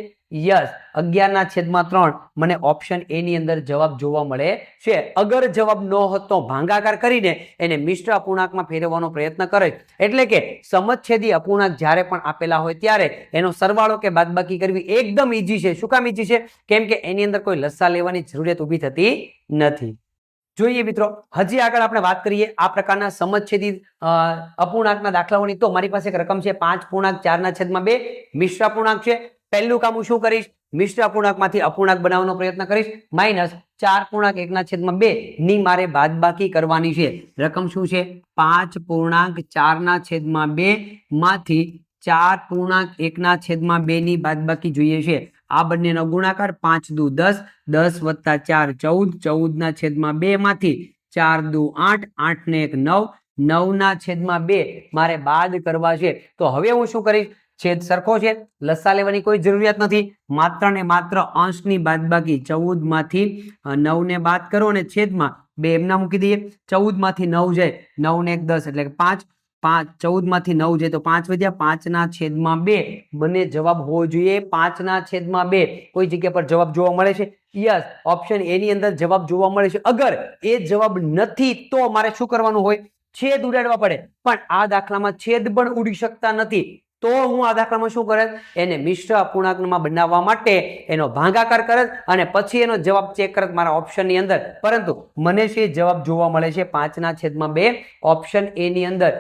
યસ, 11/3 મને ઓપ્શન એ ની અંદર જવાબ જોવા મળે છે. અગર જવાબ ન હોત તો ભાગાકાર કરીને એને મિશ્ર અપૂર્ણાંકમાં ફેરવવાનો પ્રયત્ન કરે. એટલે કે સમછેદી અપૂર્ણાંક જ્યારે પણ આપેલા હોય ત્યારે એનો સરવાળો કે બાદબાકી કરવી એકદમ ઈઝી છે. શું કામ ઈઝી છે? કેમ કે એની અંદર કોઈ લસા લેવાની જરૂરિયાત ઊભી થતી નથી. જોઈએ મિત્રો, હજી આગળ આપણે વાત કરીએ આ પ્રકારના સમછેદી અપૂર્ણાંકના દાખલાઓની. તો મારી પાસે એક રકમ છે 5.4/2 મિશ્ર અપૂર્ણાંક છે. પહેલું કામ હું શું કરીશ? મિશ્ર અપૂર્ણાંકમાંથી અપૂર્ણાંક બનાવવાનો પ્રયત્ન કરીશ. માઇનસ 4.1/2 ની મારે બાદબાકી કરવાની છે. રકમ શું છે? 5.4/2 માંથી 4.1/2 ની બાદબાકી જોઈએ છે. આ બંનેનો ગુણાકાર 5 દુ 10, 10 વત્તા 4 14, 14/2 માંથી 4 દુ 8, 8 ને 1 9, 9/2 મારે બાદ કરવા છે. તો હવે હું શું કરીશ? છેદ સરખો છે, લસા લેવાની કોઈ જરૂરિયાત નથી. માત્ર ને માત્ર અંશની બાદબાકી 14 માંથી 9 ને બાદ કરો અને છેદમાં 2 એમના મૂકી દઈએ. 14 માંથી 9 જાય, 9 ને 1 10 એટલે કે 5. 14 માંથી 9 જાય તો 5 વધ્યા. 5/2 મને જવાબ હોવો જોઈએ 5/2. કોઈ જગ્યા પર જવાબ જોવા મળે છે? યસ, ઓપ્શન એ ની અંદર જવાબ જોવા મળે છે. અગર એ જવાબ નથી તો મારે શું કરવાનું હોય? છેદ ઉડાડવા પડે. પણ આ દાખલામાં છેદ પણ ઉડી શકતા નથી. તો હું આ દાખલામાં શું કરે? એને મિશ્ર અપૂર્ણાંકમાં બનાવવા માટે એનો ભાગાકાર કરે અને પછી એનો જવાબ ચેક કરે મારા ઓપ્શનની અંદર. પરંતુ મને છે જવાબ જોવા મળે છે 5/2 ઓપ્શન એ ની અંદર.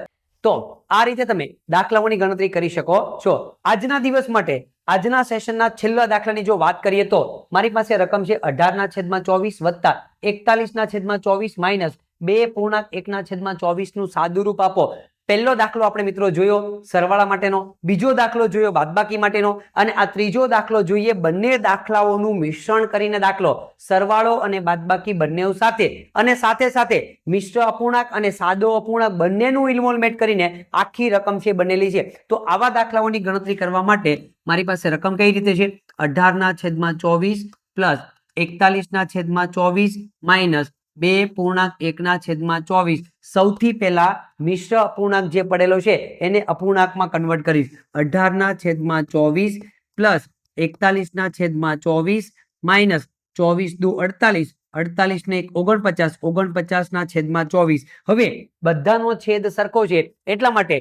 તો આ રીતે તમે દાખલાઓની ગણતરી કરી શકો છો. આજના દિવસ માટે આજના સેશનના છેલ્લા દાખલાની જો વાત કરીએ તો મારી પાસે રકમ છે 18/24 વત્તા 41/24 માઇનસ 2.1/24 નું સાદુરૂપ આપો. પહેલો દાખલો આપણે મિત્રો જોયો સરવાળા માટેનો, બીજો દાખલો જોયો બાદબાકી માટેનો, અને આ ત્રીજો દાખલો જોઈએ બંને દાખલાઓનું મિશ્રણ કરીને દાખલો, સરવાળો અને બાદબાકી બંને સાથે, અને સાથે સાથે મિશ્ર અપૂર્ણાંક અને સાદો અપૂર્ણાંક બંનેનું ઇન્વોલ્વમેન્ટ કરીને આખી રકમ છે બનેલી છે. તો આવા દાખલાઓની ગણતરી કરવા માટે મારી પાસે રકમ કઈ રીતે છે? 18/24 પ્લસ 41/24 માઇનસ 2.1/24. સૌથી પહેલા મિશ્ર અપૂર્ણાંક જે પડેલો છે એને અપૂર્ણાંકમાં કન્વર્ટ કરીશ. 18/24 પ્લસ 41/24 માઇનસ 24 દુ 48, 48 ને 49, 49/24. હવે બધાનો છેદ સરખો છે એટલા માટે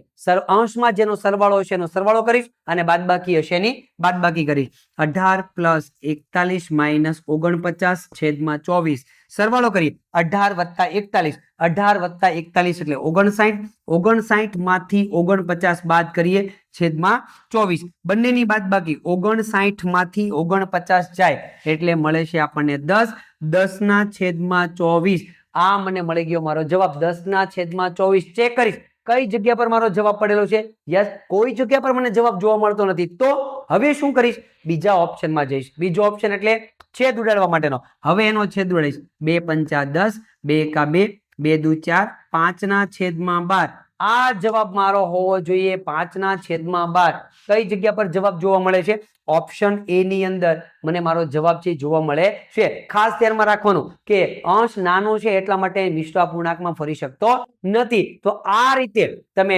અંશમાં જેનો સરવાળો હશે એનો સરવાળો કરીશ અને બાદબાકી હશે એની બાદબાકી કરીશ. 18 પ્લસ 41 માઇનસ 49/24 સરવાળો કરી 18 વત્તા 41, 18 વત્તા 41 એટલે 59, 59 માંથી 49 બાદ કરીએ છેદમાં 24. બંનેની બાદબાકી 59 માંથી 49 જાય એટલે મળે છે આપણને 10. 10/24 આ મને મળી ગયો મારો જવાબ. 10/24 ચેક કરીશ કઈ જગ્યા પર મારો જવાબ પડેલો છે. યસ, કોઈ જગ્યા પર મને જવાબ જોવા મળતો નથી. તો હવે શું કરીશ? બીજા ઓપ્શનમાં જઈશ. બીજો ઓપ્શન એટલે છેદ ઉડાડવા માટેનો. હવે એનો છેદ ઉડાડીશ. 2 પંચા 10, 2 એકા 2, 2 દુ 4, 5/12. આ જવાબ મારો હોવો જોઈએ 5/12. કઈ જગ્યા પર જવાબ જોવા મળે છે? ઓપ્શન એ ની અંદર મને મારો જવાબ છે જોવા મળે છે. ખાસ ધ્યાનમાં રાખવાનું કે અંશ નાનો છે એટલા માટે મિશ્ર અપૂર્ણાંકમાં ફરી શકતો નથી. તો આ રીતે તમે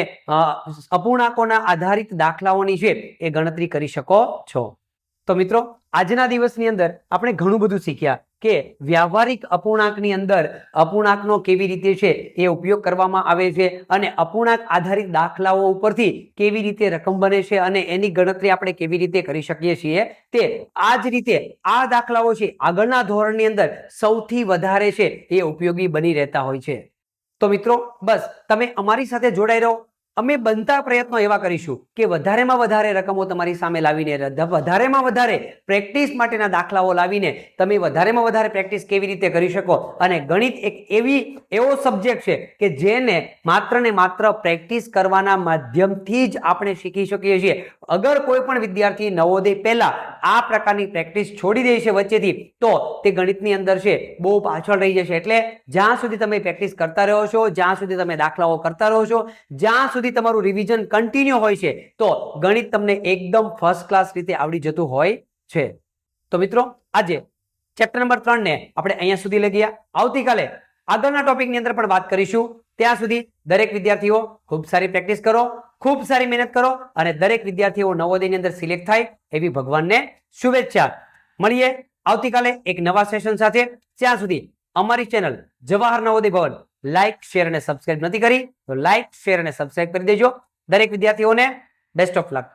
અપૂર્ણાંકોના આધારિત દાખલાઓની છે એ ગણતરી કરી શકો છો. તો મિત્રો આજના દિવસની અંદર આપણે ઘણું બધું શીખ્યા કે વ્યવહારિક અપૂર્ણાંકની અંદર અપૂર્ણાંકનો કેવી રીતે છે એ ઉપયોગ કરવામાં આવે છે અને અપૂર્ણાંક આધારિત દાખલાઓ ઉપરથી કેવી રીતે રકમ બને છે અને એની ગણતરી આપણે કેવી રીતે કરી શકીએ છીએ. તે આ જ રીતે આ દાખલાઓ છે આગળના ધોરણની અંદર સૌથી વધારે છે એ ઉપયોગી બની રહેતા હોય છે. તો મિત્રો બસ તમે અમારી સાથે જોડાઈ રહો. અમે બનતા પ્રયત્નો એવા કરીશું કે વધારેમાં વધારે રકમો તમારી સામે લાવીને વધારેમાં વધારે પ્રેક્ટિસ માટેના દાખલાઓ લાવીને તમે વધારેમાં વધારે પ્રેક્ટિસ કેવી રીતે કરી શકો. અને ગણિત એક એવો સબ્જેક્ટ છે કે જેને માત્ર ને માત્ર પ્રેક્ટિસ કરવાના માધ્યમથી જ આપણે શીખી શકીએ છીએ. અગર કોઈ પણ વિદ્યાર્થી નવોદય પહેલા આ પ્રકારની પ્રેક્ટિસ છોડી દે છે વચ્ચેથી તો તે ગણિતની અંદર છે બહુ પાછળ રહી જશે. એટલે જ્યાં સુધી તમે પ્રેક્ટિસ કરતા રહો છો, જ્યાં સુધી તમે દાખલાઓ કરતા રહો છો, જ્યાં સુધી તમારું રિવિઝન કન્ટિન્યુ હોય છે તો ગણિત તમને એકદમ ફર્સ્ટ ક્લાસ રીતે આવડી જતું હોય છે. તો મિત્રો આજે ચેપ્ટર નંબર 3 ને આપણે અહીંયા સુધી લઈ ગયા. આવતીકાલે આગળના ટોપિકની અંદર પણ વાત કરીશું. ત્યાં સુધી દરેક વિદ્યાર્થીઓ ખૂબ સારી પ્રેક્ટિસ કરો, ખૂબ સારી મહેનત કરો અને દરેક વિદ્યાર્થીઓ નવોદયની અંદર સિલેક્ટ થાય એવી ભગવાનને શુભેચ્છા. મળીએ આવતીકાલે એક નવા સેશન સાથે. ત્યાં સુધી અમારી ચેનલ જવાહર નવોદય ભવન લાઈક, શેર અને સબસ્ક્રાઇબ નથી કરી તો લાઈક, શેર અને સબસ્ક્રાઇબ કરી દેજો. દરેક વિદ્યાર્થીઓને બેસ્ટ ઓફ લક.